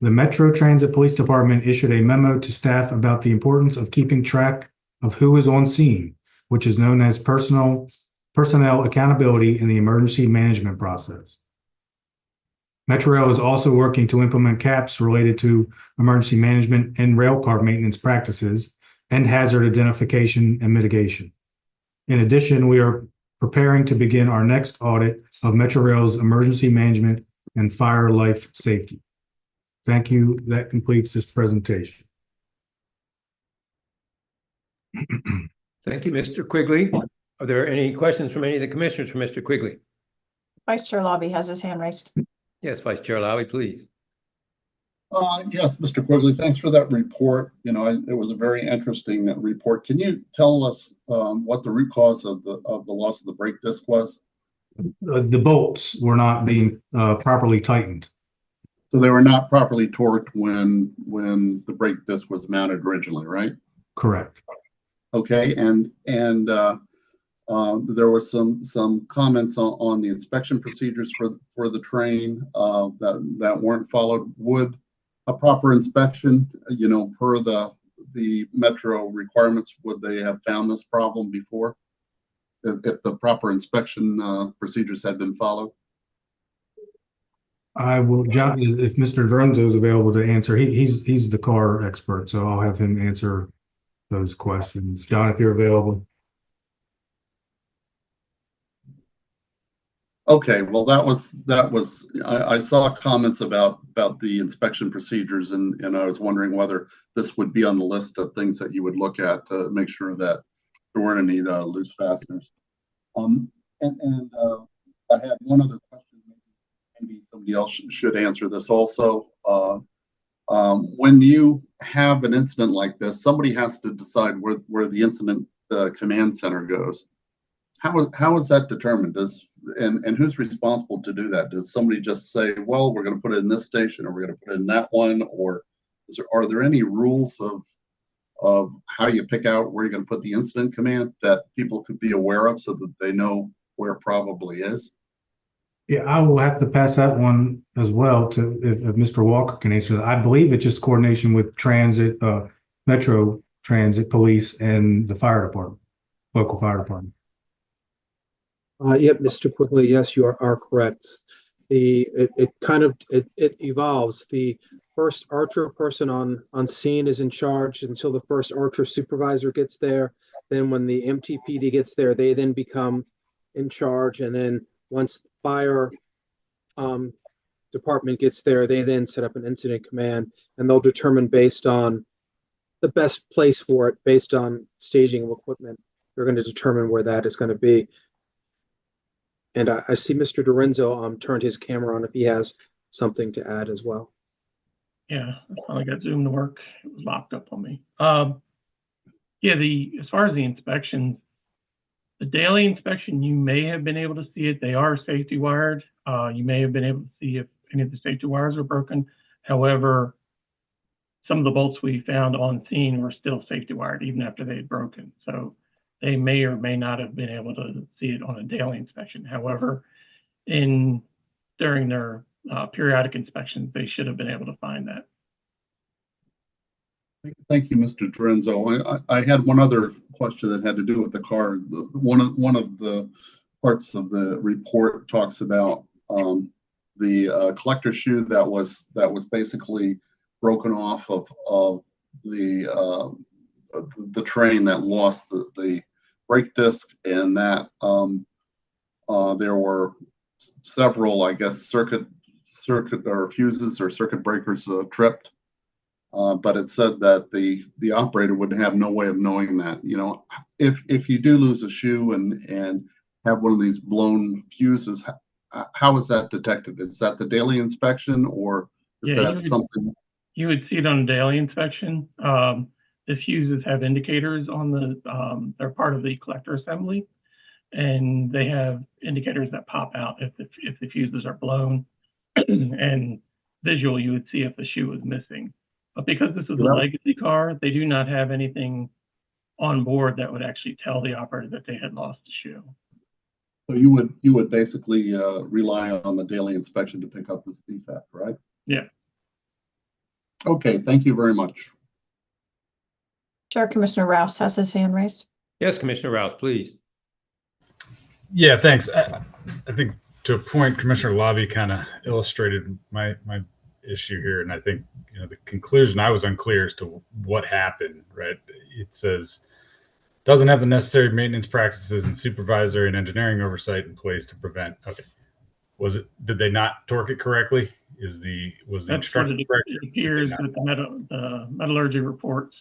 The Metro Transit Police Department issued a memo to staff about the importance of keeping track of who is on scene, which is known as personnel accountability in the emergency management process. Metrorail is also working to implement caps related to emergency management and railcar maintenance practices and hazard identification and mitigation. In addition, we are preparing to begin our next audit of Metrorail's emergency management and fire life safety. Thank you. That completes this presentation. Thank you, Mr. Quigley. Are there any questions from any of the commissioners for Mr. Quigley? Vice Chair Lobby has his hand raised. Yes, Vice Chair Lowry, please. Yes, Mr. Quigley, thanks for that report. You know, it was a very interesting report. Can you tell us what the root cause of the loss of the brake disc was? The bolts were not being properly tightened. So they were not properly torqued when the brake disc was mounted originally, right? Correct. Okay, and there were some comments on the inspection procedures for the train that weren't followed. Would a proper inspection, you know, per the Metro requirements, would they have found this problem before if the proper inspection procedures had been followed? I will, John, if Mr. Lorenzo is available to answer, he's the car expert, so I'll have him answer those questions. John, if you're available. Okay, well, that was I saw comments about the inspection procedures, and I was wondering whether this would be on the list of things that you would look at to make sure that there weren't any loose fasteners. And I had one other question. Maybe somebody else should answer this also. When you have an incident like this, somebody has to decide where the incident command center goes. How is that determined? And who's responsible to do that? Does somebody just say, well, we're going to put it in this station, or we're going to put it in that one? Or are there any rules of how you pick out where you're going to put the incident command that people could be aware of so that they know where it probably is? Yeah, I will have to pass that one as well to if Mr. Walker can answer that. I believe it's just coordination with transit, Metro Transit Police and the fire department, local fire department. Yep, Mr. Quigley, yes, you are correct. It evolves. The first Archer person on scene is in charge until the first Archer supervisor gets there. Then when the MTPD gets there, they then become in charge. And then once the fire department gets there, they then set up an incident command, and they'll determine based on the best place for it, based on staging of equipment. They're going to determine where that is going to be. And I see Mr. Lorenzo turned his camera on if he has something to add as well. Yeah, I finally got Zoom to work. It was locked up on me. Yeah, as far as the inspections, the daily inspection, you may have been able to see it. They are safety wired. You may have been able to see if any of the safety wires are broken. However, some of the bolts we found on scene were still safety wired even after they had broken. So they may or may not have been able to see it on a daily inspection. However, during their periodic inspections, they should have been able to find that. Thank you, Mr. Torenzo. I had one other question that had to do with the car. One of the parts of the report talks about the collector shoe that was basically broken off of the train that lost the brake disc, and that there were several, I guess, circuit or fuses or circuit breakers tripped. But it said that the operator would have no way of knowing that. You know, if you do lose a shoe and have one of these blown fuses, how is that detected? Is that the daily inspection, or is that something? You would see it on a daily inspection. The fuses have indicators on they're part of the collector assembly, and they have indicators that pop out if the fuses are blown, and visual, you would see if the shoe was missing. But because this is a legacy car, they do not have anything on board that would actually tell the operator that they had lost the shoe. So you would basically rely on the daily inspection to pick up this defect, right? Yeah. Okay, thank you very much. Chair Commissioner Rouse has his hand raised. Yes, Commissioner Rouse, please. Yeah, thanks. I think to a point, Commissioner Lobby kind of illustrated my issue here, and I think the conclusion, I was unclear as to what happened. Right? It says doesn't have the necessary maintenance practices and supervisory and engineering oversight in place to prevent. Okay, did they not torque it correctly? Was the instruction correct? It appears that the metallurgy reports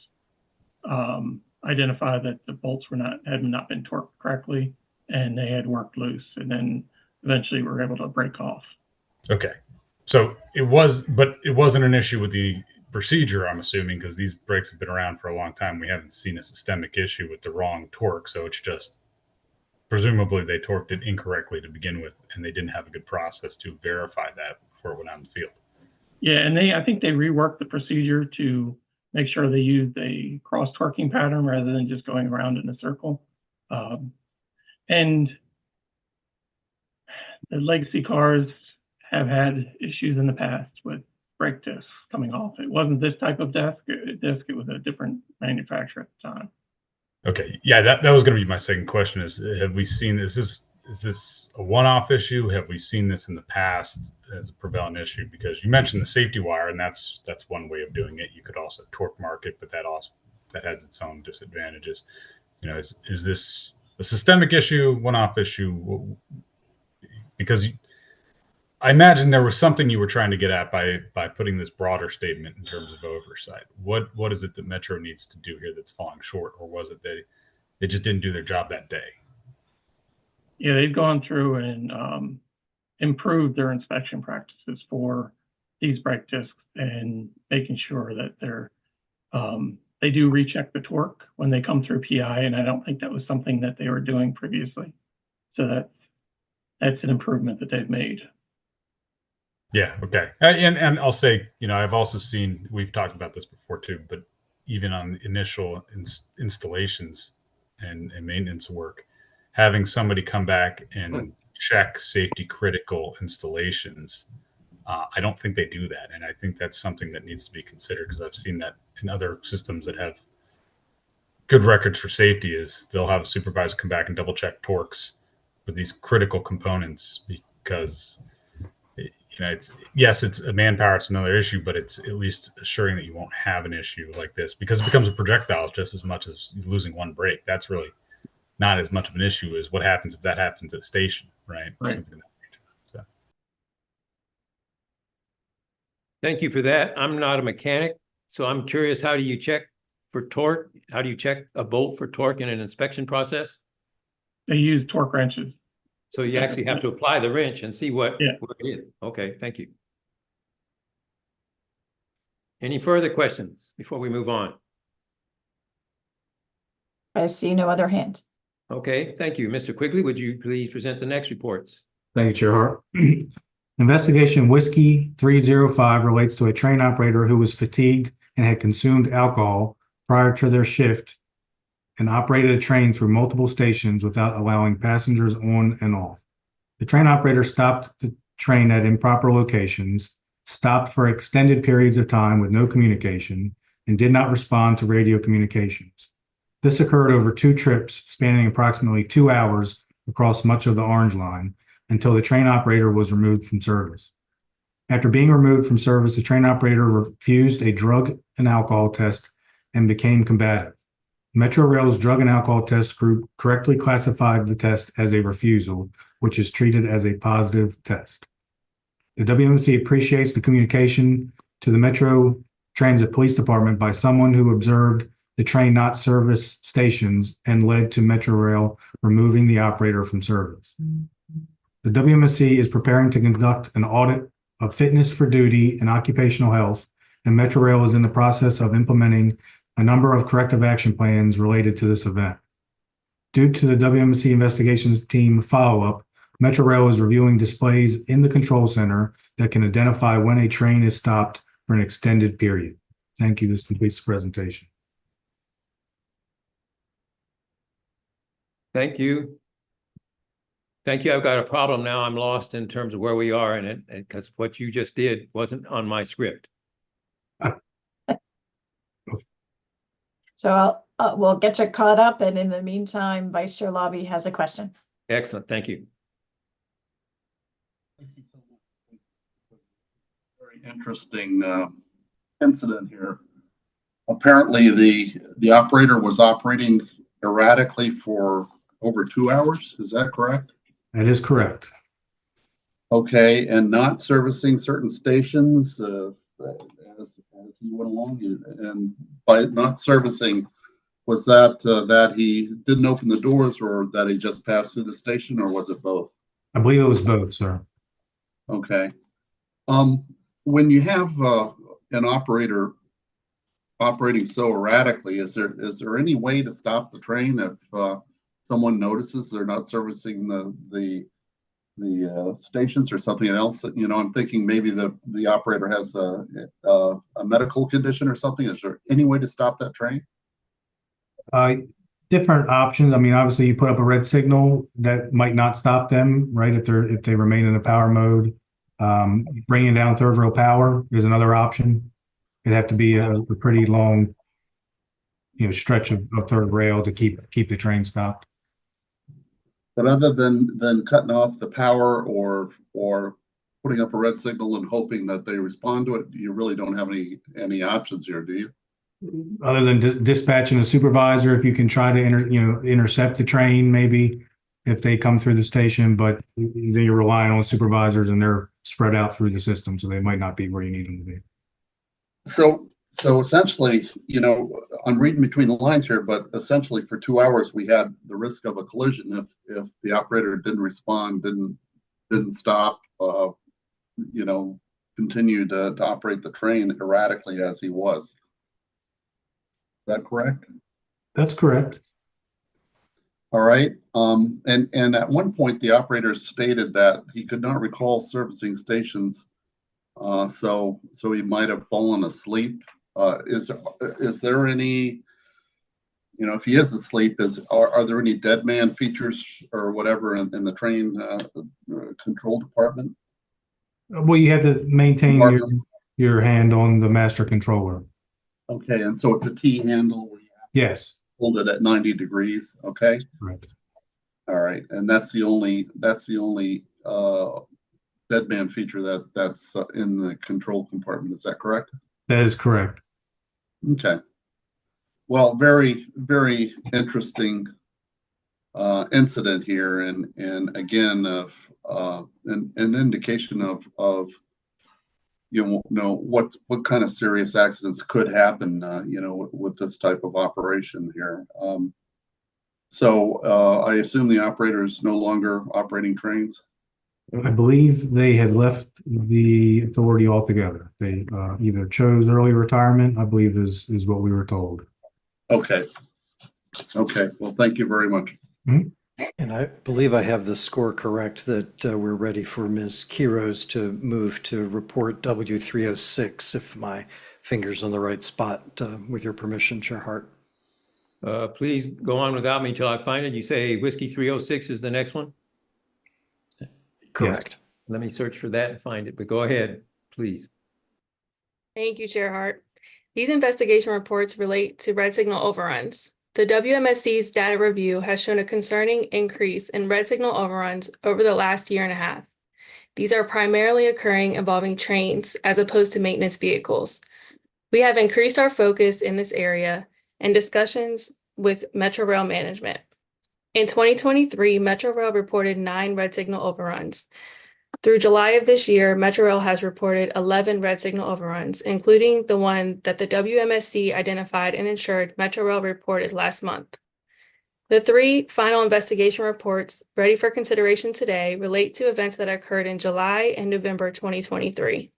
identify that the bolts had not been torqued correctly, and they had worked loose, and then eventually were able to break off. Okay. So but it wasn't an issue with the procedure, I'm assuming, because these brakes have been around for a long time. We haven't seen a systemic issue with the wrong torque. So it's just, presumably they torqued it incorrectly to begin with, and they didn't have a good process to verify that before it went out in the field. Yeah, and I think they reworked the procedure to make sure they used a cross torquing pattern rather than just going around in a circle. And the legacy cars have had issues in the past with brake discs coming off. It wasn't this type of disc. It was a different manufacturer at the time. Okay. Yeah, that was going to be my second question is, have we seen this? Is this a one-off issue? Have we seen this in the past as a prevalent issue? Because you mentioned the safety wire, and that's one way of doing it. You could also torque mark it, but that has its own disadvantages. Is this a systemic issue, one-off issue? Because I imagine there was something you were trying to get at by putting this broader statement in terms of oversight. What is it that Metro needs to do here that's falling short, or was it they just didn't do their job that day? Yeah, they've gone through and improved their inspection practices for these brake discs and making sure that they do recheck the torque when they come through PI, and I don't think that was something that they were doing previously. So that's an improvement that they've made. Yeah. Okay. And I'll say, I've also seen, we've talked about this before too, but even on initial installations and maintenance work, having somebody come back and check safety critical installations, I don't think they do that. And I think that's something that needs to be considered, because I've seen that in other systems that have good records for safety, is they'll have a supervisor come back and double check torques with these critical components, because it's a manpower, it's another issue, but it's at least assuring that you won't have an issue like this, because it becomes a projectile just as much as losing one brake. That's really not as much of an issue as what happens if that happens at a station, right? Right. So. Thank you for that. I'm not a mechanic, so I'm curious, how do you check for torque? How do you check a bolt for torque in an inspection process? They use torque wrenches. So you actually have to apply the wrench and see what Yeah. it is. Okay, thank you. Any further questions before we move on? I see no other hands. Okay, thank you. Mr. Quigley, would you please present the next reports? Thank you, Chair Hart. Investigation Whiskey 305 relates to a train operator who was fatigued and had consumed alcohol prior to their shift and operated a train through multiple stations without allowing passengers on and off. The train operator stopped the train at improper locations, stopped for extended periods of time with no communication, and did not respond to radio communications. This occurred over 2 trips spanning approximately 2 hours across much of the Orange Line until the train operator was removed from service. After being removed from service, the train operator refused a drug and alcohol test and became combative. Metro Rail's drug and alcohol test group correctly classified the test as a refusal, which is treated as a positive test. The WMSC appreciates the communication to the Metro Transit Police Department by someone who observed the train not service stations and led to Metro Rail removing the operator from service. The WMSC is preparing to conduct an audit of fitness for duty and occupational health, and Metro Rail is in the process of implementing a number of corrective action plans related to this event. Due to the WMSC investigations team follow-up, Metro Rail is reviewing displays in the control center that can identify when a train is stopped for an extended period. Thank you. This completes the presentation. Thank you. Thank you. I've got a problem now. I'm lost in terms of where we are in it, because what you just did wasn't on my script. So we'll get you caught up, and in the meantime, Vice Chair Lobby has a question. Excellent. Thank you. Thank you so much. Very interesting incident here. Apparently, the operator was operating erratically for over 2 hours. Is that correct? That is correct. Okay, and not servicing certain stations as he went along, and by not servicing, was that that he didn't open the doors, or that he just passed through the station, or was it both? I believe it was both, sir. Okay. When you have an operator operating so erratically, is there any way to stop the train if someone notices they're not servicing the stations or something else? You know, I'm thinking maybe the operator has a medical condition or something. Is there any way to stop that train? Different options. I mean, obviously, you put up a red signal that might not stop them, right? If they remain in a power mode, bringing down third rail power is another option. It'd have to be a pretty long, stretch of third rail to keep the train stopped. But other than cutting off the power or putting up a red signal and hoping that they respond to it, you really don't have any options here, do you? Other than dispatching a supervisor, if you can try to intercept the train, maybe if they come through the station, but then you're relying on supervisors and they're spread out through the system, so they might not be where you need them to be. So essentially, I'm reading between the lines here, but essentially for 2 hours we had the risk of a collision if the operator didn't respond, didn't stop, continued to operate the train erratically as he was. Is that correct? That's correct. All right. And at one point the operator stated that he could not recall servicing stations, so he might have fallen asleep. Is there any, if he is asleep, are there any dead man features or whatever in the train control department? Well, you have to maintain your hand on the master controller. Okay, and so it's a T handle where you have to Yes. hold it at 90 degrees. Okay. Right. All right, and that's the only dead man feature that's in the control compartment. Is that correct? That is correct. Okay. Well, very, very interesting incident here, and again, an indication of what kind of serious accidents could happen, with this type of operation here. So I assume the operator is no longer operating trains? I believe they had left the authority altogether. They either chose early retirement, I believe is what we were told. Okay. Okay, well, thank you very much. And I believe I have the score correct that we're ready for Ms. Quiros to move to report W306, if my finger's on the right spot, with your permission, Chair Hart. Please go on without me until I find it. You say Whiskey 306 is the next one? Correct. Let me search for that and find it, but go ahead, please. Thank you, Chair Hart. These investigation reports relate to red signal overruns. The WMSC's data review has shown a concerning increase in red signal overruns over the last year and a half. These are primarily occurring involving trains as opposed to maintenance vehicles. We have increased our focus in this area and discussions with Metro Rail management. In 2023, Metro Rail reported 9 red signal overruns. Through July of this year, Metro Rail has reported 11 red signal overruns, including the one that the WMSC identified and ensured Metro Rail reported last month. The 3 final investigation reports ready for consideration today relate to events that occurred in July and November 2023.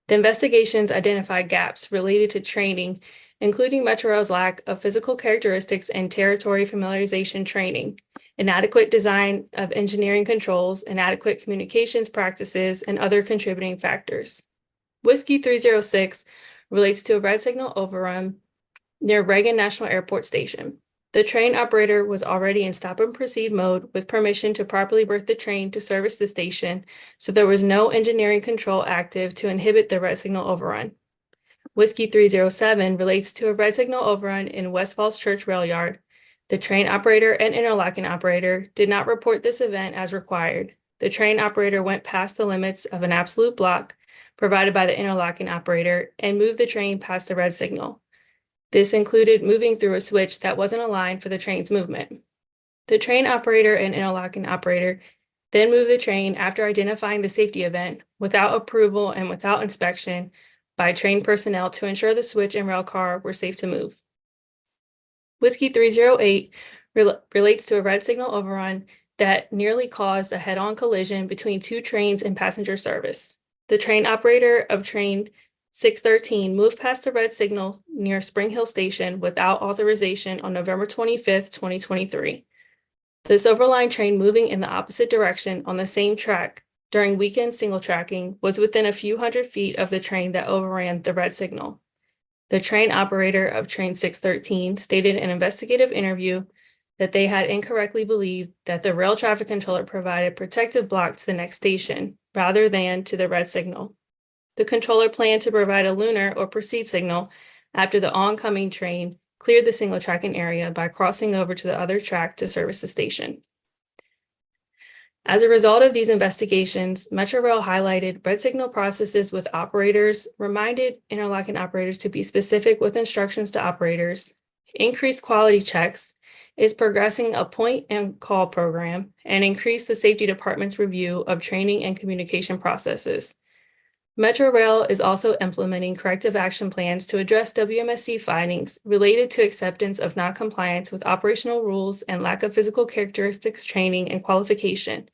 The investigations identified gaps related to training, including Metro Rail's lack of physical characteristics and territory familiarization training, inadequate design of engineering controls, inadequate communications practices, and other contributing factors. Whiskey 306 relates to a red signal overrun near Reagan National Airport Station. The train operator was already in stop and proceed mode with permission to properly berth the train to service the station, so there was no engineering control active to inhibit the red signal overrun. Whiskey 307 relates to a red signal overrun in West Falls Church Rail Yard. The train operator and interlocking operator did not report this event as required. The train operator went past the limits of an absolute block provided by the interlocking operator and moved the train past the red signal. This included moving through a switch that wasn't aligned for the train's movement. The train operator and interlocking operator then moved the train after identifying the safety event without approval and without inspection by train personnel to ensure the switch and rail car were safe to move. Whiskey 308 relates to a red signal overrun that nearly caused a head-on collision between 2 trains in passenger service. The train operator of train 613 moved past the red signal near Spring Hill Station without authorization on November 25th, 2023. This overline train moving in the opposite direction on the same track during weekend single tracking was within a few hundred feet of the train that overran the red signal. The train operator of train 613 stated in an investigative interview that they had incorrectly believed that the rail traffic controller provided protective block to the next station rather than to the red signal. The controller planned to provide a lunar or proceed signal after the oncoming train cleared the single tracking area by crossing over to the other track to service the station. As a result of these investigations, Metro Rail highlighted red signal processes with operators, reminded interlocking operators to be specific with instructions to operators, increased quality checks, is progressing a point and call program, and increased the safety department's review of training and communication processes. Metro Rail is also implementing corrective action plans to address WMSC findings related to acceptance of noncompliance with operational rules and lack of physical characteristics training and qualification,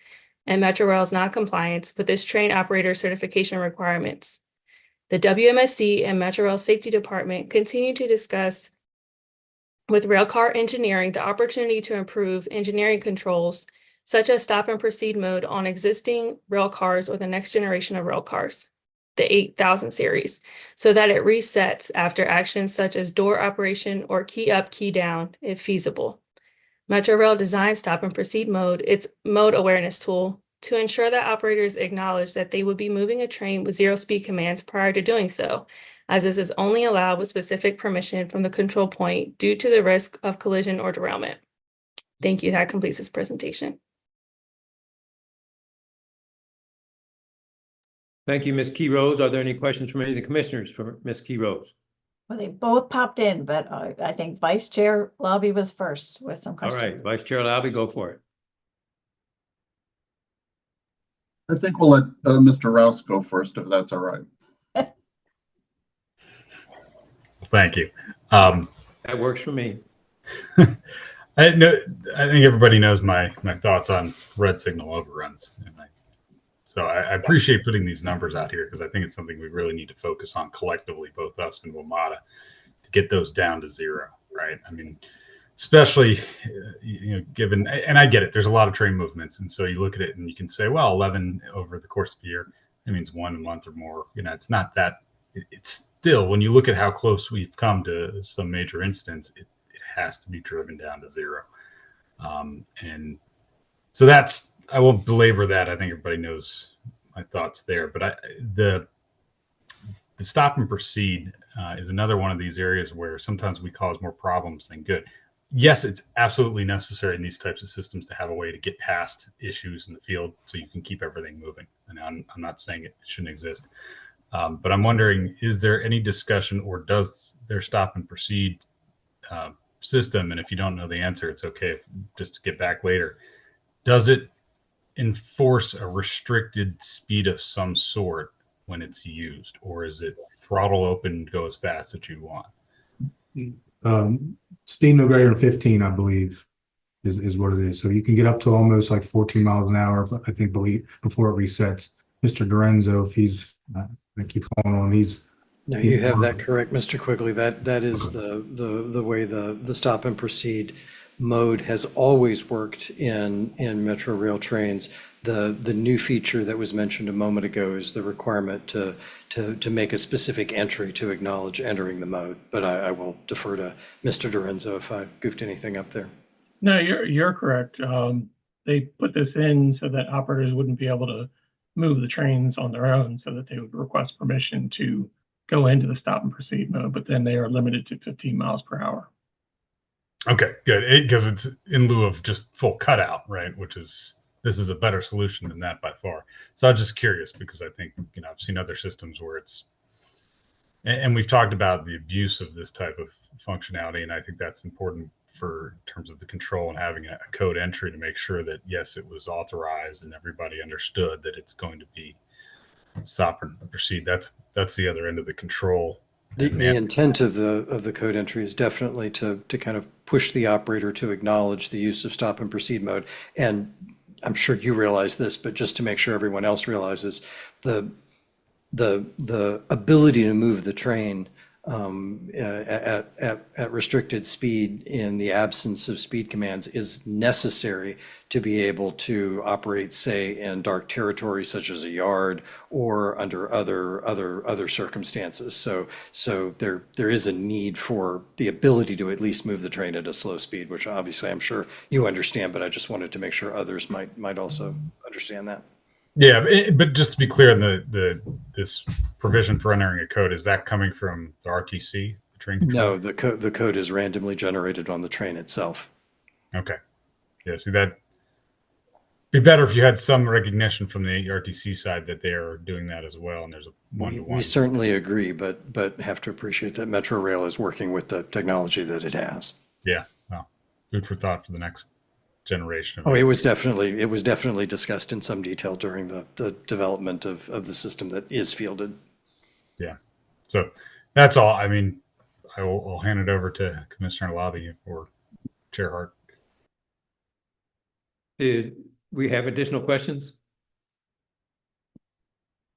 and Metro Rail's noncompliance with its train operator certification requirements. The WMSC and Metro Rail Safety Department continue to discuss with railcar engineering the opportunity to improve engineering controls, such as stop and proceed mode on existing rail cars or the next generation of rail cars, the 8000 series, so that it resets after actions such as door operation or key up, key down, if feasible. Metro Rail designed stop and proceed mode, its mode awareness tool, to ensure that operators acknowledge that they would be moving a train with 0 speed commands prior to doing so, as this is only allowed with specific permission from the control point due to the risk of collision or derailment. Thank you. That completes this presentation. Thank you, Ms. Quiros. Are there any questions from any of the commissioners for Ms. Quiros? Well, they both popped in, but I think Vice Chair Lobby was first with some All questions. right, Vice Chair Labby, go for it. I think we'll let Mr. Rouse go first, if that's all right. Thank you. That works for me. I think everybody knows my thoughts on red signal overruns. And So I appreciate putting these numbers out here because I think it's something we really need to focus on collectively, both us and WMATA, to get those down to zero, right? I mean, especially, given, and I get it, there's a lot of train movements. And so you look at it and you can say, well, 11 over the course of a year, that means 1 month or more. It's not that, it's still, when you look at how close we've come to some major incidents, it has to be driven down to zero. And so I won't belabor that. I think everybody knows my thoughts there, but the stop and proceed is another one of these areas where sometimes we cause more problems than good. Yes, it's absolutely necessary in these types of systems to have a way to get past issues in the field so you can keep everything moving. And I'm not saying it shouldn't exist. But I'm wondering, is there any discussion, or does their stop and proceed system, and if you don't know the answer, it's okay, just to get back later, does it enforce a restricted speed of some sort when it's used, or is it throttle open, go as fast as you want? Speed no greater than 15, I believe, is what it is. So you can get up to almost like 14 miles an hour, but I think before it resets. Mr. Dorenzo, if he's, I keep calling on, No, you have that correct, Mr. Quigley. That is the way the stop and proceed mode has always worked in Metro Rail trains. The new feature that was mentioned a moment ago is the requirement to make a specific entry to acknowledge entering the mode. But I will defer to Mr. Dorenzo if I goofed anything up there. No, you're correct. They put this in so that operators wouldn't be able to move the trains on their own, so that they would request permission to go into the stop and proceed mode, but then they are limited to 15 miles per hour. Okay, good. Because it's in lieu of just full cutout, right? This is a better solution than that by far. So I'm just curious because I think, I've seen other systems where and we've talked about the abuse of this type of functionality. And I think that's important in terms of the control and having a code entry to make sure that, yes, it was authorized and everybody understood that it's going to be stop and proceed. That's the other end of the control. The intent of the code entry is definitely to kind of push the operator to acknowledge the use of stop and proceed mode. And I'm sure you realize this, but just to make sure everyone else realizes, the ability to move the train at restricted speed in the absence of speed commands is necessary to be able to operate, say, in dark territory such as a yard or under other circumstances. So there is a need for the ability to at least move the train at a slow speed, which obviously I'm sure you understand, but I just wanted to make sure others might also understand that. Yeah, but just to be clear, this provision for entering a code, is that coming from the RTC, the train control? No, the code is randomly generated on the train itself. Okay. Yeah, see, that'd be better if you had some recognition from the RTC side that they are doing that as well, and there's a one-to-one. We certainly agree, but have to appreciate that Metro Rail is working with the technology that it has. Yeah, well, food for thought for the next generation. Oh, it was definitely discussed in some detail during the development of the system that is fielded. Yeah, so that's all. I mean, I'll hand it over to Commissioner Lobby or Chair Hart. Did we have additional questions?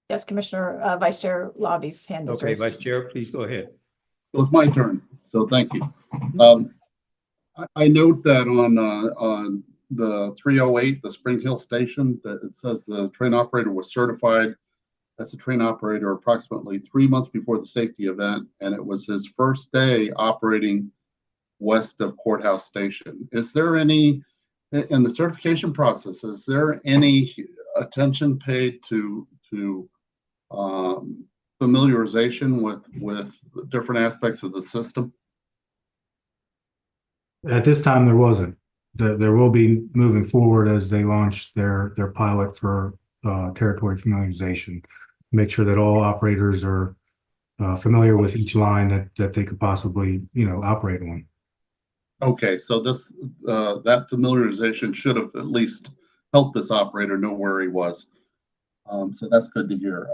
Yes, Commissioner, Vice Chair Lobby's hand is Okay, raised. Vice Chair, please go ahead. It was my turn, so thank you. I note that on the 308, the Spring Hill station, that it says the train operator was certified as a train operator approximately 3 months before the safety event, and it was his first day operating west of Courthouse Station. Is there any, in the certification process, is there any attention paid to familiarization with different aspects of the system? At this time, there wasn't. There will be moving forward as they launch their pilot for territory familiarization. Make sure that all operators are familiar with each line that they could possibly, operate on. Okay, so this that familiarization should have at least helped this operator know where he was. So that's good to hear.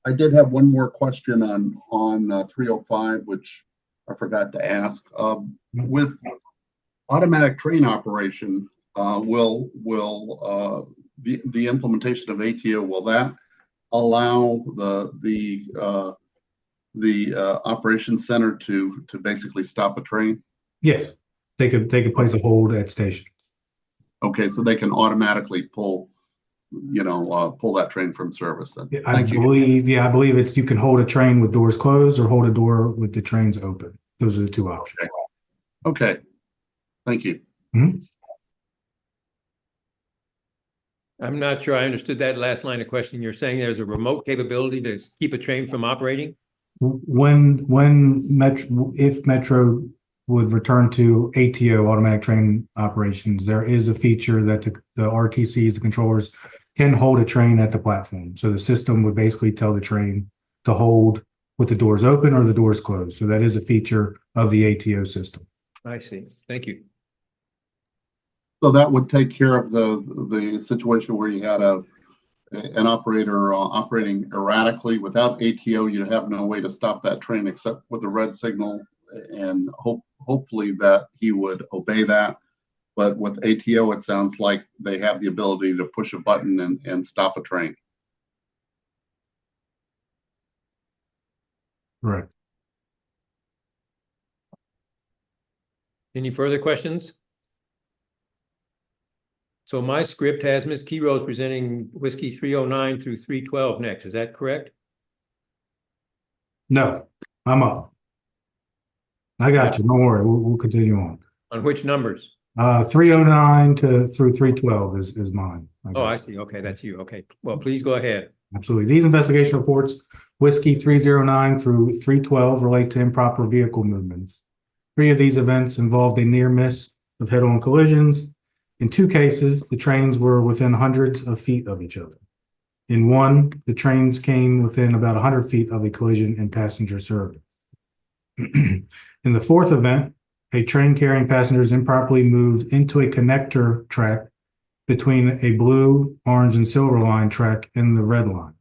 I did have one more question on 305, which I forgot to ask. With automatic train operation, will the implementation of ATO, will that allow the operations center to basically stop a train? Yes, they could place a hold at station. Okay, so they can automatically pull that train from service then. I Thank you. believe it's, you can hold a train with doors closed or hold a door with the trains open. Those are the two options. Okay. Thank you. I'm not sure I understood that last line of question. You're saying there's a remote capability to keep a train from operating? If Metro would return to ATO, automatic train operations, there is a feature that the RTCs, the controllers, can hold a train at the platform. So the system would basically tell the train to hold with the doors open or the doors closed. So that is a feature of the ATO system. I see. Thank you. So that would take care of the situation where you had an operator operating erratically. Without ATO, you'd have no way to stop that train except with a red signal, and hopefully that he would obey that. But with ATO, it sounds like they have the ability to push a button and stop a train. Right. Any further questions? So my script has Ms. Keyrose presenting whiskey 309 through 312 next. Is that correct? No, I'm up. I got you. Don't worry. We'll continue on. On which numbers? 309 through 312 is mine. Oh, I see. Okay, that's you. Okay. Well, please go ahead. Absolutely. These investigation reports, whiskey 309 through 312, relate to improper vehicle movements. 3 of these events involved a near miss of head-on collisions. In 2 cases, the trains were within hundreds of feet of each other. In 1, the trains came within about 100 feet of a collision in passenger service. In the 4th event, a train carrying passengers improperly moved into a connector track between a blue, orange, and silver line track and the red line.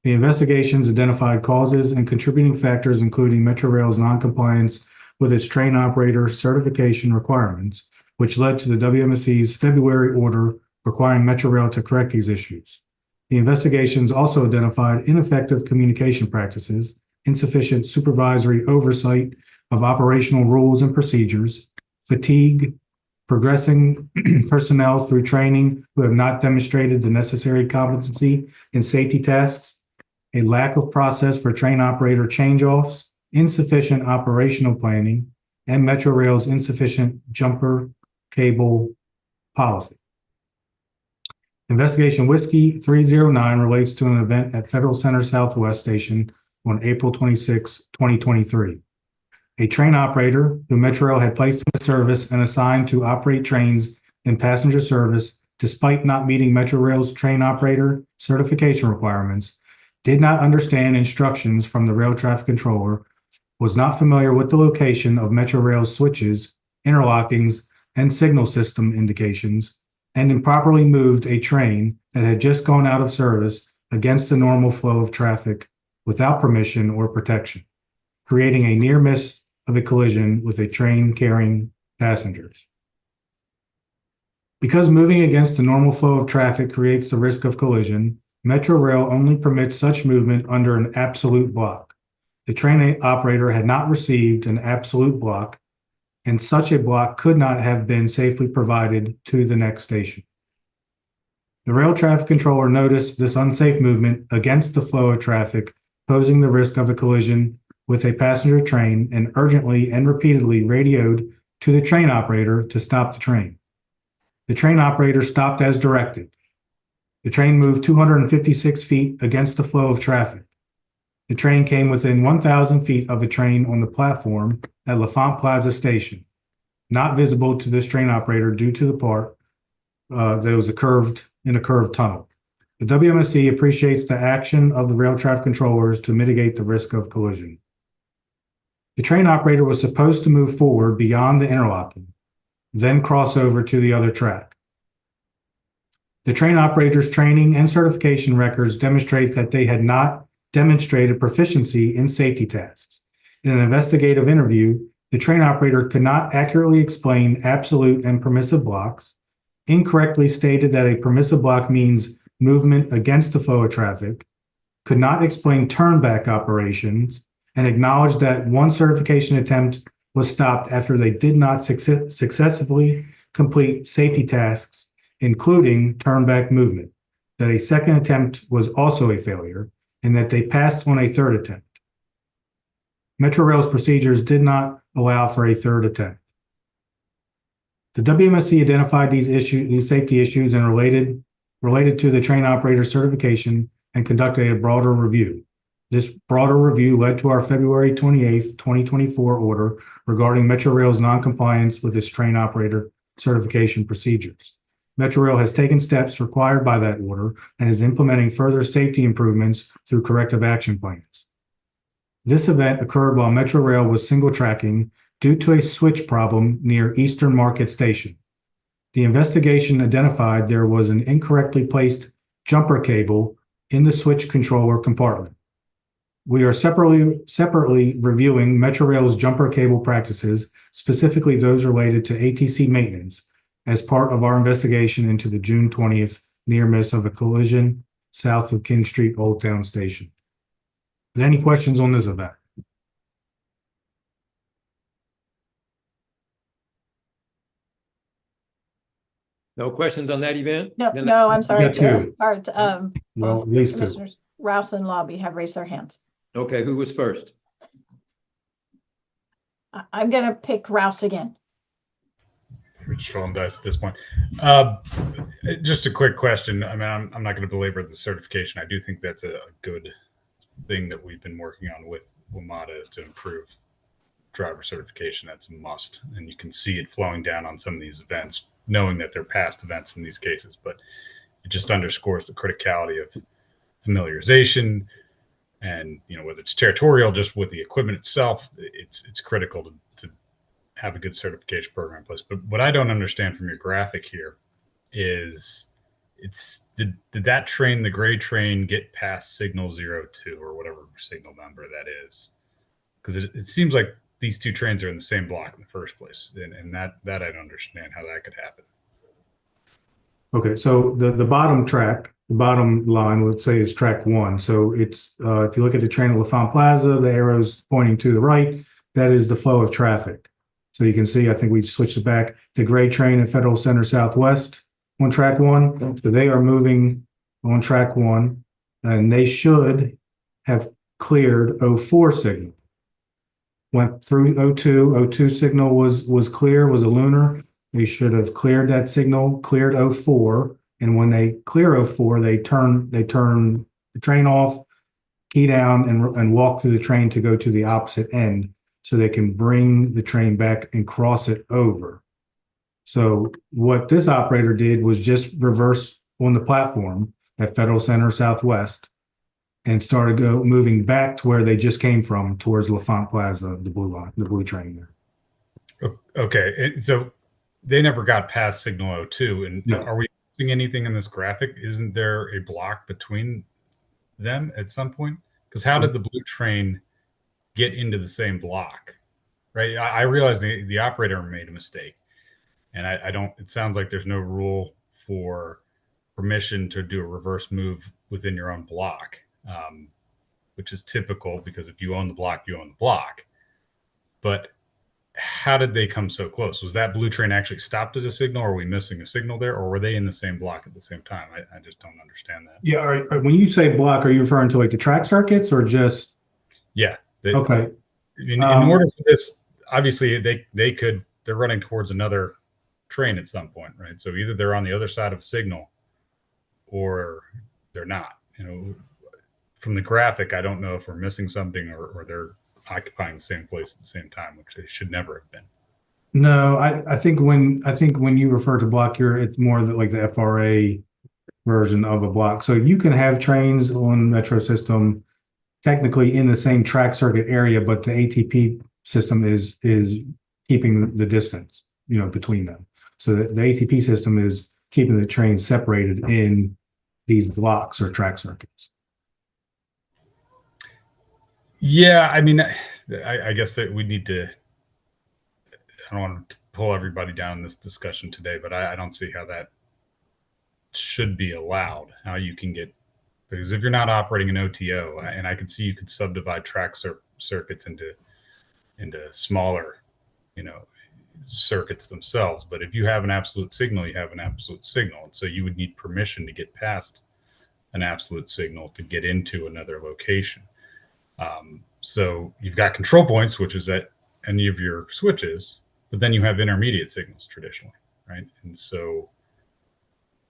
The investigations identified causes and contributing factors, including Metrorail's noncompliance with its train operator certification requirements, which led to the WMSC's February order requiring Metrorail to correct these issues. The investigations also identified ineffective communication practices, insufficient supervisory oversight of operational rules and procedures, fatigue, progressing personnel through training who have not demonstrated the necessary competency in safety tasks, a lack of process for train operator change-offs, insufficient operational planning, and Metrorail's insufficient jumper cable policy. Investigation Whiskey 309 relates to an event at Federal Center Southwest Station on April 26, 2023. A train operator who Metrorail had placed into service and assigned to operate trains in passenger service despite not meeting Metrorail's train operator certification requirements, did not understand instructions from the rail traffic controller, was not familiar with the location of Metrorail's switches, interlockings, and signal system indications, and improperly moved a train that had just gone out of service against the normal flow of traffic without permission or protection, creating a near miss of a collision with a train carrying passengers. Because moving against the normal flow of traffic creates the risk of collision, Metrorail only permits such movement under an absolute block. The train operator had not received an absolute block, and such a block could not have been safely provided to the next station. The rail traffic controller noticed this unsafe movement against the flow of traffic, posing the risk of a collision with a passenger train, and urgently and repeatedly radioed to the train operator to stop the train. The train operator stopped as directed. The train moved 256 feet against the flow of traffic. The train came within 1,000 feet of the train on the platform at L'Enfant Plaza Station, not visible to this train operator due to the part that was in a curved tunnel. The WMSC appreciates the action of the rail traffic controllers to mitigate the risk of collision. The train operator was supposed to move forward beyond the interlocking, then cross over to the other track. The train operator's training and certification records demonstrate that they had not demonstrated proficiency in safety tasks. In an investigative interview, the train operator could not accurately explain absolute and permissive blocks, incorrectly stated that a permissive block means movement against the flow of traffic, could not explain turnback operations, and acknowledged that one certification attempt was stopped after they did not successfully complete safety tasks, including turnback movement, that a second attempt was also a failure, and that they passed on a third attempt. Metrorail's procedures did not allow for a third attempt. The WMSC identified these safety issues and related to the train operator certification and conducted a broader review. This broader review led to our February 28th, 2024 order regarding Metrorail's noncompliance with its train operator certification procedures. Metrorail has taken steps required by that order and is implementing further safety improvements through corrective action plans. This event occurred while Metrorail was single tracking due to a switch problem near Eastern Market Station. The investigation identified there was an incorrectly placed jumper cable in the switch controller compartment. We are separately reviewing Metrorail's jumper cable practices, specifically those related to ATC maintenance, as part of our investigation into the June 20th near miss of a collision south of King Street Old Town Station. Any questions on this event? No questions on that event? No, I'm sorry, got Chair. two. Art, Well, both at least two. Commissioners Rouse and Lobby have raised their hands. Okay, who was first? I'm gonna pick Rouse again. We're just rolling dice at this point. Just a quick question. I mean, I'm not going to belabor the certification. I do think that's a good thing that we've been working on with WMATA is to improve driver certification. That's a must. And you can see it flowing down on some of these events, knowing that they're past events in these cases. But it just underscores the criticality of familiarization and, you know, whether it's territorial, just with the equipment itself, it's critical to have a good certification program in place. But what I don't understand from your graphic here is did that train, the gray train, get past signal 02 or whatever signal number that is? Because it seems like these two trains are in the same block in the first place. And that I don't understand how that could happen. Okay, so the bottom track, the bottom line, let's say is track 1. So it's if you look at the train at LaFont Plaza, the arrow's pointing to the right. That is the flow of traffic. So you can see, I think we switched it back. The gray train at Federal Center Southwest on track 1. So they are moving on track 1, and they should have cleared 04 signal. Went through 02. 02 signal was clear, was a lunar. They should have cleared that signal, cleared 04. And when they clear 04, they turn the train off, key down, and walk through the train to go to the opposite end, so they can bring the train back and cross it over. So what this operator did was just reverse on the platform at Federal Center Southwest and started moving back to where they just came from, towards LaFont Plaza, the blue line, the blue train there. Okay, so they never got past signal 02. And No. Are we seeing anything in this graphic? Isn't there a block between them at some point? Because how did the blue train get into the same block? Right. I realize the operator made a mistake, and I don't. It sounds like there's no rule for permission to do a reverse move within your own block, which is typical because if you own the block, you own the block. But how did they come so close? Was that blue train actually stopped at a signal? Or are we missing a signal there, or were they in the same block at the same time? I just don't understand that. Yeah. When you say block, are you referring to like the track circuits or just? Yeah. Okay. In order for this, obviously they're running towards another train at some point, right? So either they're on the other side of a signal or they're not. You know, from the graphic, I don't know if we're missing something or they're occupying the same place at the same time, which they should never have been. No, I think when you refer to block, it's more like the FRA version of a block. So you can have trains on Metro system technically in the same track circuit area, but the ATP system is keeping the distance, you know, between them. So the ATP system is keeping the trains separated in these blocks or track circuits. Yeah, I mean, I guess that we need to. I don't want to pull everybody down in this discussion today, but I don't see how that should be allowed, how you can get, because if you're not operating an OTO, and I can see you could subdivide track circuits into smaller, circuits themselves. But if you have an absolute signal, you have an absolute signal. And so you would need permission to get past an absolute signal to get into another location. So you've got control points, which is at any of your switches, but then you have intermediate signals traditionally, right? And so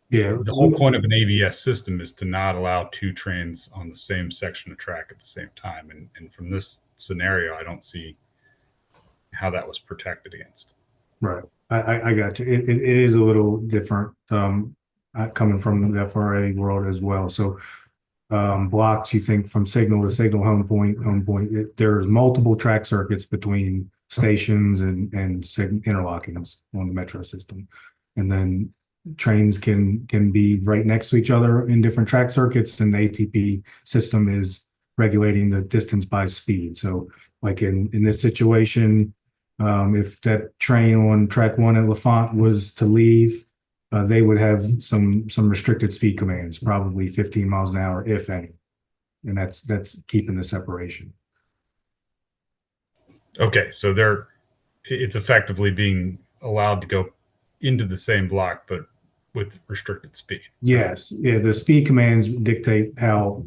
Yeah, the whole point of an ABS system is to not allow two trains on the same section of track at the same time. And from this scenario, I don't see how that was protected against. Right. I got you. It is a little different, coming from the FRA world as well. So blocks, you think from signal to signal, home point, there's multiple track circuits between stations and interlockings on the metro system. And then trains can be right next to each other in different track circuits, and the ATP system is regulating the distance by speed. So like in this situation, if that train on track 1 at L'Enfant was to leave, they would have some restricted speed commands, probably 15 miles an hour, if any. And that's keeping the separation. Okay, so it's effectively being allowed to go into the same block, but with restricted speed. Yes, yeah. The speed commands dictate how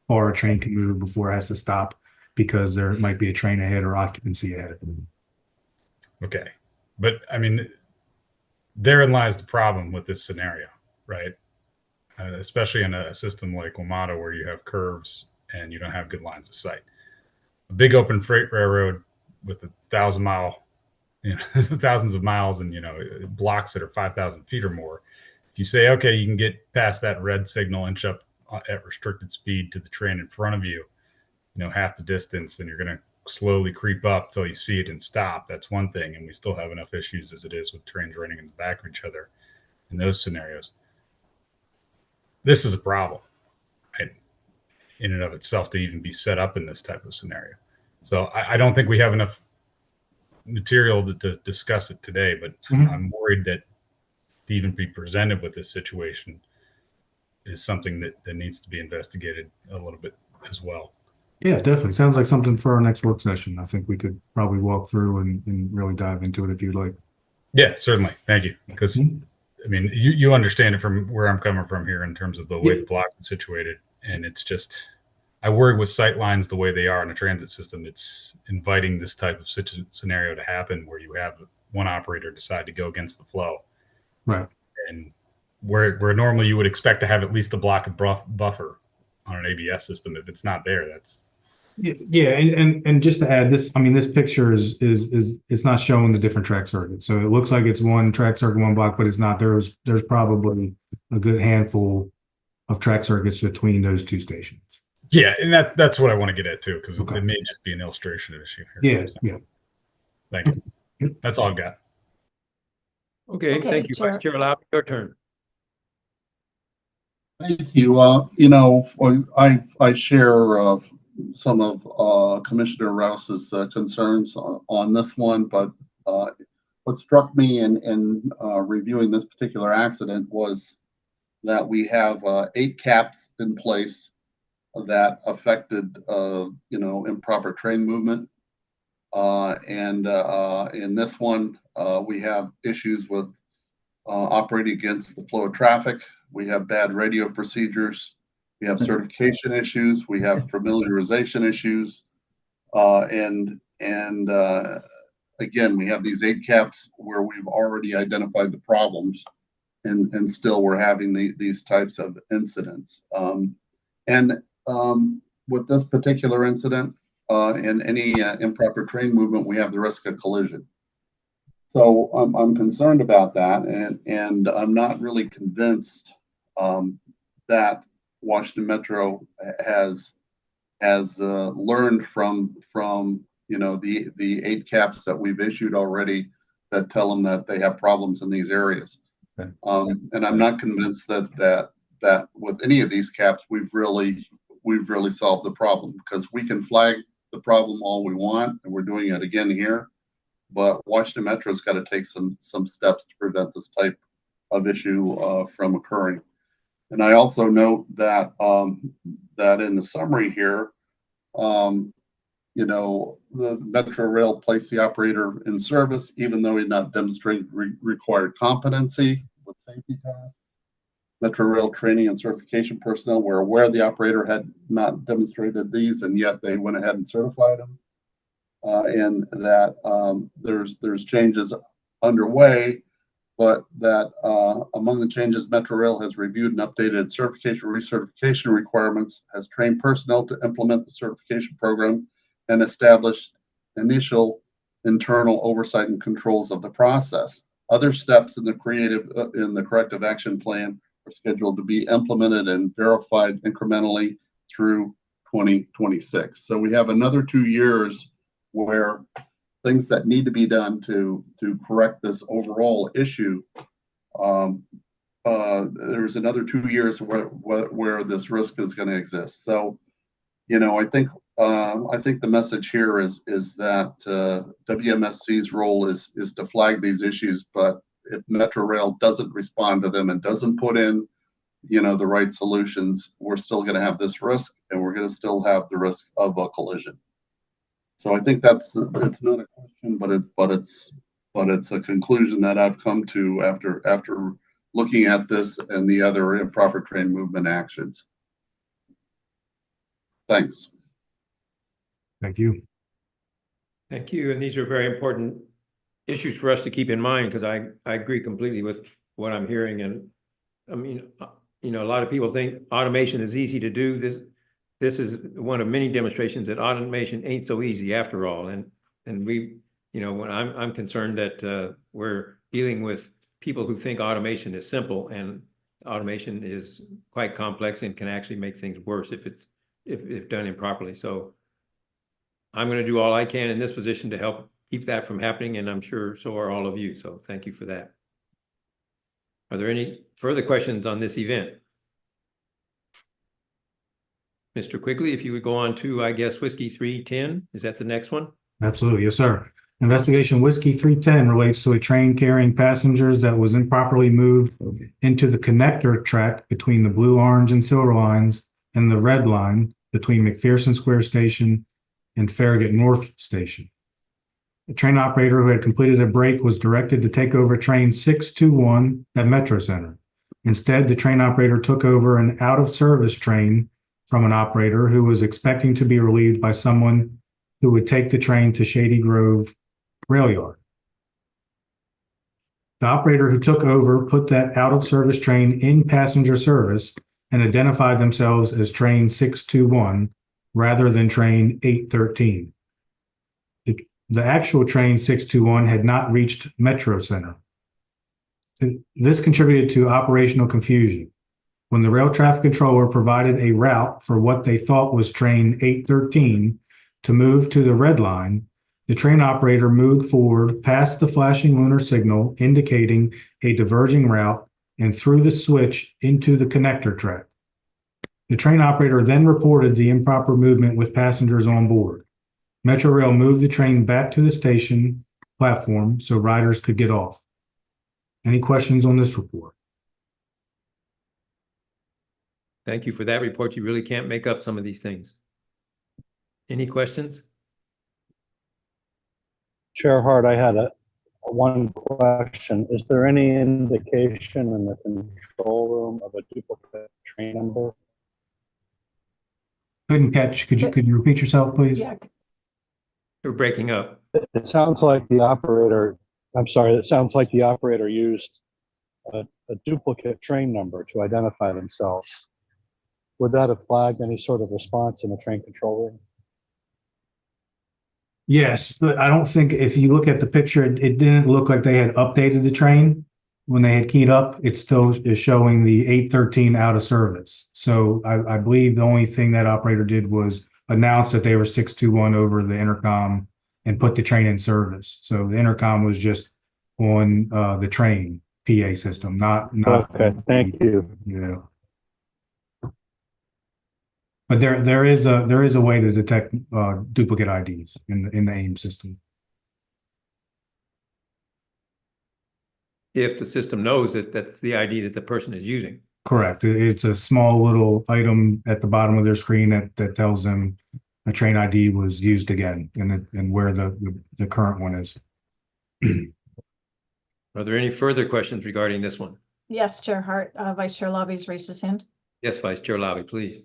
far a train can move before it has to stop, because there might be a train ahead or occupancy ahead. Okay, but I mean, therein lies the problem with this scenario, right? Especially in a system like WMATA, where you have curves and you don't have good lines of sight. A big open freight railroad with 1,000 mile, thousands of miles, and blocks that are 5,000 feet or more. If you say, okay, you can get past that red signal, inch up at restricted speed to the train in front of you, half the distance, and you're going to slowly creep up till you see it and stop. That's one thing. And we still have enough issues as it is with trains running in the back of each other in those scenarios. This is a problem, right, in and of itself, to even be set up in this type of scenario. So I don't think we have enough material to discuss it today, but I'm worried that to even be presented with this situation is something that needs to be investigated a little bit as well. Yeah, definitely. Sounds like something for our next work session. I think we could probably walk through and really dive into it if you'd like. Yeah, certainly. Thank you. Because I mean, you understand it from where I'm coming from here in terms of the way the block is situated. And it's just, I worry with sight lines the way they are in a transit system. It's inviting this type of scenario to happen, where you have one operator decide to go against the flow. Right. And where normally you would expect to have at least a block of buffer on an ABS system. If it's not there, that's. Yeah, and just to add this, I mean, this picture is it's not showing the different track circuits. So it looks like it's one track circuit, one block, but it's not. There's probably a good handful of track circuits between those two stations. Yeah, and that's what I want to get at too, because it may just be an illustration of issue here. Yeah, yeah. Thank you. That's all I've got. Okay, thank you, Vice Chair Lau. Your turn. Thank you. I share some of Commissioner Rouse's concerns on this one, but what struck me in reviewing this particular accident was that we have 8 caps in place that affected improper train movement, and in this one we have issues with operating against the flow of traffic. We have bad radio procedures. We have certification issues. We have familiarization issues. And again, we have these 8 caps where we've already identified the problems, and still we're having these types of incidents. With this particular incident and any improper train movement, we have the risk of collision. So I'm concerned about that, and I'm not really convinced that Washington Metro has learned from the 8 caps that we've issued already that tell them that they have problems in these areas. Okay. And I'm not convinced that with any of these caps we've really solved the problem, because we can flag the problem all we want, and we're doing it again here. But Washington Metro's got to take some steps to prevent this type of issue from occurring. And I also note that that in the summary here, the Metro Rail placed the operator in service, even though he had not demonstrated required competency with safety tasks. Metro Rail training and certification personnel were aware the operator had not demonstrated these, and yet they went ahead and certified him. And that there's changes underway, but that among the changes, Metro Rail has reviewed and updated certification recertification requirements, has trained personnel to implement the certification program, and established initial internal oversight and controls of the process. Other steps in the corrective action plan are scheduled to be implemented and verified incrementally through 2026. So we have another 2 years where things that need to be done to correct this overall issue. There's another 2 years where this risk is going to exist. So, I think the message here is that WMSC's role is to flag these issues, but if Metro Rail doesn't respond to them and doesn't put in, the right solutions, we're still going to have this risk, and we're going to still have the risk of a collision. So I think it's not a question, but it's a conclusion that I've come to after looking at this and the other improper train movement actions. Thanks. Thank you. Thank you. And these are very important issues for us to keep in mind, because I agree completely with what I'm hearing. And I mean, a lot of people think automation is easy to do. This is one of many demonstrations that automation ain't so easy after all. And we, when I'm concerned that we're dealing with people who think automation is simple, and automation is quite complex and can actually make things worse if done improperly. So I'm going to do all I can in this position to help keep that from happening, and I'm sure so are all of you. So thank you for that. Are there any further questions on this event? Mr. Quigley, if you would go on to, I guess, Whiskey 310, is that the next one? Absolutely, yes, sir. Investigation Whiskey 310 relates to a train carrying passengers that was improperly moved into the connector track between the blue, orange, and silver lines and the red line between McPherson Square Station and Farragut North Station. The train operator who had completed a break was directed to take over train 621 at Metro Center. Instead, the train operator took over an out-of-service train from an operator who was expecting to be relieved by someone who would take the train to Shady Grove Rail Yard. The operator who took over put that out-of-service train in passenger service and identified themselves as train 621 rather than train 813. The actual train 621 had not reached Metro Center. This contributed to operational confusion. When the rail traffic controller provided a route for what they thought was train 813 to move to the red line, the train operator moved forward past the flashing lunar signal indicating a diverging route and threw the switch into the connector track. The train operator then reported the improper movement with passengers on board. Metro Rail moved the train back to the station platform so riders could get off. Any questions on this report? Thank you for that report. You really can't make up some of these things. Any questions? Chair Hart, I had one question. Is there any indication in the control room of a duplicate train number? Couldn't catch. Could you repeat yourself, please? Yeah. You're breaking up. It sounds like the operator, I'm sorry, it sounds like the operator used a duplicate train number to identify themselves. Would that have flagged any sort of response in the train control room? Yes, but I don't think if you look at the picture, it didn't look like they had updated the train. When they had keyed up, it still is showing the 813 out of service. So I believe the only thing that operator did was announce that they were 621 over the intercom and put the train in service. So the intercom was just on the train PA system, not. Okay, thank you. Yeah. But there is a way to detect duplicate IDs in the AIM system. if the system knows that that's the ID that the person is using. Correct. It's a small little item at the bottom of their screen that tells them a train ID was used again and where the current one is. Are there any further questions regarding this one? Yes, Chair Hart, Vice Chair Lobby's raised his hand. Yes, Vice Chair Lobby, please.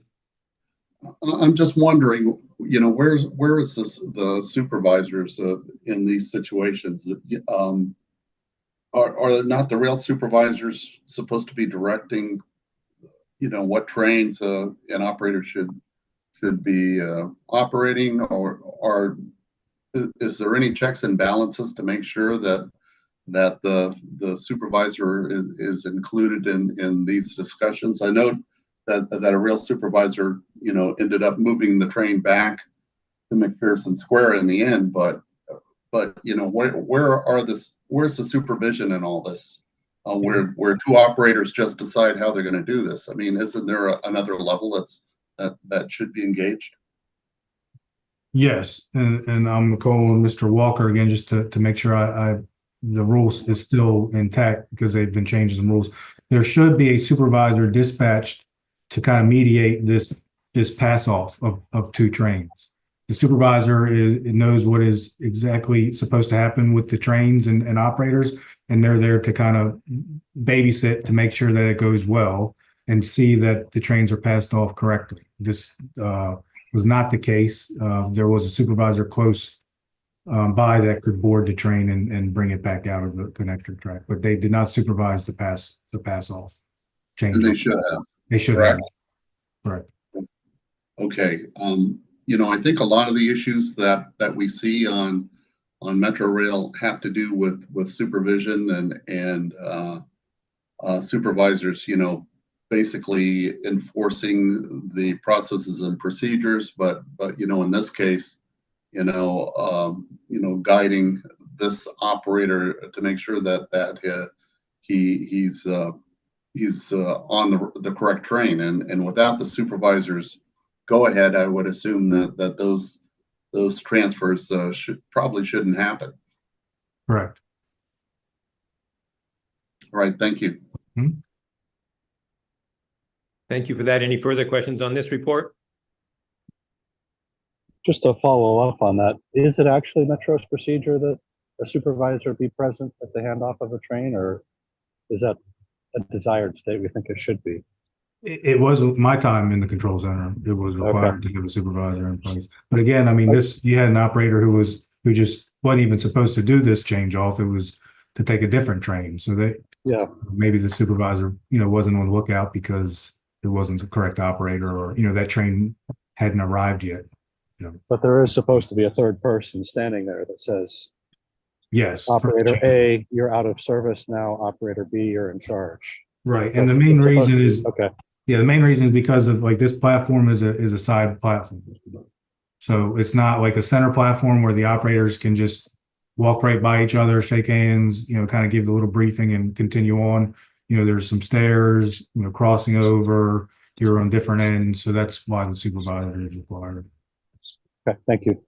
I'm just wondering, where is the supervisors in these situations? Are not the rail supervisors supposed to be directing, what trains an operator should be operating, or is there any checks and balances to make sure that the supervisor is included in these discussions? I know that a rail supervisor, ended up moving the train back to McPherson Square in the end, but where's the supervision in all this? Where two operators just decide how they're going to do this? I mean, isn't there another level that should be engaged? Yes, and I'm calling Mr. Walker again just to make sure the rules is still intact because they've been changing some rules. There should be a supervisor dispatched to kind of mediate this pass off of two trains. The supervisor knows what is exactly supposed to happen with the trains and operators, and they're there to kind of babysit to make sure that it goes well and see that the trains are passed off correctly. This was not the case. There was a supervisor close by that could board the train and bring it back out of the connector track, but they did not supervise the pass off. And they should have. They should have. Right. Okay. I think a lot of the issues that we see on Metro Rail have to do with supervision and supervisors, basically enforcing the processes and procedures, but in this case, guiding this operator to make sure that he's on the correct train, and without the supervisor's go ahead, I would assume that those transfers shouldn't happen. Correct. All right, thank you. Mm-hmm. Thank you for that. Any further questions on this report? Just to follow up on that, is it actually Metro's procedure that a supervisor be present at the handoff of a train, or is that a desired state we think it should be? It was my time in the control center. It was required to have a supervisor in place. But again, I mean, you had an operator who just wasn't even supposed to do this change off. It was to take a different train. So maybe the supervisor, wasn't on the lookout because it wasn't the correct operator, or that train hadn't arrived yet. But there is supposed to be a third person standing there that says, yes, operator A, you're out of service now. Operator B, you're in charge. Right. And the main reason is the main reason is because of this platform is a side platform. So it's not like a center platform where the operators can just walk right by each other, shake hands, kind of give the little briefing and continue on. There's some stairs, crossing over, you're on different ends. So that's why the supervisor is required. Okay, thank you.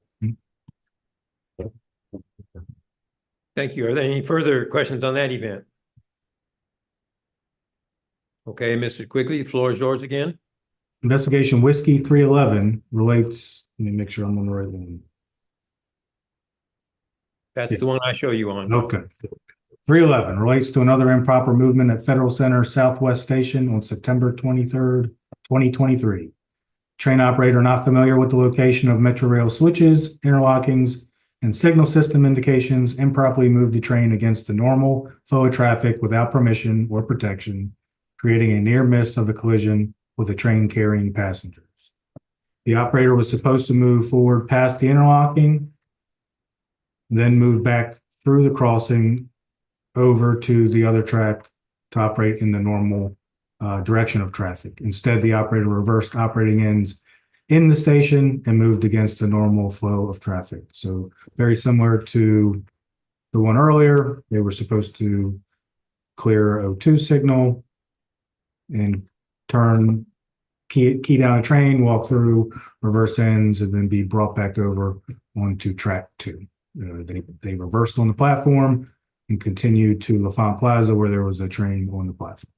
Thank you. Are there any further questions on that event? Okay, Mr. Quigley, the floor is yours again. Investigation Whiskey 311 relates, let me make sure I'm on the right one. That's the one I show you on. Okay. 311 relates to another improper movement at Federal Center Southwest Station on September 23rd, 2023. Train operator not familiar with the location of Metro Rail switches, interlockings, and signal system indications improperly moved the train against the normal flow of traffic without permission or protection, creating a near miss of a collision with a train carrying passengers. The operator was supposed to move forward past the interlocking, then move back through the crossing over to the other track to operate in the normal direction of traffic. Instead, the operator reversed operating ends in the station and moved against the normal flow of traffic. So very similar to the one earlier, they were supposed to clear O2 signal and turn, key down a train, walk through, reverse ends, and then be brought back over onto track 2. They reversed on the platform, and continued to LaFont Plaza where there was a train on the platform.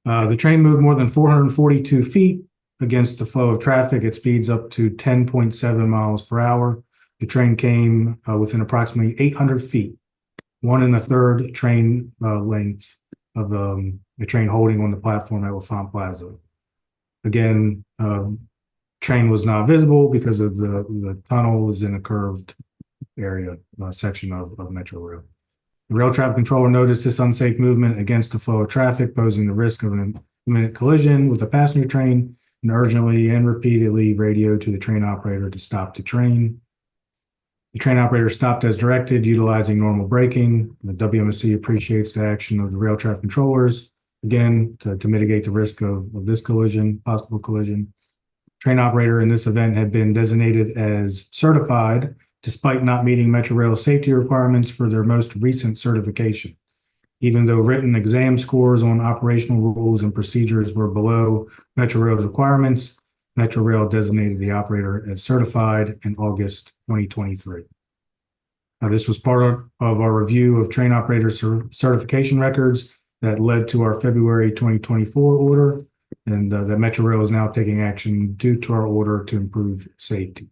The train moved more than 442 feet against the flow of traffic at speeds up to 10.7 miles per hour. The train came within approximately 800 feet, 1 1/3 train length of the train holding on the platform at LaFont Plaza. Again, train was not visible because of the tunnel was in a curved area section of Metro Rail. The rail traffic controller noticed this unsafe movement against the flow of traffic, posing the risk of an imminent collision with a passenger train, and urgently and repeatedly radioed to the train operator to stop the train. The train operator stopped as directed, utilizing normal braking. The WMSC appreciates the action of the rail traffic controllers, again, to mitigate the risk of this collision, possible collision. Train operator in this event had been designated as certified despite not meeting Metro Rail safety requirements for their most recent certification. Even though written exam scores on operational rules and procedures were below Metro Rail's requirements, Metro Rail designated the operator as certified in August 2023. Now, this was part of our review of train operator certification records that led to our February 2024 order, and that Metro Rail is now taking action due to our order to improve safety.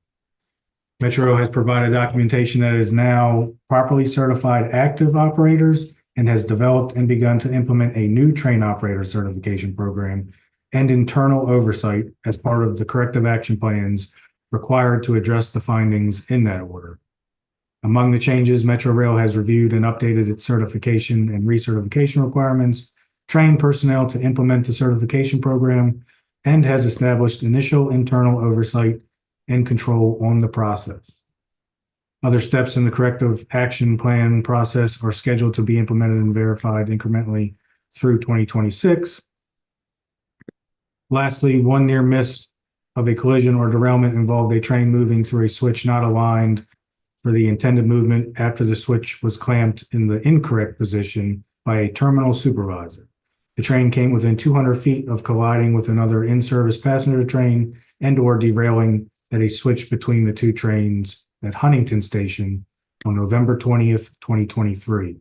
Metro Rail has provided documentation that is now properly certified active operators and has developed and begun to implement a new train operator certification program and internal oversight as part of the corrective action plans required to address the findings in that order. Among the changes, Metro Rail has reviewed and updated its certification and recertification requirements, trained personnel to implement the certification program, and has established initial internal oversight and control on the process. Other steps in the corrective action plan process are scheduled to be implemented and verified incrementally through 2026. Lastly, one near miss of a collision or derailment involved a train moving through a switch not aligned for the intended movement after the switch was clamped in the incorrect position by a terminal supervisor. The train came within 200 feet of colliding with another in-service passenger train and/or derailing at a switch between the two trains at Huntington Station on November 20th, 2023.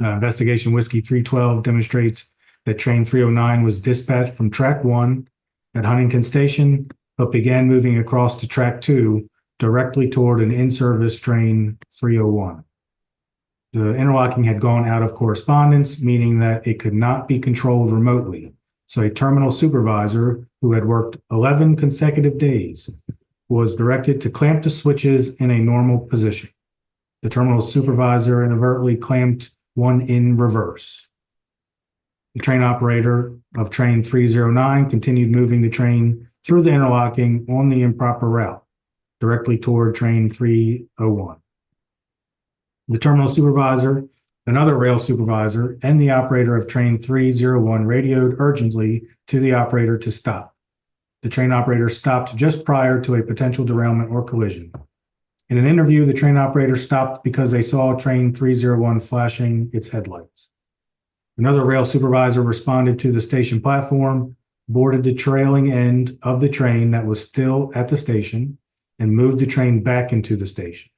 Investigation Whiskey 312 demonstrates that train 309 was dispatched from track 1 at Huntington Station, but began moving across to track 2 directly toward an in-service train 301. The interlocking had gone out of correspondence, meaning that it could not be controlled remotely. So a terminal supervisor who had worked 11 consecutive days was directed to clamp the switches in a normal position. The terminal supervisor inadvertently clamped one in reverse. The train operator of train 309 continued moving the train through the interlocking on the improper route, directly toward train 301. The terminal supervisor, another rail supervisor, and the operator of train 301 radioed urgently to the operator to stop. The train operator stopped just prior to a potential derailment or collision. In an interview, the train operator stopped because they saw train 301 flashing its headlights. Another rail supervisor responded to the station platform, boarded the trailing end of the train that was still at the station, and moved the train back into the station.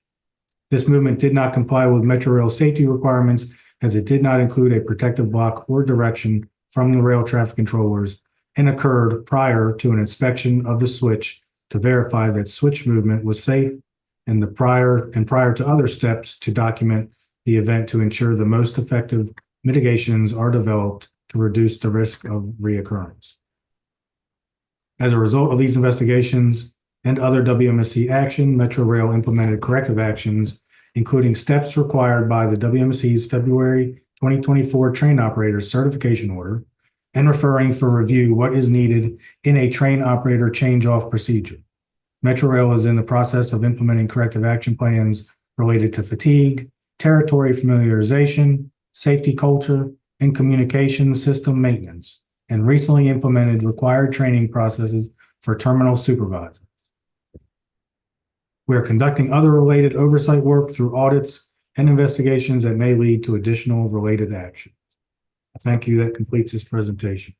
This movement did not comply with Metro Rail safety requirements, as it did not include a protective block or direction from the rail traffic controllers and occurred prior to an inspection of the switch to verify that switch movement was safe and prior to other steps to document the event to ensure the most effective mitigations are developed to reduce the risk of reoccurrence. As a result of these investigations and other WMSC action, Metro Rail implemented corrective actions, including steps required by the WMSC's February 2024 train operator certification order, and referring for review what is needed in a train operator change-off procedure. Metro Rail is in the process of implementing corrective action plans related to fatigue, territory familiarization, safety culture, and communication system maintenance, and recently implemented required training processes for terminal supervisors. We are conducting other related oversight work through audits and investigations that may lead to additional related action. Thank you. That completes this presentation.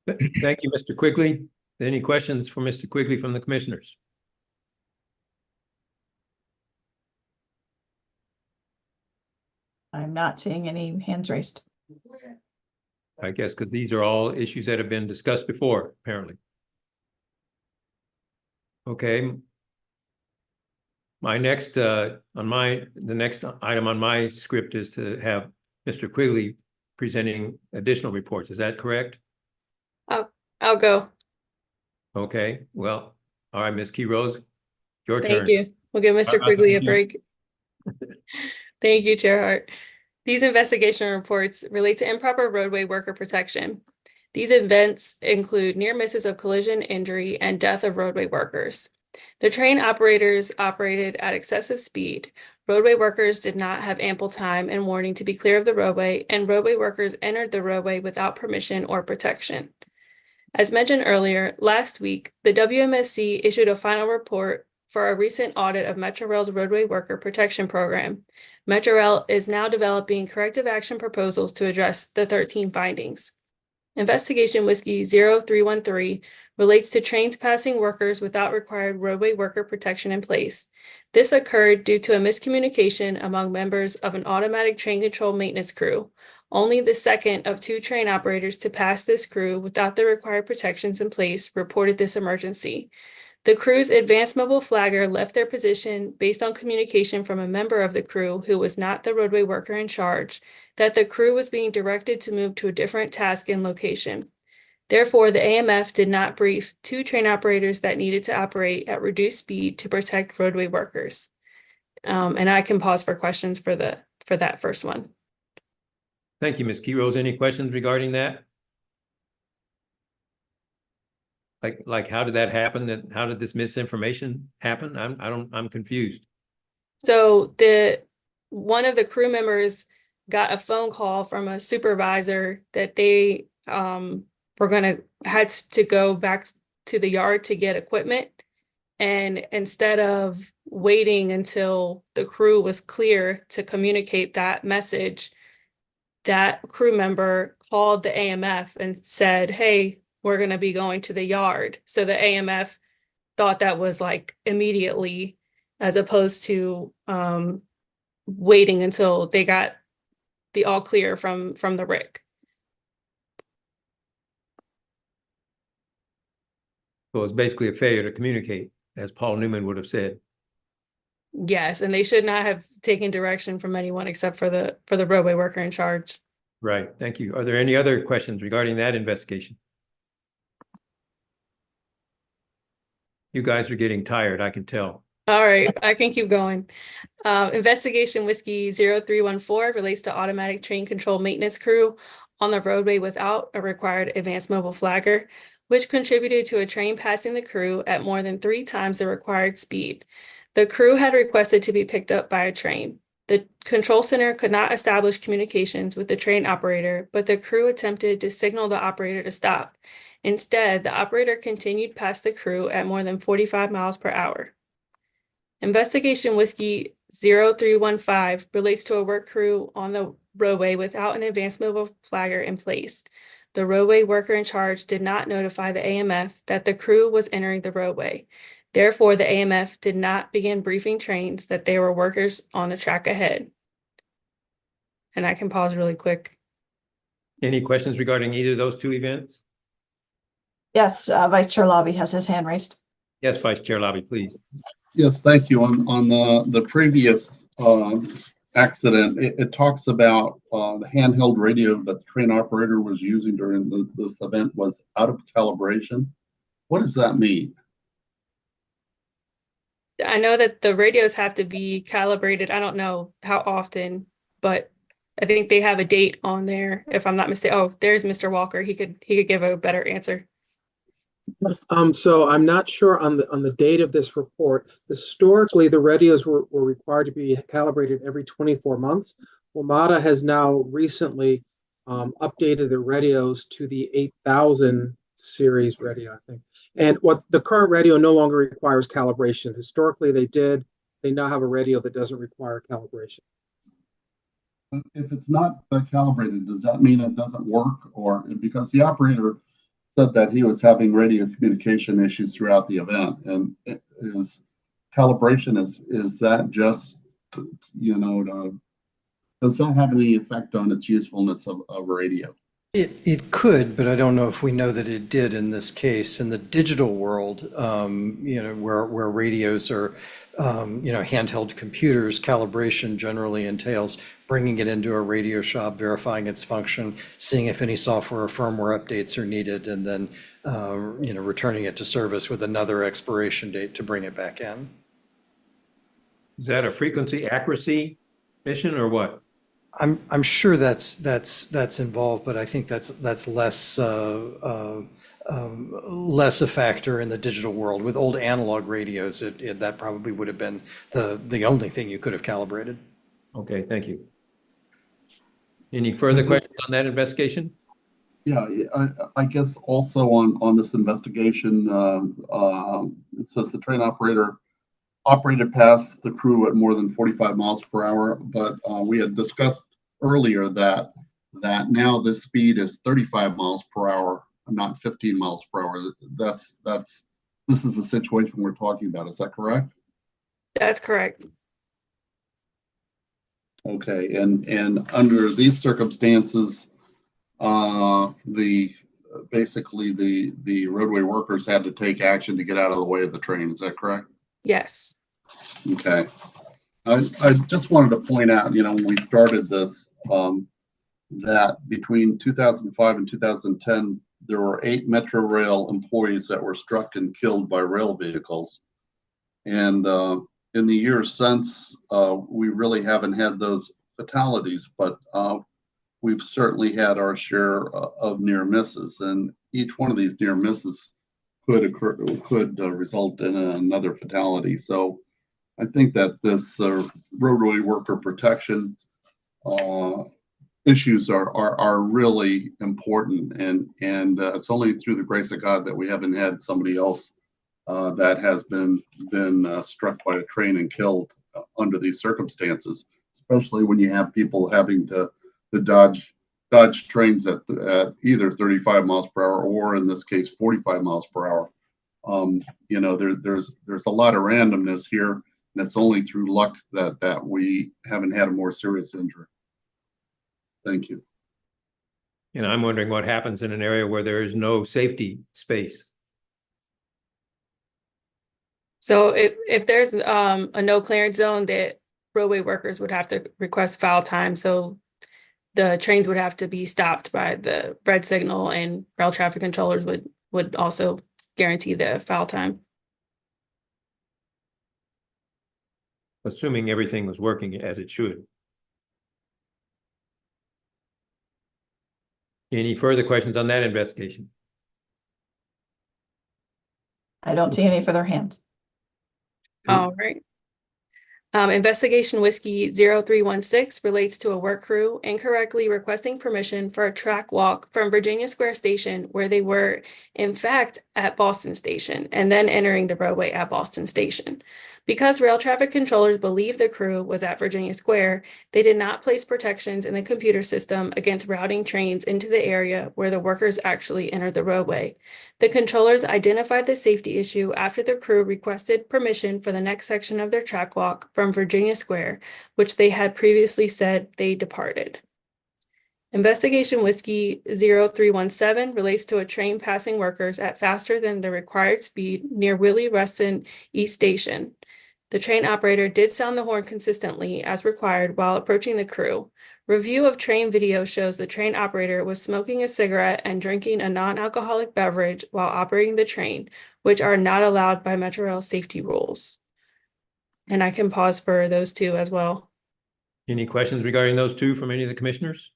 Thank you, Mr. Quigley. Any questions for Mr. Quigley from the commissioners? I'm not seeing any hands raised. I guess because these are all issues that have been discussed before, apparently. Okay. My next, the next item on my script is to have Mr. Quigley presenting additional reports. Is that correct? I'll go. Okay, well, all right, Ms. Key Rose, your turn. Thank you. We'll give Mr. Quigley a break. Thank you, Chair Hart. These investigation reports relate to improper roadway worker protection. These events include near misses of collision, injury, and death of roadway workers. The train operators operated at excessive speed. Roadway workers did not have ample time and warning to be clear of the roadway, and roadway workers entered the roadway without permission or protection. As mentioned earlier, last week, the WMSC issued a final report for a recent audit of Metrorail's roadway worker protection program. Metrorail is now developing corrective action proposals to address the 13 findings. Investigation Whiskey 0313 relates to trains passing workers without required roadway worker protection in place. This occurred due to a miscommunication among members of an automatic train control maintenance crew. Only the second of 2 train operators to pass this crew without the required protections in place reported this emergency. The crew's advanced mobile flagger left their position based on communication from a member of the crew who was not the roadway worker in charge, that the crew was being directed to move to a different task and location. Therefore, the AMF did not brief 2 train operators that needed to operate at reduced speed to protect roadway workers. And I can pause for questions for that first one. Thank you, Ms. Key Rose. Any questions regarding that? Like how did that happen? How did this misinformation happen? I'm confused. So one of the crew members got a phone call from a supervisor that they had to go back to the yard to get equipment. And instead of waiting until the crew was clear to communicate that message, that crew member called the AMF and said, "Hey, we're going to be going to the yard." So the AMF thought that was like immediately, as opposed to waiting until they got the all clear from the RIC. So it's basically a failure to communicate, as Paul Newman would have said. Yes, and they should not have taken direction from anyone except for the roadway worker in charge. Right, thank you. Are there any other questions regarding that investigation? You guys are getting tired, I can tell. All right, I can keep going. Investigation Whiskey 0314 relates to automatic train control maintenance crew on the roadway without a required advanced mobile flagger, which contributed to a train passing the crew at more than 3 times the required speed. The crew had requested to be picked up by a train. The control center could not establish communications with the train operator, but the crew attempted to signal the operator to stop. Instead, the operator continued past the crew at more than 45 miles per hour. Investigation Whiskey 0315 relates to a work crew on the roadway without an advanced mobile flagger in place. The roadway worker in charge did not notify the AMF that the crew was entering the roadway. Therefore, the AMF did not begin briefing trains that there were workers on the track ahead. And I can pause really quick. Any questions regarding either of those 2 events? Yes, Vice Chair Lobby has his hand raised. Yes, Vice Chair Lobby, please. Yes, thank you. On the previous accident, it talks about the handheld radio that the train operator was using during this event was out of calibration. What does that mean? I know that the radios have to be calibrated. I don't know how often, but I think they have a date on there, if I'm not mistaken. Oh, there's Mr. Walker. He could give a better answer. So I'm not sure on the date of this report. Historically, the radios were required to be calibrated every 24 months. WMATA has now recently updated the radios to the 8000 series radio, I think. And what the current radio no longer requires calibration. Historically, they did. They now have a radio that doesn't require calibration. If it's not calibrated, does that mean it doesn't work? Or because the operator said that he was having radio communication issues throughout the event, and is calibration, is that just, does that have any effect on its usefulness of radio? It could, but I don't know if we know that it did in this case. In the digital world, where radios are, handheld computers, calibration generally entails bringing it into a radio shop, verifying its function, seeing if any software or firmware updates are needed, and then, returning it to service with another expiration date to bring it back in. Is that a frequency accuracy mission or what? I'm sure that's involved, but I think that's less less a factor in the digital world. With old analog radios, that probably would have been the only thing you could have calibrated. Okay, thank you. Any further questions on that investigation? Yeah, I guess also on this investigation, it says the train operator operated past the crew at more than 45 miles per hour, but we had discussed earlier that now this speed is 35 miles per hour, not 15 miles per hour. This is the situation we're talking about. Is that correct? That's correct. Okay, and under these circumstances, basically the roadway workers had to take action to get out of the way of the train. Is that correct? Yes. Okay. I just wanted to point out, when we started this, that between 2005 and 2010, there were 8 Metro Rail employees that were struck and killed by rail vehicles. And in the years since, we really haven't had those fatalities, but we've certainly had our share of near misses, and each one of these near misses could result in another fatality. So I think that this roadway worker protection issues are really important, and it's only through the grace of God that we haven't had somebody else that has been struck by a train and killed under these circumstances, especially when you have people having to dodge trains at either 35 miles per hour or in this case 45 miles per hour. There's a lot of randomness here, and it's only through luck that we haven't had a more serious injury. Thank you. And I'm wondering what happens in an area where there is no safety space. So if there's a no clearance zone, that roadway workers would have to request foul time. So the trains would have to be stopped by the red signal, and rail traffic controllers would also guarantee the foul time. Assuming everything was working as it should. Any further questions on that investigation? I don't see any further hands. All right. Investigation Whiskey 0316 relates to a work crew incorrectly requesting permission for a track walk from Virginia Square Station, where they were in fact at Boston Station, and then entering the roadway at Boston Station. Because rail traffic controllers believed the crew was at Virginia Square, they did not place protections in the computer system against routing trains into the area where the workers actually entered the roadway. The controllers identified the safety issue after the crew requested permission for the next section of their track walk from Virginia Square, which they had previously said they departed. Investigation Whiskey 0317 relates to a train passing workers at faster than the required speed near Willie Rustin East Station. The train operator did sound the horn consistently as required while approaching the crew. Review of train video shows the train operator was smoking a cigarette and drinking a non-alcoholic beverage while operating the train, which are not allowed by Metrorail safety rules. And I can pause for those two as well. Any questions regarding those two from any of the commissioners?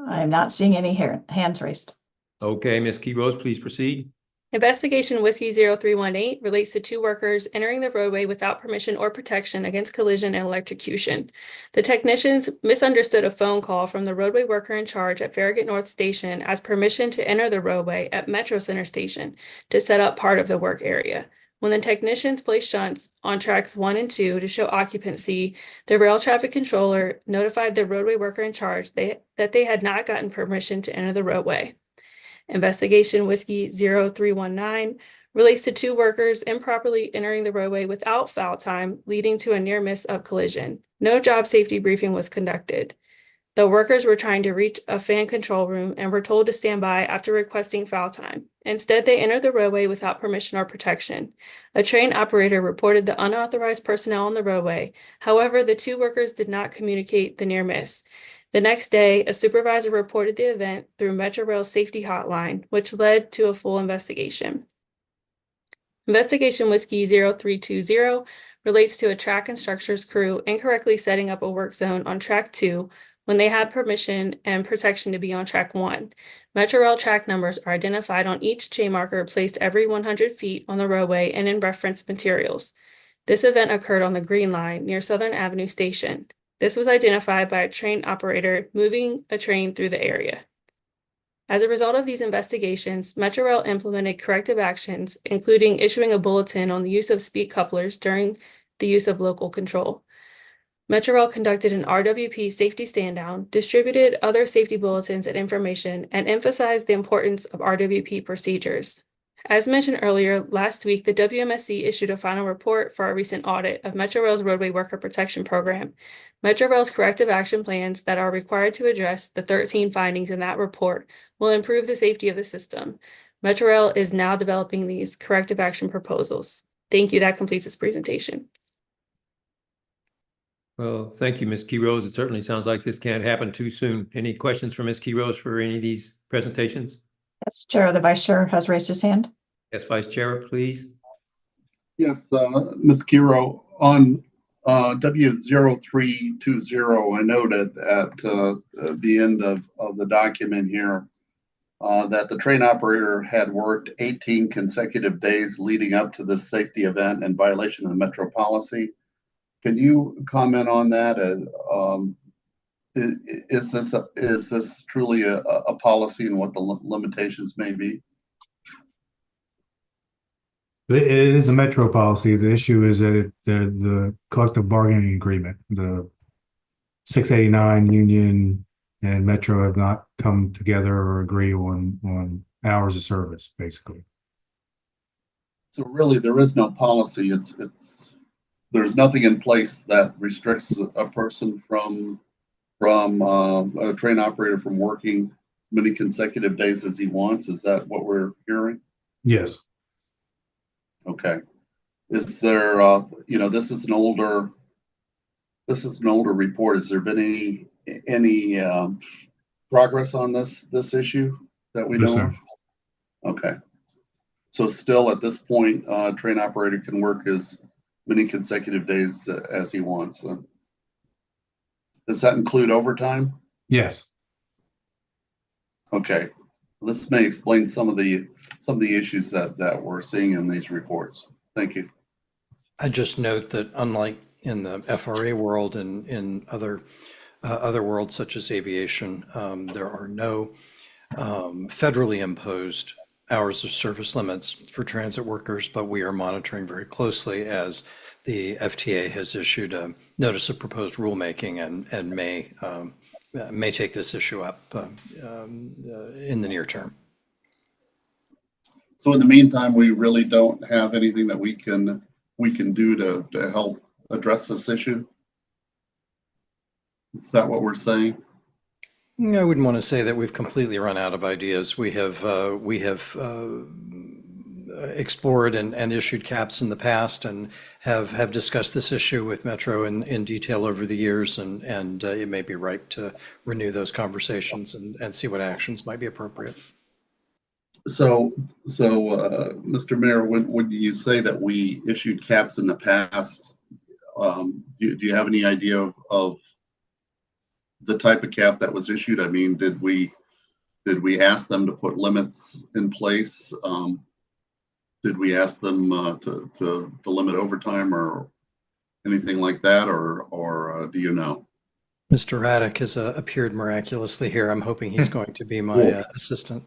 I'm not seeing any hands raised. Okay, Ms. Key Rose, please proceed. Investigation Whiskey 0318 relates to 2 workers entering the roadway without permission or protection against collision and electrocution. The technicians misunderstood a phone call from the roadway worker in charge at Farragut North Station as permission to enter the roadway at Metro Center Station to set up part of the work area, When the technicians placed shunts on tracks 1 and 2 to show occupancy, the rail traffic controller notified the roadway worker in charge that they had not gotten permission to enter the roadway. Investigation Whiskey 0319 relates to 2 workers improperly entering the roadway without foul time, leading to a near miss of collision. No job safety briefing was conducted. The workers were trying to reach a fan control room and were told to stand by after requesting foul time. Instead, they entered the roadway without permission or protection. A train operator reported the unauthorized personnel on the roadway. However, the 2 workers did not communicate the near miss. The next day, a supervisor reported the event through Metrorail's safety hotline, which led to a full investigation. Investigation Whiskey 0320 relates to a track and structures crew incorrectly setting up a work zone on track 2 when they had permission and protection to be on track 1. Metrorail track numbers are identified on each chain marker placed every 100 feet on the roadway and in reference materials. This event occurred on the Green Line near Southern Avenue Station. This was identified by a train operator moving a train through the area. As a result of these investigations, Metrorail implemented corrective actions, including issuing a bulletin on the use of speed couplers during the use of local control. Metrorail conducted an RWP safety stand-down, distributed other safety bulletins and information, and emphasized the importance of RWP procedures. As mentioned earlier, last week, the WMSC issued a final report for our recent audit of Metrorail's roadway worker protection program. Metrorail's corrective action plans that are required to address the 13 findings in that report will improve the safety of the system. Metrorail is now developing these corrective action proposals. Thank you. That completes this presentation. Well, thank you, Ms. Key-Rose. It certainly sounds like this can't happen too soon. Any questions for Ms. Key-Rose for any of these presentations? Yes, Chair, the Vice Chair has raised his hand. Yes, Vice Chair, please. Yes, Ms. Kiro, on W0320, I noted at the end of the document here that the train operator had worked 18 consecutive days leading up to this safety event in violation of the Metro policy. Can you comment on that? Is this truly a policy and what the limitations may be? It is a Metro policy. The issue is that the collective bargaining agreement, the 689 union and Metro have not come together or agree on hours of service, basically. So really, there is no policy. There's nothing in place that restricts a person from a train operator from working many consecutive days as he wants. Is that what we're hearing? Yes. Okay. Is there, this is an older report. Has there been any progress on this issue that we know of? Okay. So still at this point, train operator can work as many consecutive days as he wants. Does that include overtime? Yes. Okay. This may explain some of the issues that we're seeing in these reports. Thank you. I just note that unlike in the FRA world and in other worlds such as aviation, there are no federally imposed hours of service limits for transit workers, but we are monitoring very closely as the FTA has issued a notice of proposed rulemaking and may take this issue up in the near term. So in the meantime, we really don't have anything that we can do to help address this issue. Is that what we're saying? I wouldn't want to say that we've completely run out of ideas. We have explored and issued caps in the past and have discussed this issue with Metro in detail over the years, and it may be right to renew those conversations and see what actions might be appropriate. So, Mr. Mayor, when you say that we issued caps in the past, do you have any idea of the type of cap that was issued? I mean, did we ask them to put limits in place? Did we ask them to limit overtime or anything like that, or do you know? Mr. Raddick has appeared miraculously here. I'm hoping he's going to be my assistant.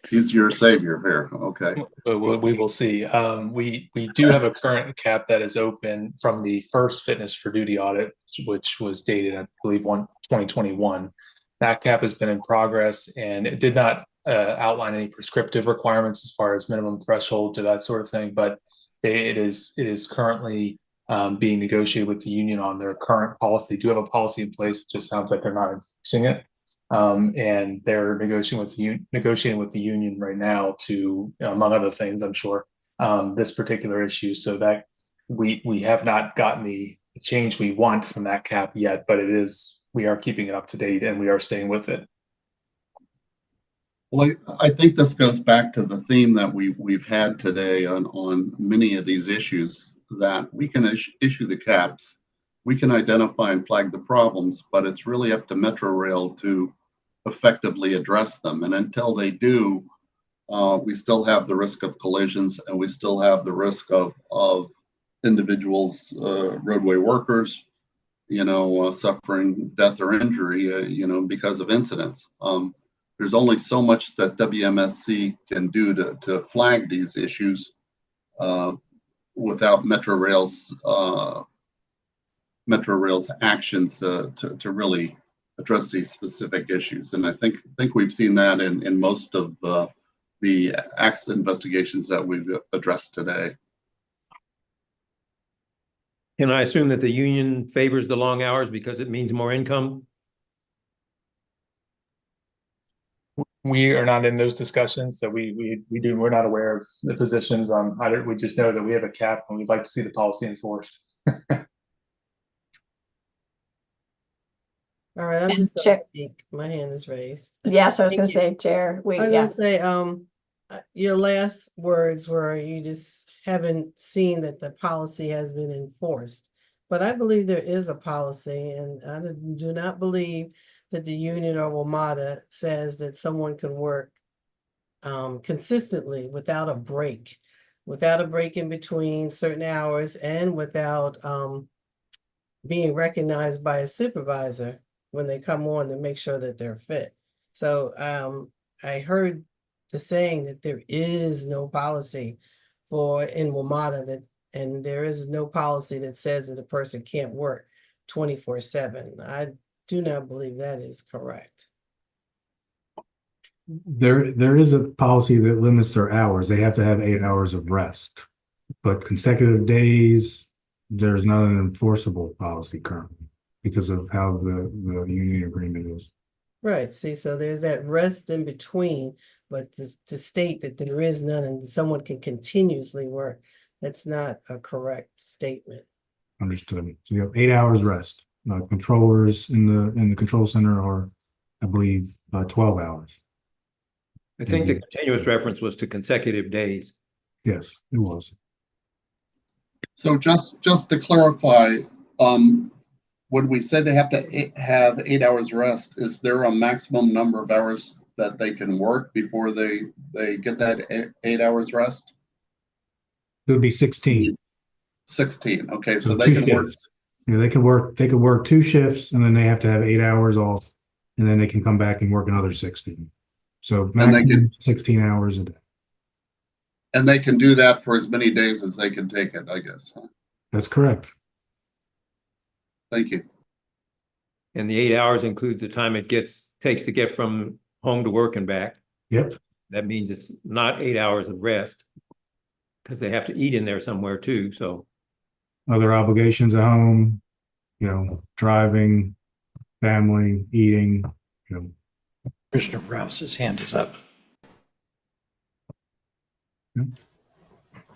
He's your savior here. Okay. But we will see. We do have a current cap that is open from the first fitness for duty audit, which was dated, I believe, 2021. That cap has been in progress, and it did not outline any prescriptive requirements as far as minimum thresholds or that sort of thing. But it is currently being negotiated with the union on their current policy. They do have a policy in place. It just sounds like they're not enforcing it. And they're negotiating with the union right now to, among other things, I'm sure, this particular issue. So that we have not gotten the change we want from that cap yet, but we are keeping it up to date and we are staying with it. Well, I think this goes back to the theme that we've had today on many of these issues, that we can issue the caps, we can identify and flag the problems, but it's really up to Metro Rail to effectively address them. And until they do, we still have the risk of collisions, and we still have the risk of individuals, roadway workers, suffering death or injury, because of incidents. There's only so much that WMSC can do to flag these issues without Metro Rail's actions to really address these specific issues. And I think we've seen that in most of the accident investigations that we've addressed today. Can I assume that the union favors the long hours because it means more income? We are not in those discussions, so we're not aware of the positions on either. We just know that we have a cap and we'd like to see the policy enforced. All right, I'm And just gonna speak. My hand is raised. Yes, I was Thank going to you. say, Chair, I was yeah. gonna say, your last words were you just haven't seen that the policy has been enforced. But I believe there is a policy, and I do not believe that the union or WMATA says that someone can work consistently without a break in between certain hours, and without being recognized by a supervisor when they come on to make sure that they're fit. So I heard the saying that there is no policy in WMATA and there is no policy that says that a person can't work 24/7. I do not believe that is correct. There is a policy that limits their hours. They have to have 8 hours of rest, but consecutive days, there's not an enforceable policy currently because of how the union agreement is. Right. See, so there's that rest in between, but to state that there is none and someone can continuously work, that's not a correct statement. Understood. So you have 8 hours rest. Controllers in the control center are, I believe, 12 hours. I think the continuous reference was to consecutive days. Yes, it was. So just to clarify, when we say they have to have 8 hours rest, is there a maximum number of hours that they can work before they get that 8 hours rest? It would be 16. 16. Okay, so So they two can work. shifts. Yeah, they could work 2 shifts, and then they have to have 8 hours off, and then they can come back and work another 16. So maximum 16 hours a day. And they can do that for as many days as they can take it, I guess. That's correct. Thank you. And the 8 hours includes the time it takes to get from home to work and back. Yep. That means it's not 8 hours of rest because they have to eat in there somewhere too. So Other obligations at home, driving, family, eating, Commissioner Rouse's hand is up.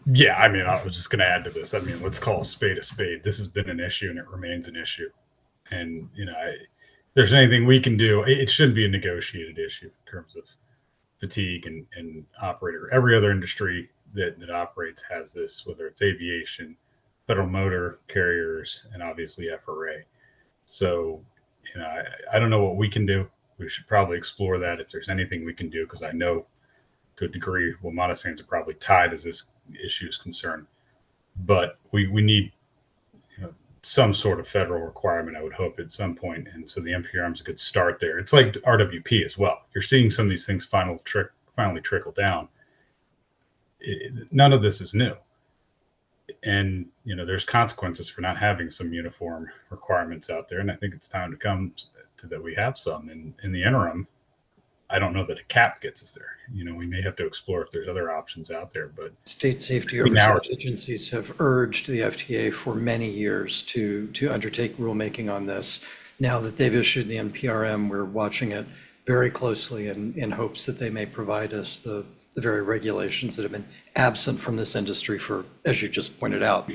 Yeah, I mean, I was just going to add to this. I mean, let's call a spade a spade. This has been an issue and it remains an issue. And, if there's anything we can do, it shouldn't be a negotiated issue in terms of fatigue and operator. Every other industry that operates has this, whether it's aviation, federal motor carriers, and obviously FRA. So, I don't know what we can do. We should probably explore that if there's anything we can do, because I know to a degree, WMATA's hands are probably tied as this issue is concerned. But we need some sort of federal requirement, I would hope, at some point. And so the NPRM is a good start there. It's like RWP as well. You're seeing some of these things finally trickle down. None of this is new. And, there's consequences for not having some uniform requirements out there. And I think it's time to come to that we have some. In the interim, I don't know that a cap gets us there. We may have to explore if there's other options out there, but State safety between now oversight agencies have urged the FTA for many years to undertake rulemaking on this. Now that they've issued the NPRM, we're watching it very closely in hopes that they may provide us the very regulations that have been absent from this industry for, as you just pointed out,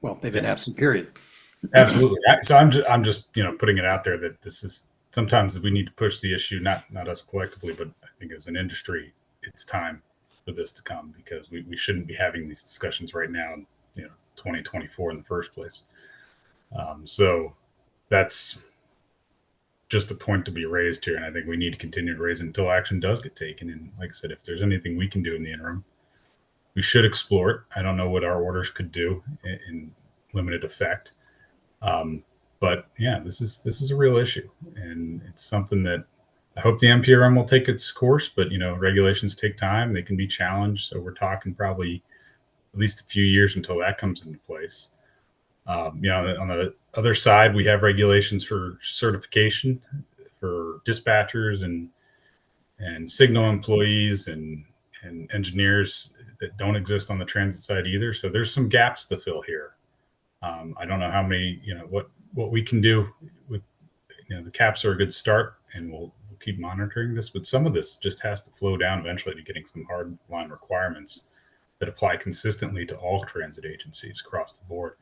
well, they've been absent, period. Absolutely. So I'm just putting it out there that this is sometimes we need to push the issue, not us collectively, but I think as an industry, it's time for this to come, because we shouldn't be having these discussions right now in 2024 in the first place. So that's just a point to be raised here, and I think we need to continue to raise it until action does get taken. And like I said, if there's anything we can do in the interim, we should explore it. I don't know what our orders could do in limited effect. But yeah, this is a real issue, and it's something that I hope the NPRM will take its course, but regulations take time. They can be challenged. So we're talking probably at least a few years until that comes into place. On the other side, we have regulations for certification for dispatchers and signal employees and engineers that don't exist on the transit side either. So there's some gaps to fill here. I don't know how many, what we can do with, the caps are a good start, and we'll keep monitoring this, but some of this just has to flow down eventually to getting some hard line requirements that apply consistently to all transit agencies across the board.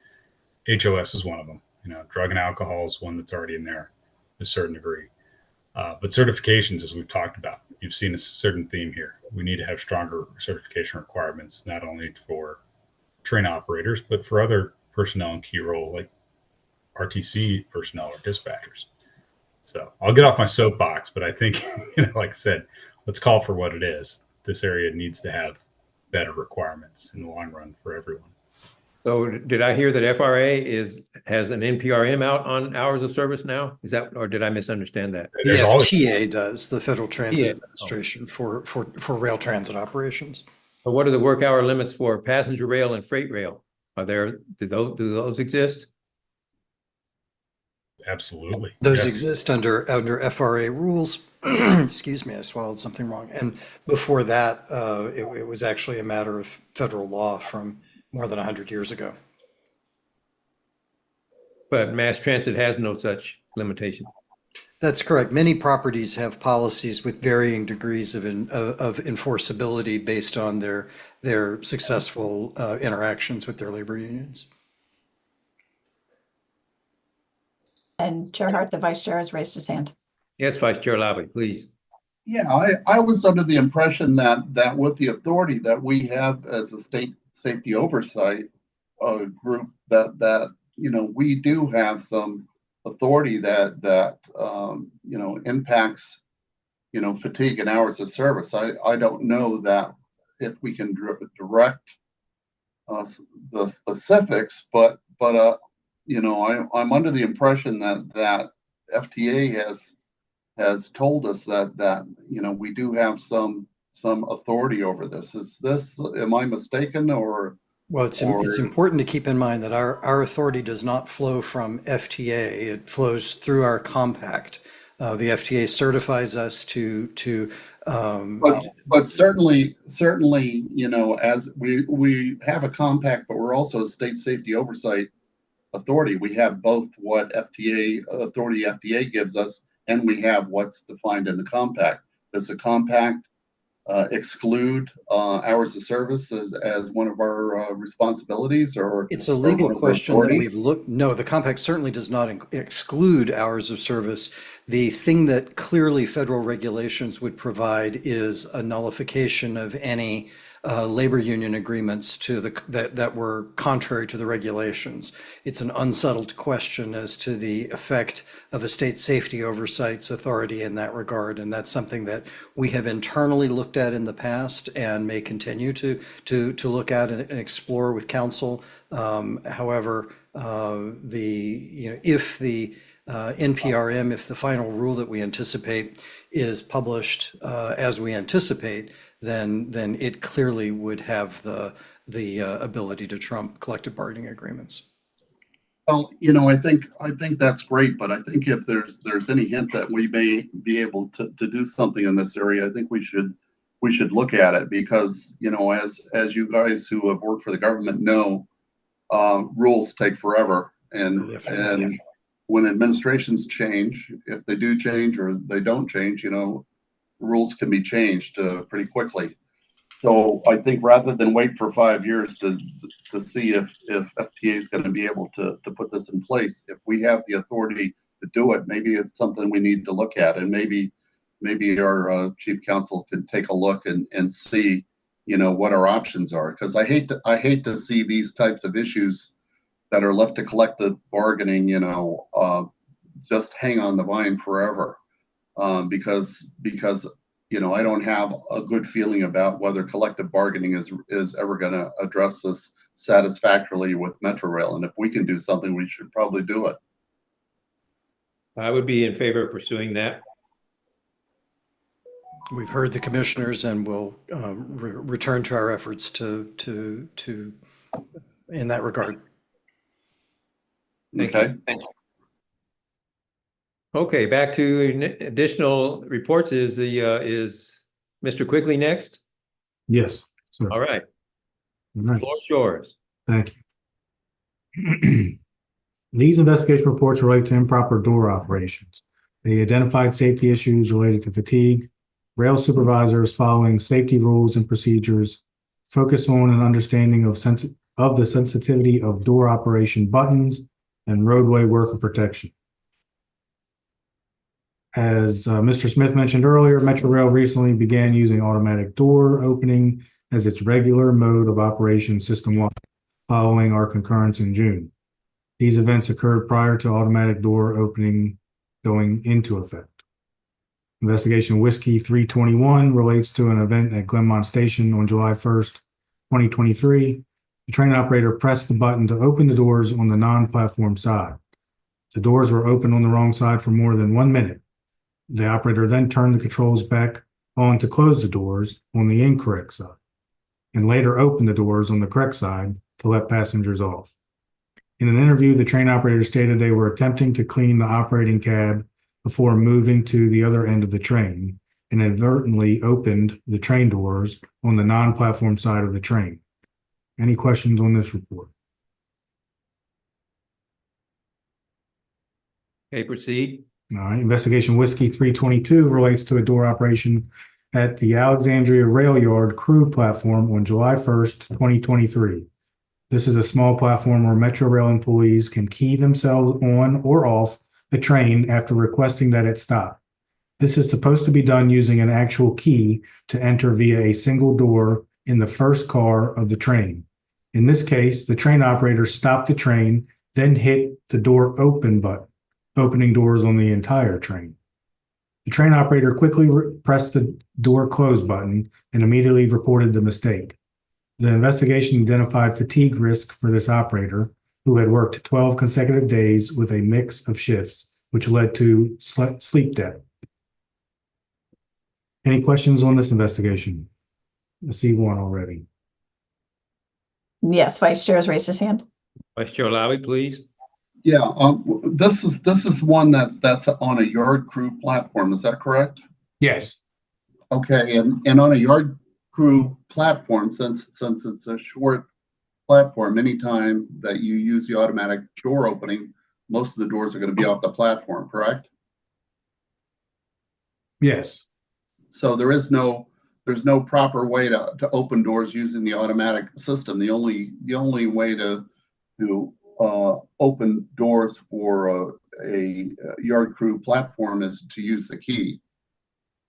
HOS is one of them. Drug and alcohol is one that's already in there to a certain degree. But certifications, as we've talked about, you've seen a certain theme here. We need to have stronger certification requirements, not only for train operators, but for other personnel in key role, like RTC personnel or dispatchers. So I'll get off my soapbox, but I think, like I said, let's call for what it is. This area needs to have better requirements in the long run for everyone. So did I hear that FRA has an NPRM out on hours of service now? Is that, or did I misunderstand that? The FTA does, the Federal Transit Administration for rail transit operations. But what are the work hour limits for passenger rail and freight rail? Do those exist? Absolutely. Those exist under FRA rules. Excuse me, I swallowed something wrong. And before that, it was actually a matter of federal law from more than 100 years ago. But mass transit has no such limitation. That's correct. Many properties have policies with varying degrees of enforceability based on their successful interactions with their labor unions. And Chair Hart, the Vice Chair, has raised his hand. Yes, Vice Chair Lobby, please. Yeah, I was under the impression that with the authority that we have as a state safety oversight group, that we do have some authority that impacts fatigue and hours of service. I don't know that if we can direct the specifics, but I'm under the impression that FTA has told us that we do have some authority over this. Am I mistaken, or? Well, it's important to keep in mind that our authority does not flow from FTA. It flows through our compact. The FTA certifies us to. But certainly, as we have a compact, but we're also a state safety oversight authority. We have both what FTA gives us, and we have what's defined in the compact. Does the compact exclude hours of service as one of our responsibilities, or it's a legal question that we've looked. No, the compact certainly does not exclude hours of service. The thing that clearly federal regulations would provide is a nullification of any labor union agreements that were contrary to the regulations. It's an unsettled question as to the effect of a state safety oversight's authority in that regard, and that's something that we have internally looked at in the past and may continue to look at and explore with council. However, if the NPRM, if the final rule that we anticipate is published as we anticipate, then it clearly would have the ability to trump collective bargaining agreements. Well, I think that's great, but I think if there's any hint that we may be able to do something in this area, I think we should look at it because, as you guys who have worked for the government know, rules take forever. And when administrations change, if they do change or they don't change, rules can be changed pretty quickly. So I think rather than wait for 5 years to see if FTA is going to be able to put this in place, if we have the authority to do it, maybe it's something we need to look at, and maybe our chief counsel can take a look and see, what our options are. Because I hate to see these types of issues that are left to collective bargaining, just hang on the vine forever, because I don't have a good feeling about whether collective bargaining is ever going to address this satisfactorily with Metrorail. And if we can do something, we should probably do it. I would be in favor of pursuing that. We've heard the commissioners, and we'll return to our efforts to in that regard. Okay. Okay, back to additional reports. Is Mr. Quigley next? Yes, sir. All right. All right. Floor is yours. Thank you. These investigation reports relate to improper door operations. They identified safety issues related to fatigue, rail supervisors following safety rules and procedures, focus on an understanding of the sensitivity of door operation buttons, and roadway worker protection. As Mr. Smith mentioned earlier, Metrorail recently began using automatic door opening as its regular mode of operation system-wide, following our concurrence in June. These events occurred prior to automatic door opening going into effect. Investigation Whiskey 321 relates to an event at Glenmont Station on July 1st, 2023. The train operator pressed the button to open the doors on the non-platform side. The doors were open on the wrong side for more than 1 minute. The operator then turned the controls back on to close the doors on the incorrect side, and later opened the doors on the correct side to let passengers off. In an interview, the train operator stated they were attempting to clean the operating cab before moving to the other end of the train, and inadvertently opened the train doors on the non-platform side of the train. Any questions on this report? Okay, proceed. All right, investigation Whiskey 322 relates to a door operation at the Alexandria Rail Yard crew platform on July 1st, 2023. This is a small platform where Metrorail employees can key themselves on or off a train after requesting that it stop. This is supposed to be done using an actual key to enter via a single door in the first car of the train. In this case, the train operator stopped the train, then hit the door open button, opening doors on the entire train. The train operator quickly pressed the door close button and immediately reported the mistake. The investigation identified fatigue risk for this operator, who had worked 12 consecutive days with a mix of shifts, which led to sleep debt. Any questions on this investigation? I see one already. Yes, Vice Chair has raised his hand. Vice Chair Lowy, please. Yeah, this is one that's on a yard crew platform. Is that correct? Yes. Okay, and on a yard crew platform, since it's a short platform, anytime that you use the automatic door opening, most of the doors are going to be off the platform, correct? Yes. So there's no proper way to open doors using the automatic system. The only way to open doors for a yard crew platform is to use the key.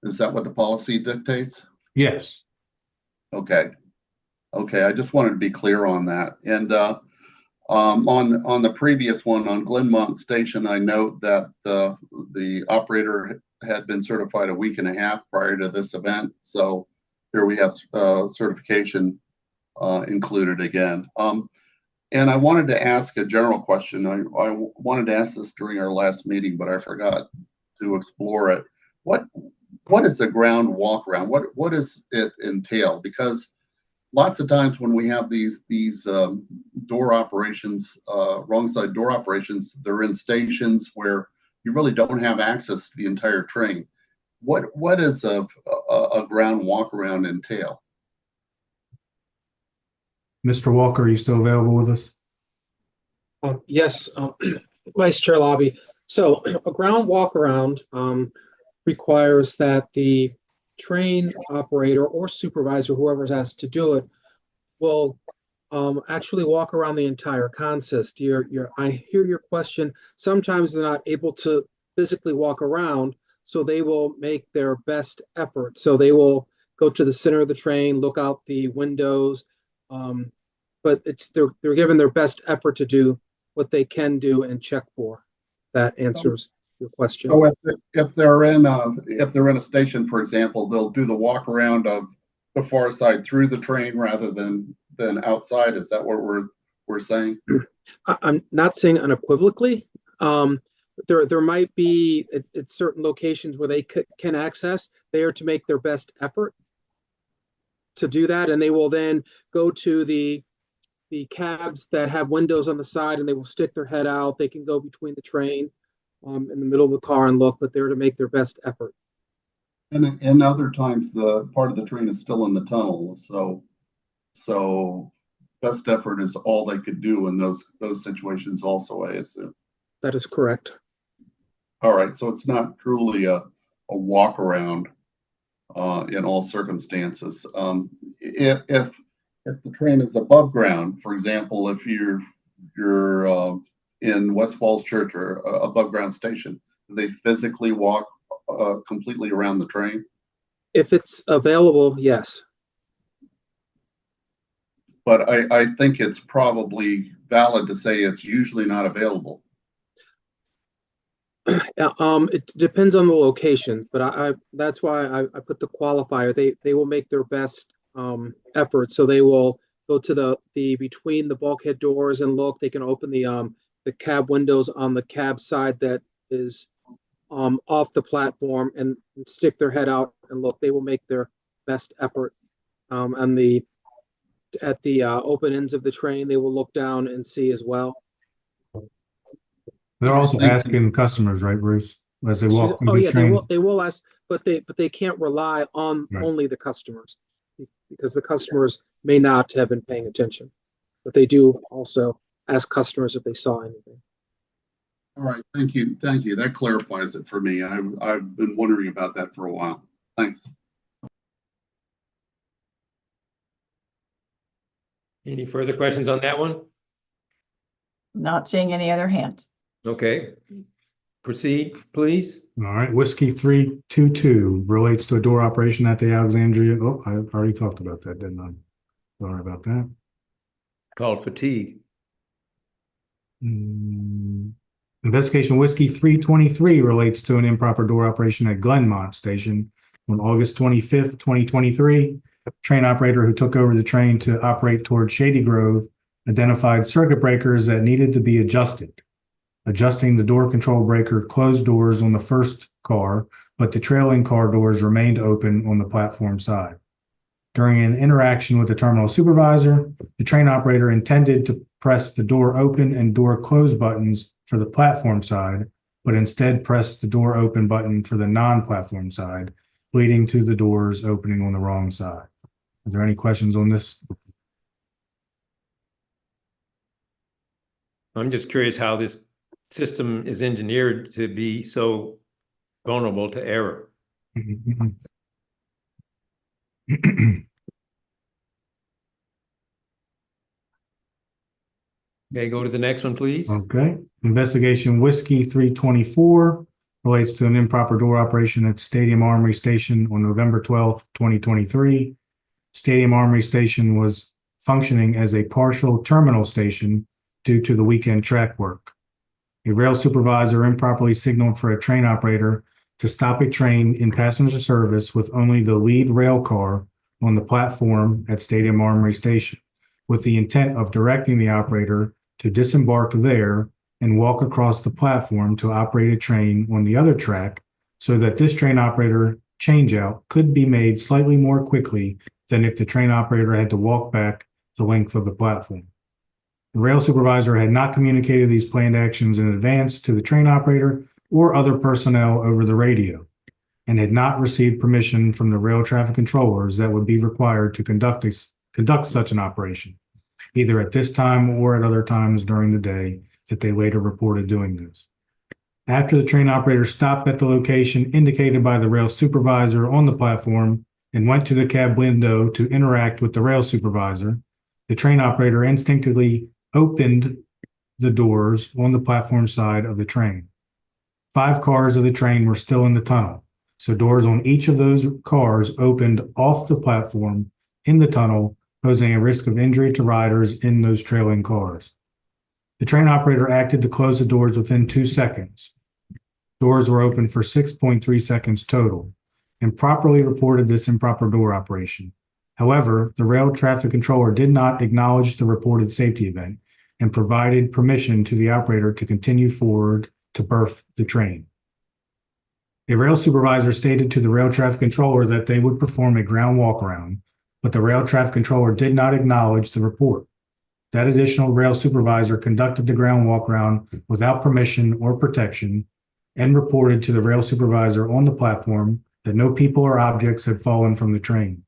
Is that what the policy dictates? Yes. Okay. I just wanted to be clear on that. And on the previous one on Glenmont Station, I note that the operator had been certified a week and a half prior to this event. So here we have certification included again. And I wanted to ask a general question. I wanted to ask this during our last meeting, but I forgot to explore it. What is a ground walk around? What does it entail? Because lots of times when we have these door operations, wrong side door operations, they're in stations where you really don't have access to the entire train. What does a ground walk around entail? Mr. Walker, are you still available with us? Yes, Vice Chair Lobby. So a ground walk around requires that the train operator or supervisor, whoever's asked to do it, will actually walk around the entire consist. I hear your question. Sometimes they're not able to physically walk around, so they will make their best effort. So they will go to the center of the train, look out the windows, but they're given their best effort to do what they can do and check for. That answers your question. So if they're in a station, for example, they'll do the walk around of the far side through the train rather than outside. Is that what we're saying? I'm not saying unequivocally. There might be at certain locations where they can access. They are to make their best effort to do that, and they will then go to the cabs that have windows on the side, and they will stick their head out. They can go between the train in the middle of the car and look, but they're to make their best effort. And other times the part of the train is still in the tunnel, so best effort is all they could do in those situations also, I assume. That is correct. All right, so it's not truly a walk around in all circumstances. If the train is above ground, for example, if you're in West Falls Church or above ground station, do they physically walk completely around the train? If it's available, yes. But I think it's probably valid to say it's usually not available. It depends on the location, but that's why I put the qualifier. They will make their best effort. So they will go to the between the bulkhead doors and look. They can open the cab windows on the cab side that is off the platform and stick their head out and look. They will make their best effort. At the open ends of the train, they will look down and see as well. They're also asking customers, right, Bruce, as they walk through Oh the yeah, train? they will ask, but they can't rely on only the customers, because the customers may not have been paying attention, but they do also ask customers if they saw anything. All right, thank you. That clarifies it for me. I've been wondering about that for a while. Thanks. Any further questions on that one? Not seeing any other hands. Okay. Proceed, please. All right, Whiskey 322 relates to a door operation at the Alexandria. Oh, I already talked about that, didn't I? Sorry about that. Called fatigue. Investigation Whiskey 323 relates to an improper door operation at Glenmont Station on August 25th, 2023. Train operator who took over the train to operate toward Shady Grove identified circuit breakers that needed to be adjusted. Adjusting the door control breaker closed doors on the first car, but the trailing car doors remained open on the platform side. During an interaction with the terminal supervisor, the train operator intended to press the door open and door close buttons for the platform side, but instead pressed the door open button for the non-platform side, leading to the doors opening on the wrong side. Are there any questions on this? I'm just curious how this system is engineered to be so vulnerable to error. Okay, go to the next one, please. Okay. Investigation Whiskey 324 relates to an improper door operation at Stadium Armory Station on November 12th, 2023. Stadium Armory Station was functioning as a partial terminal station due to the weekend track work. A rail supervisor improperly signaled for a train operator to stop a train in passenger service with only the lead rail car on the platform at Stadium Armory Station, with the intent of directing the operator to disembark there and walk across the platform to operate a train on the other track so that this train operator changeout could be made slightly more quickly than if the train operator had to walk back the length of the platform. The rail supervisor had not communicated these planned actions in advance to the train operator or other personnel over the radio, and had not received permission from the rail traffic controllers that would be required to conduct such an operation, either at this time or at other times during the day that they later reported doing this. After the train operator stopped at the location indicated by the rail supervisor on the platform and went to the cab window to interact with the rail supervisor, the train operator instinctively opened the doors on the platform side of the train. 5 cars of the train were still in the tunnel, so doors on each of those cars opened off the platform in the tunnel, posing a risk of injury to riders in those trailing cars. The train operator acted to close the doors within 2 seconds. Doors were open for 6.3 seconds total, and properly reported this improper door operation. However, the rail traffic controller did not acknowledge the reported safety event and provided permission to the operator to continue forward to berth the train. A rail supervisor stated to the rail traffic controller that they would perform a ground walk around, but the rail traffic controller did not acknowledge the report. That additional rail supervisor conducted the ground walk around without permission or protection and reported to the rail supervisor on the platform that no people or objects had fallen from the train.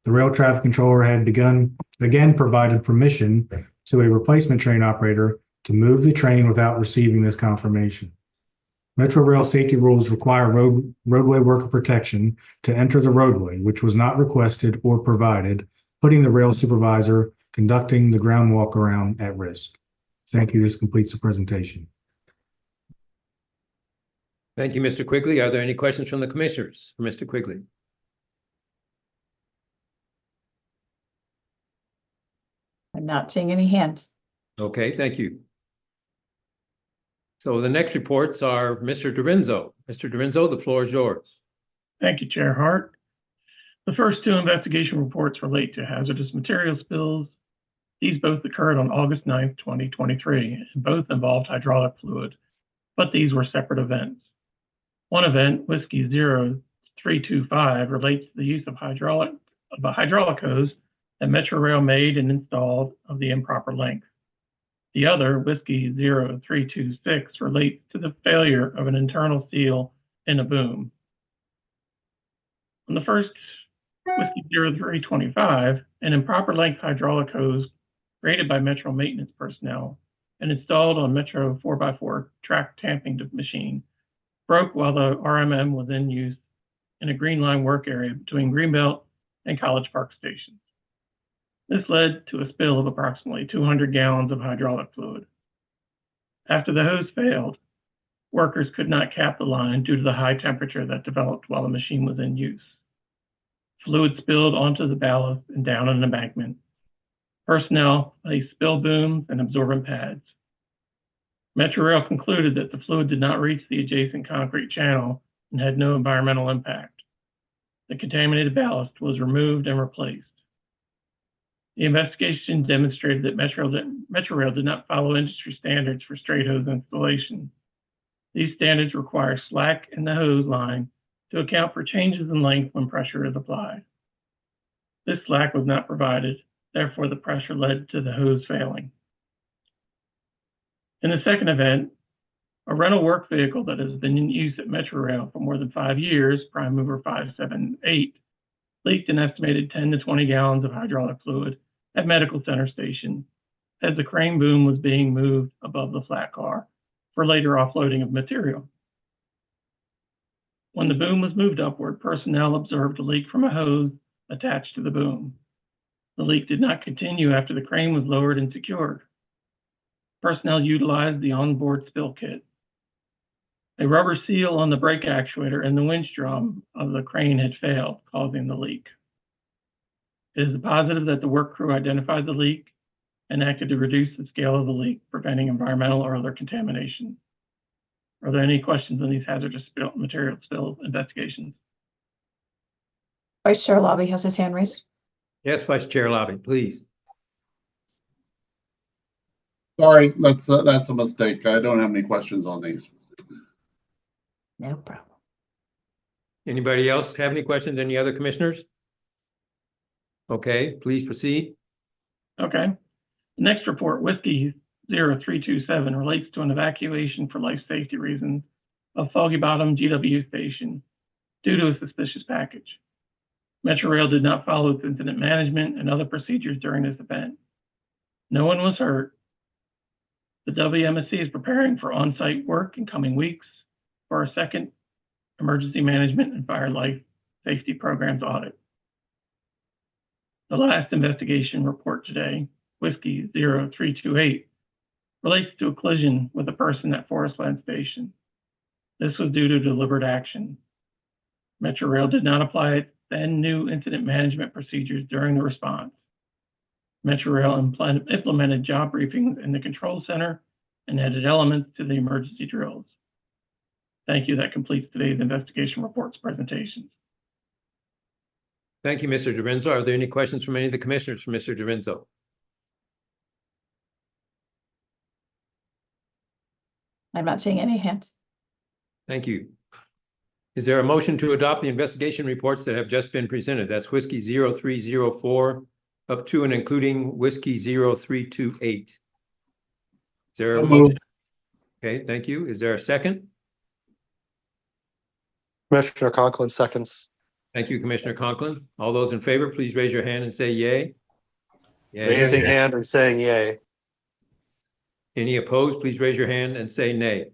The rail traffic controller had again provided permission to a replacement train operator to move the train without receiving this confirmation. Metro Rail safety rules require roadway worker protection to enter the roadway, which was not requested or provided, putting the rail supervisor conducting the ground walk around at risk. Thank you. This completes the presentation. Thank you, Mr. Quigley. Are there any questions from the commissioners for Mr. Quigley? I'm not seeing any hands. Okay, thank you. So the next reports are Mr. Dorenzo. Mr. Dorenzo, the floor is yours. Thank you, Chair Hart. The first 2 investigation reports relate to hazardous material spills. These both occurred on August 9th, 2023, and both involved hydraulic fluid, but these were separate events. One event, Whiskey 0325, relates to the use of a hydraulic hose that Metro Rail made and installed of the improper length. The other, Whiskey 0326, relates to the failure of an internal seal in a boom. On the first, Whiskey 0325, an improper length hydraulic hose created by Metro maintenance personnel and installed on Metro 4x4 track tamping machine broke while the RMM was in use in a green line work area between Greenbelt and College Park stations. This led to a spill of approximately 200 gallons of hydraulic fluid. After the hose failed, workers could not cap the line due to the high temperature that developed while the machine was in use. Fluid spilled onto the ballast and down an embankment. Personnel placed spill booms and absorbent pads. Metro Rail concluded that the fluid did not reach the adjacent concrete channel and had no environmental impact. The contaminated ballast was removed and replaced. The investigation demonstrated that Metro Rail did not follow industry standards for straight hose installation. These standards require slack in the hose line to account for changes in length when pressure is applied. This slack was not provided, therefore the pressure led to the hose failing. In the second event, a rental work vehicle that has been in use at Metro Rail for more than 5 years, Prime Mover 578, leaked an estimated 10 to 20 gallons of hydraulic fluid at Medical Center Station as the crane boom was being moved above the flat car for later offloading of material. When the boom was moved upward, personnel observed a leak from a hose attached to the boom. The leak did not continue after the crane was lowered and secured. Personnel utilized the onboard spill kit. A rubber seal on the brake actuator and the winch drum of the crane had failed, causing the leak. It is positive that the work crew identified the leak and acted to reduce the scale of the leak, preventing environmental or other contamination. Are there any questions on these hazardous material spill investigations? Vice Chair Lobby has his hand raised. Yes, Vice Chair Lobby, please. Sorry, that's a mistake. I don't have any questions on these. No problem. Anybody else have any questions? Any other commissioners? Okay, please proceed. Okay. The next report, Whiskey 0327, relates to an evacuation for life safety reasons of Foggy Bottom GW station due to a suspicious package. Metrorail did not follow its incident management and other procedures during this event. No one was hurt. The WMSC is preparing for on-site work in coming weeks for our second emergency management and fire life safety programs audit. The last investigation report today, Whiskey 0328, relates to a collision with a person at Forestland Station. This was due to deliberate action. Metrorail did not apply its then new incident management procedures during the response. Metrorail implemented job briefings in the control center and added elements to the emergency drills. Thank you. That completes today's investigation reports presentations. Thank you, Mr. DiRenzo. Are there any questions from any of the commissioners for Mr. DiRenzo? I'm not seeing any hands. Thank you. Is there a motion to adopt the investigation reports that have just been presented? That's Whiskey 0304 up to and including Whiskey 0328. Is there a motion? Okay, thank you. Is there a second? Commissioner Conklin seconds. Thank you, Commissioner Conklin. All those in favor, please raise your hand and say yay. Yay. Raising hand and saying yay. Any opposed, please raise your hand and say nay.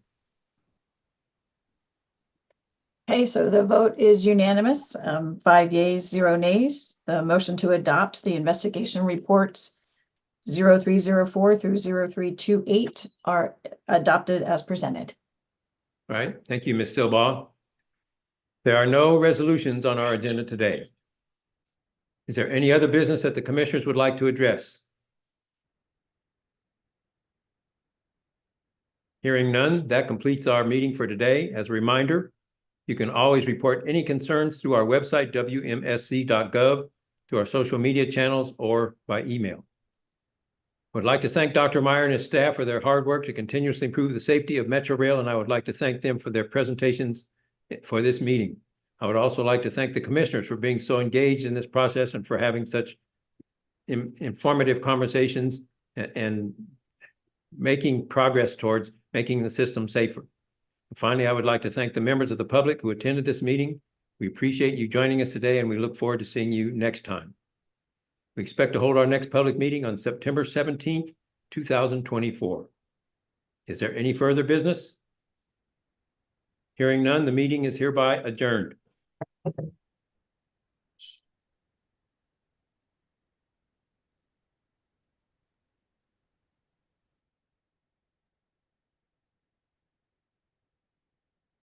Okay, so the vote is unanimous, 5 yeas, 0 nays. The motion to adopt the investigation reports 0304 through 0328 are adopted as presented. All right, thank you, Ms. Silbaugh. There are no resolutions on our agenda today. Is there any other business that the commissioners would like to address? Hearing none, that completes our meeting for today. As a reminder, you can always report any concerns through our website, wmsc.gov, through our social media channels, or by email. I would like to thank Dr. Meyer and his staff for their hard work to continuously improve the safety of Metrorail, and I would like to thank them for their presentations for this meeting. I would also like to thank the commissioners for being so engaged in this process and for having such informative conversations and making progress towards making the system safer. Finally, I would like to thank the members of the public who attended this meeting. We appreciate you joining us today, and we look forward to seeing you next time. We expect to hold our next public meeting on September 17th, 2024. Is there any further business? Hearing none, the meeting is hereby adjourned.